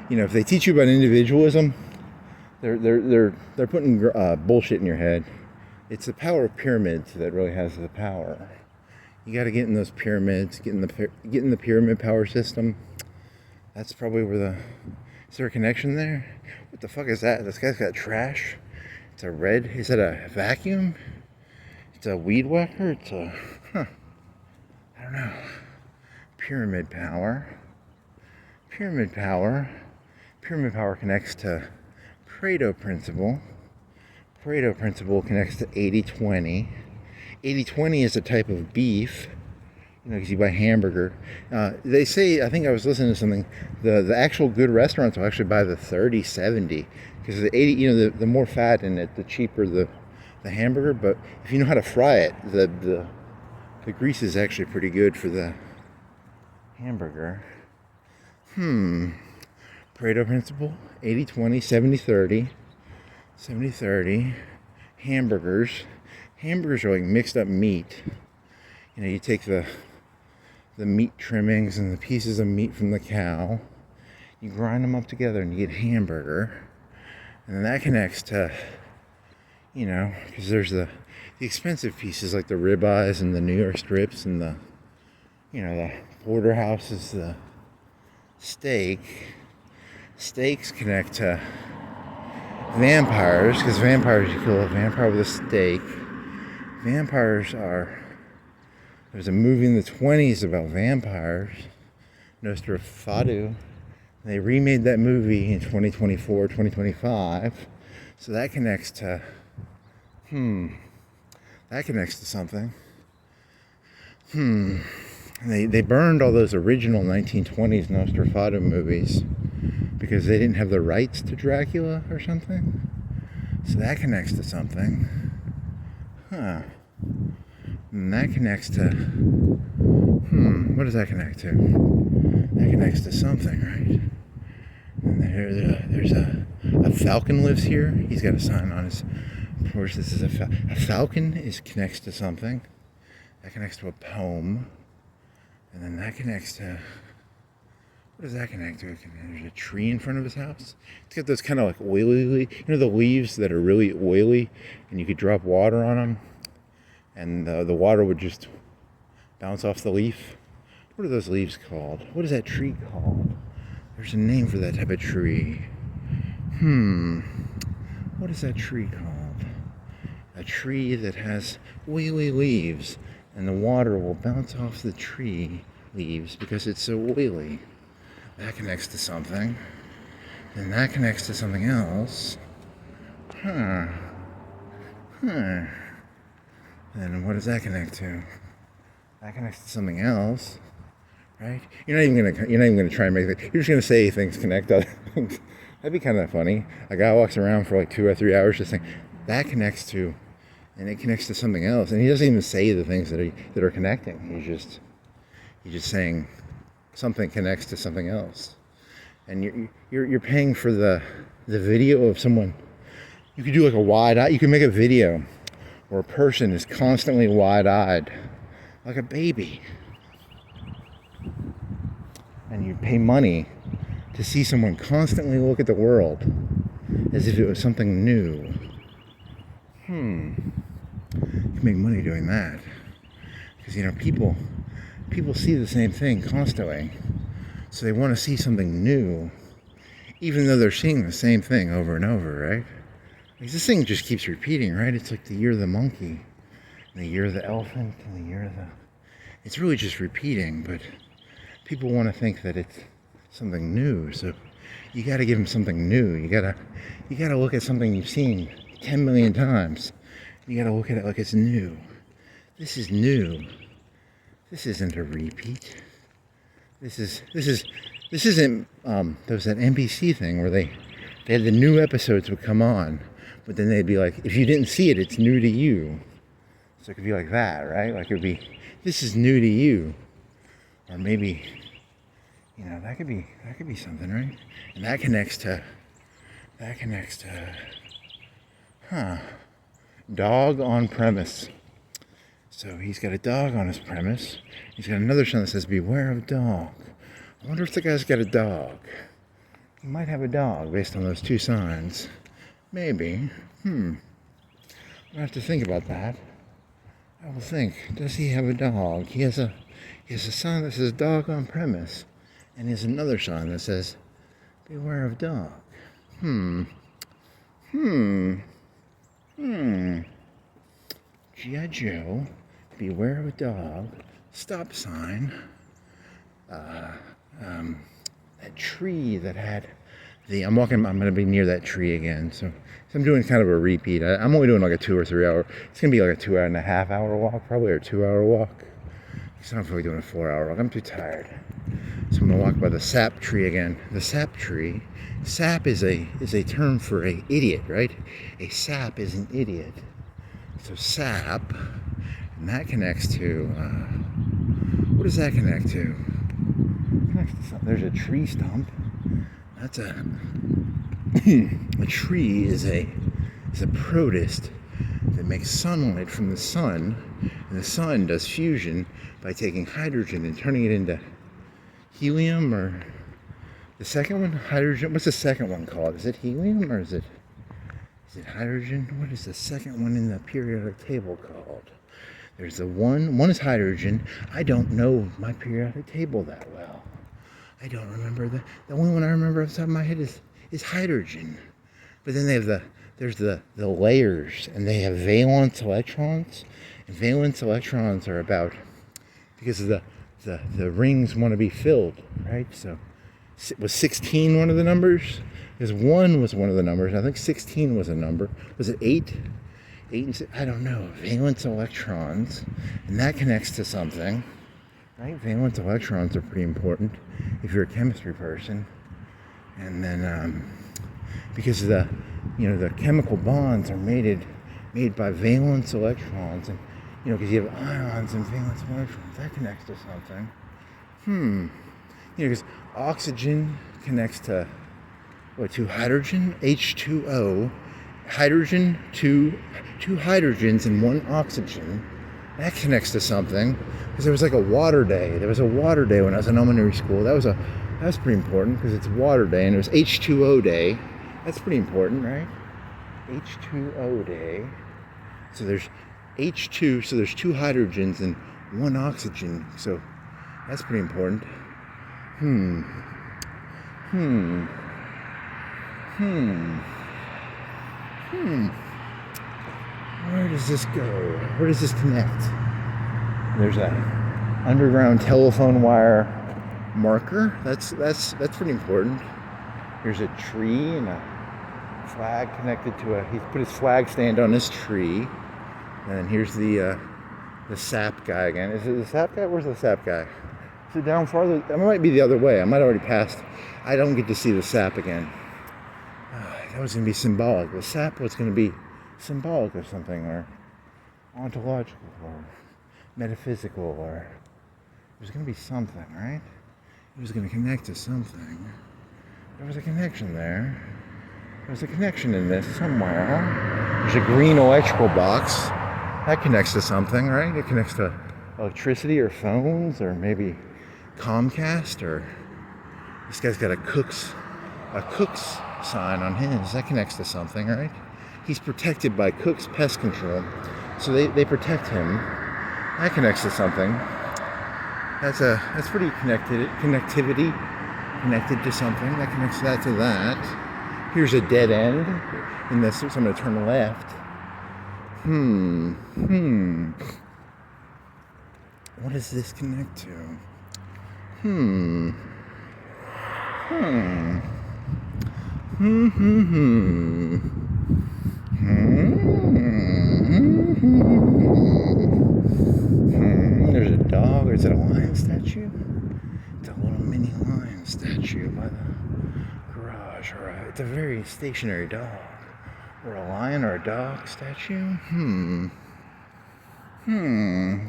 If they teach you about individualism, they're putting bullshit in your head. It's the power of pyramids that really has the power. You got to get in those pyramids, get in the pyramid power system. That's probably where the... Is there a connection there? What the fuck is that? This guy's got trash. It's a red... Is that a vacuum? It's a weed whacker? It's a... Huh. I don't know. Pyramid power. Pyramid power. Pyramid power connects to Pareto principle. Pareto principle connects to 80-20. 80-20 is a type of beef, because you buy hamburger. They say, I think I was listening to something, the actual good restaurants will actually buy the 30-70, because the 80, the more fat in it, the cheaper the hamburger. But if you know how to fry it, the grease is actually pretty good for the hamburger. Pareto principle, 80-20, 70-30. 70-30. Hamburgers. Hamburgers are like mixed up meat. You take the meat trimmings and the pieces of meat from the cow. You grind them up together and you get hamburger. And then that connects to, because there's the expensive pieces like the ribeyes and the New York strips and the porterhouses, the steak. Steaks connect to vampires, because vampires, you kill a vampire with a steak. Vampires are... There's a movie in the 20s about vampires, Nosferatu. They remade that movie in 2024, 2025. So that connects to... That connects to something. They burned all those original 1920s Nosferatu movies because they didn't have the rights to Dracula or something. So that connects to something. And that connects to... what does that connect to? That connects to something, right? And there's a falcon lives here. He's got a sign on his porch. This is a falcon connects to something. That connects to a poem. And then that connects to... What does that connect to? There's a tree in front of his house. It's got those kind of like oily, the leaves that are really oily, and you could drop water on them, and the water would just bounce off the leaf. What are those leaves called? What is that tree called? There's a name for that type of tree. What is that tree called? A tree that has oily leaves, and the water will bounce off the tree leaves because it's so oily. That connects to something. Then that connects to something else. Then what does that connect to? That connects to something else, right? You're not even gonna try and make it. You're just gonna say things connect to other things. That'd be kind of funny. A guy walks around for like 2 or 3 hours just saying that connects to, and it connects to something else, and he doesn't even say the things that are connecting. He's just saying something connects to something else, and you're paying for the video of someone. You could do like a wide-eye. You can make a video where a person is constantly wide-eyed, like a baby, and you pay money to see someone constantly look at the world as if it was something new. You can make money doing that, because people see the same thing constantly, so they want to see something new, even though they're seeing the same thing over and over, right? Like this thing just keeps repeating, right? It's like the year of the monkey, and the year of the elephant, and the year of the... It's really just repeating, but people want to think that it's something new, so you got to give them something new. You got to look at something you've seen 10 million times. You got to look at it like it's new. This is new. This isn't a repeat. This isn't there was that NBC thing where they had the new episodes would come on, but then they'd be like, if you didn't see it, it's new to you. So it could be like that, right? Like it would be, this is new to you. Or maybe, that could be something, right? And that connects to dog on premise. So he's got a dog on his premise. He's got another sign that says, beware of dog. I wonder if the guy's got a dog. He might have a dog based on those two signs. Maybe. I have to think about that. I will think, does he have a dog? He has a sign that says dog on premise. And he has another sign that says, beware of dog. G.I. Joe, beware of a dog, stop sign, that tree that had I'm going to be near that tree again, so I'm doing kind of a repeat. I'm only doing like a 2 or 3 hour, it's going to be like a 2.5 hour walk, probably, or 2 hour walk, because I don't feel like doing a 4 hour walk, I'm too tired. So I'm going to walk by the sap tree again. The sap tree, sap is a term for a idiot, right? A sap is an idiot. So sap, and that connects to, what does that connect to? There's a tree stump. That's a tree is a protist that makes sunlight from the sun, and the sun does fusion by taking hydrogen and turning it into helium, or the second one, hydrogen. What's the second one called? Is it helium, or is it hydrogen? What is the second one in the periodic table called? There's the one is hydrogen. I don't know my periodic table that well. I don't remember the only one I remember off the top of my head is hydrogen. But then there's the layers, and they have valence electrons. And valence electrons are about, because of the rings want to be filled, right? So was 16 one of the numbers? Because 1 was one of the numbers. I think 16 was a number. Was it 8? 8 and 6? I don't know. Valence electrons, and that connects to something. Right, valence electrons are pretty important if you're a chemistry person, and then because the chemical bonds are made by valence electrons, and because you have ions and valence electrons, that connects to something. Because oxygen connects to to hydrogen, H2O, hydrogen, two hydrogens and 1 oxygen. That connects to something, because there was like a water day. There was a water day when I was in elementary school. That was pretty important, because it's water day, and it was H2O day. That's pretty important, right? H2O day. So there's H2, so there's 2 hydrogens and 1 oxygen. So that's pretty important. Where does this go? Where does this connect? There's a underground telephone wire marker. That's pretty important. Here's a tree and a flag connected to he put his flag stand on this tree. And then here's the sap guy again. Is it the sap guy? Where's the sap guy? Is it down farther? It might be the other way. I might have already passed. I don't get to see the sap again. That was going to be symbolic. The sap was going to be symbolic of something, or ontological, or metaphysical, or it was going to be something, right? It was going to connect to something. There was a connection there. There was a connection in this somewhere. There's a green electrical box. That connects to something, right? It connects to electricity, or phones, or maybe Comcast, or this guy's got a Cook's sign on his. That connects to something, right? He's protected by Cook's Pest Control, so they protect him. That connects to something. That's pretty connected to something. That connects that to that. Here's a dead end in this, so I'm going to turn left. What does this connect to? There's a dog, or is it a lion statue? It's a little mini lion statue by the garage, or it's a very stationary dog, or a lion or a dog statue.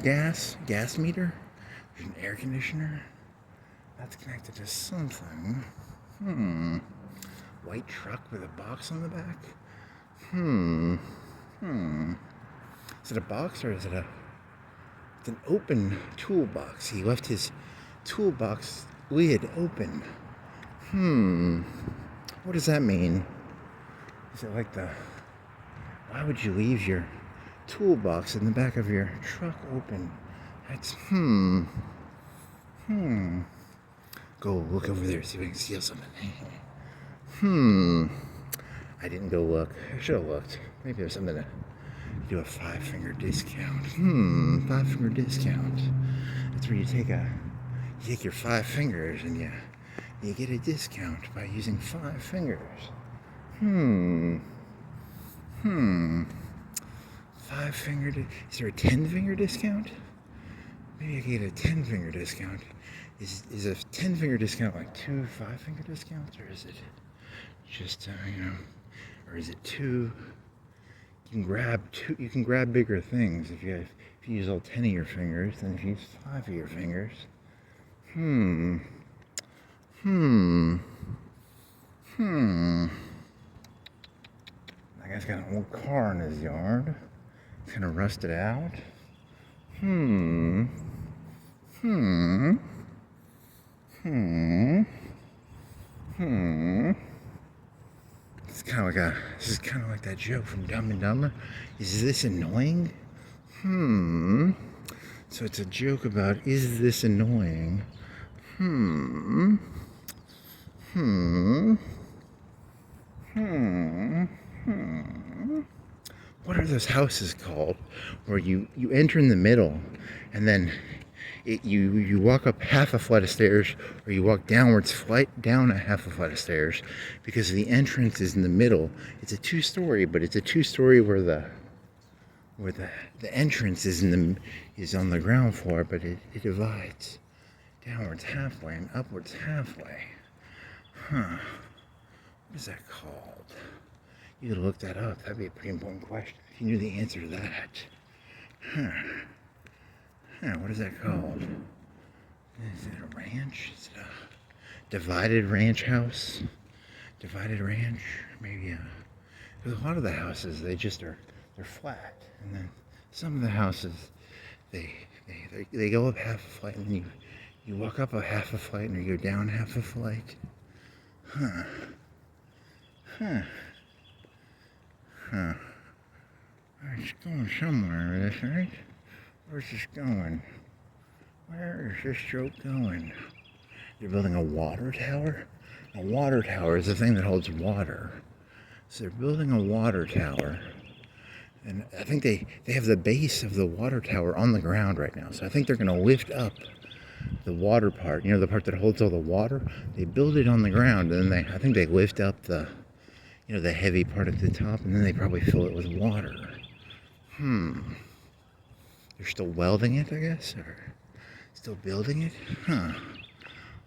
Gas meter. There's an air conditioner. That's connected to something. White truck with a box on the back. Is it a box, or is it it's an open toolbox? He left his toolbox lid open. What does that mean? Is it like why would you leave your toolbox in the back of your truck open. That's, Go look over there, see if I can steal something. I didn't go look. I should have looked. Maybe there's something to do a 5-finger discount. 5-finger discount. That's where you take your 5 fingers and you get a discount by using 5 fingers. 5-finger. Is there a 10-finger discount? Maybe I can get a 10-finger discount. Is a 10-finger discount like 2 5-finger discounts, or is it just or is it 2? You can grab two. You can grab bigger things if you use all 10 of your fingers than if you use 5 of your fingers. That guy's got an old car in his yard. It's kind of rusted out. This is kind of like that joke from Dumb and Dumber. Is this annoying? So it's a joke about, is this annoying? What are those houses called where you enter in the middle and then you walk up half a flight of stairs, or you walk down a half a flight of stairs, because the entrance is in the middle. It's a 2-story, but it's a 2-story where the entrance is on the ground floor, but it divides downwards halfway and upwards halfway. What is that called? You could look that up. That'd be a pretty important question if you knew the answer to that. What is that called? Is it a ranch? Is it a divided ranch house? Divided ranch? Maybe because a lot of the houses, they're flat. And then some of the houses, they go up half a flight, and then you walk up a half a flight, and you go down half a flight. It's going somewhere, this, right? Where's this going? Where is this joke going? They're building a water tower? A water tower is the thing that holds water. So they're building a water tower. And I think they have the base of the water tower on the ground right now. So I think they're going to lift up the water part. The part that holds all the water? They build it on the ground, and then I think they lift up the heavy part at the top, and then they probably fill it with water. They're still welding it, I guess, or still building it? I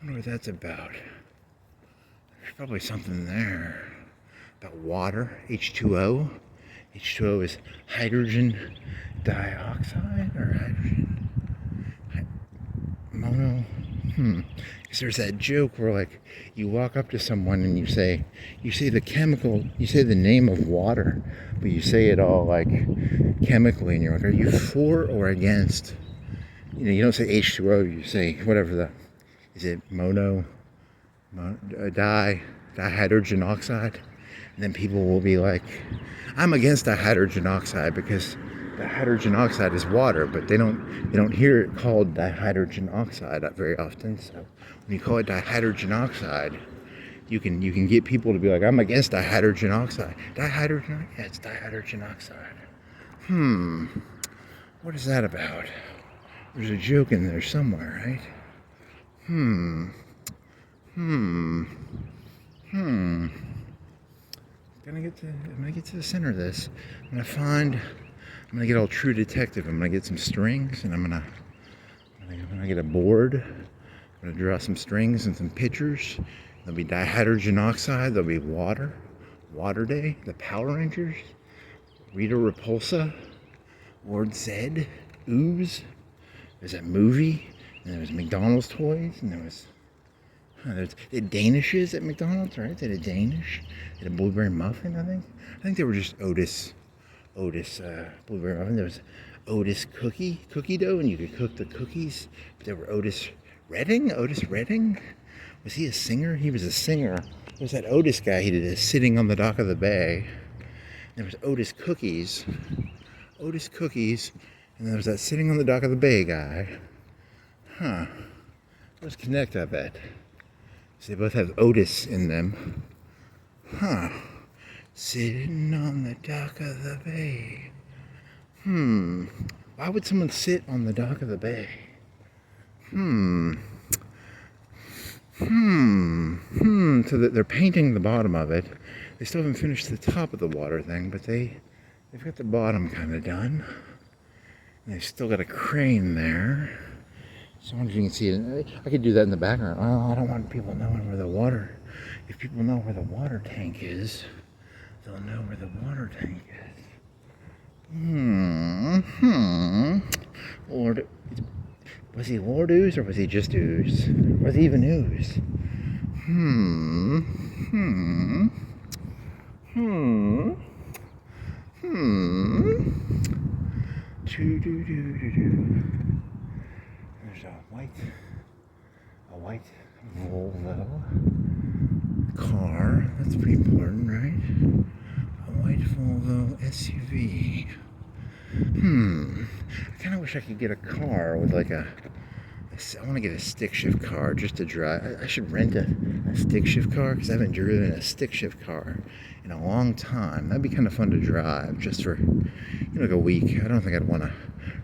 wonder what that's about. There's probably something there about water, H2O. H2O is hydrogen dioxide, or hydrogen mono. Because there's that joke where, you walk up to someone and you say the name of water, but you say it all chemically, and you're like, are you for or against? You don't say H2O, you say whatever is it dihydrogen oxide? And then people will be like, I'm against dihydrogen oxide because dihydrogen oxide is water, but they don't hear it called dihydrogen oxide very often. So when you call it dihydrogen oxide, you can get people to be like, I'm against dihydrogen oxide. Yeah, it's dihydrogen oxide. What is that about? There's a joke in there somewhere, right? I'm gonna get to the center of this. I'm gonna get all true detective. I'm gonna get some strings, and I'm gonna get a board. I'm gonna draw some strings and some pictures. There'll be dihydrogen oxide. There'll be water. Water Day. The Power Rangers. Rita Repulsa. Lord Zed. Ooze. There's that movie. And there was McDonald's toys. And there was the Danishes at McDonald's, right? They had a Danish. They had a blueberry muffin, I think. I think they were just Otis blueberry muffin. There was Otis cookie dough, and you could cook the cookies. But there were Otis Redding. Was he a singer? He was a singer. There's that Otis guy. He did a Sitting on the Dock of the Bay. There was Otis cookies. Otis cookies, and there's that sitting on the dock of the bay guy. Huh. Let's connect, I bet. So they both have Otis in them. Huh. Sitting on the dock of the bay. Why would someone sit on the dock of the bay? So that they're painting the bottom of it. They still haven't finished the top of the water thing, but they've got the bottom kind of done. And they've still got a crane there. So I wonder if you can see it. I could do that in the background. Oh, I don't want people knowing where the water. If people know where the water tank is, they'll know where the water tank is. Lord, was he Lord Ooze or was he just Ooze? Was he even Ooze? There's a white Volvo car. That's pretty important, right? A white Volvo SUV. I kind of wish I could get a car with like I want to get a stick shift car just to drive. I should rent a stick shift car because I haven't driven a stick shift car in a long time. That'd be kind of fun to drive just for, like a week. I don't think I'd want to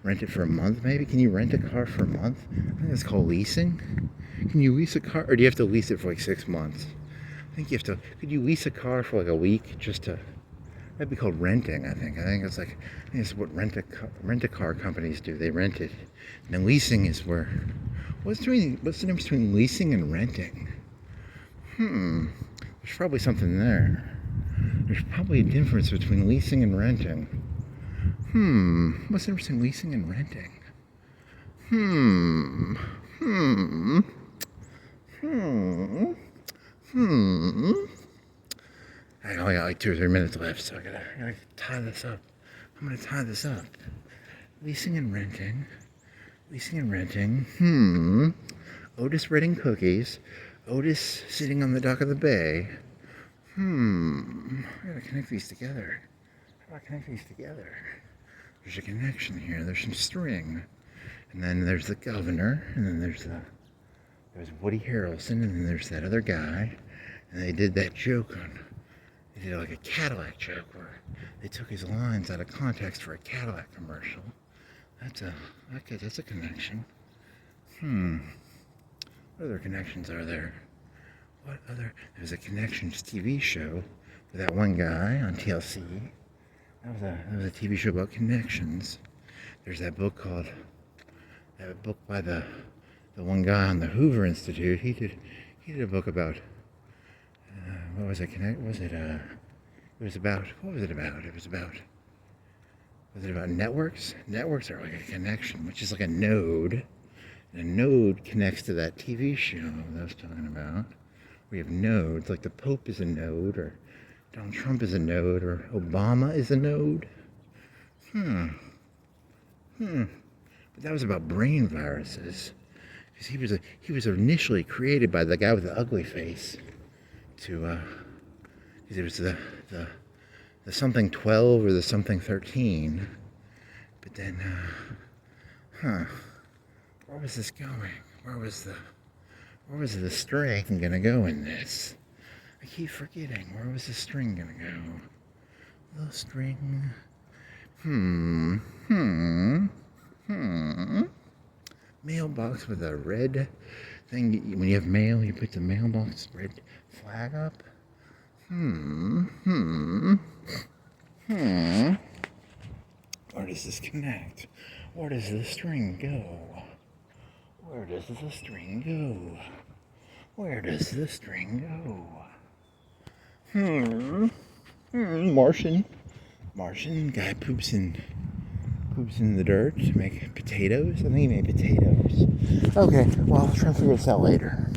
rent it for a month. Maybe can you rent a car for a month? I think that's called leasing. Can you lease a car, or do you have to lease it for like 6 months? I think you have to. Could you lease a car for like a week just to? That'd be called renting. I think it's what rent a car companies do. They rent it, and then leasing is where. What's the difference between leasing and renting? There's probably something there. There's probably a difference between leasing and renting. What's the difference between leasing and renting? I only got like 2 or 3 minutes left, so I gotta tie this up. I'm gonna tie this up. Leasing and renting. Otis renting cookies. Otis sitting on the dock of the bay. I gotta connect these together. How do I connect these together? There's a connection here. There's some string. And then there's the governor. And then there's Woody Harrelson. And then there's that other guy. And they did that joke on. They did like a Cadillac joke where they took his lines out of context for a Cadillac commercial. That's a connection. What other connections are there? There's a Connections TV show with that one guy on TLC. That was a TV show about connections. There's that book by the one guy on the Hoover Institute. He did a book about what was it? Was it about networks? Networks are like a connection, which is like a node. And a node connects to that TV show that I was talking about. We have nodes, like the Pope is a node, or Donald Trump is a node, or Obama is a node. But that was about brain viruses. Because he was initially created by the guy with the ugly face. Because it was the something 12 or the something 13. But then, where was this going? Where was the string gonna go in this? I keep forgetting. Where was the string gonna go? The string. Mailbox with a red thing. When you have mail, you put the mailbox red flag up. Where does this connect? Where does the string go? Where does the string go? Where does the string go? Martian guy poops in the dirt to make potatoes. I think he made potatoes. Okay, well, I'll try and figure this out later.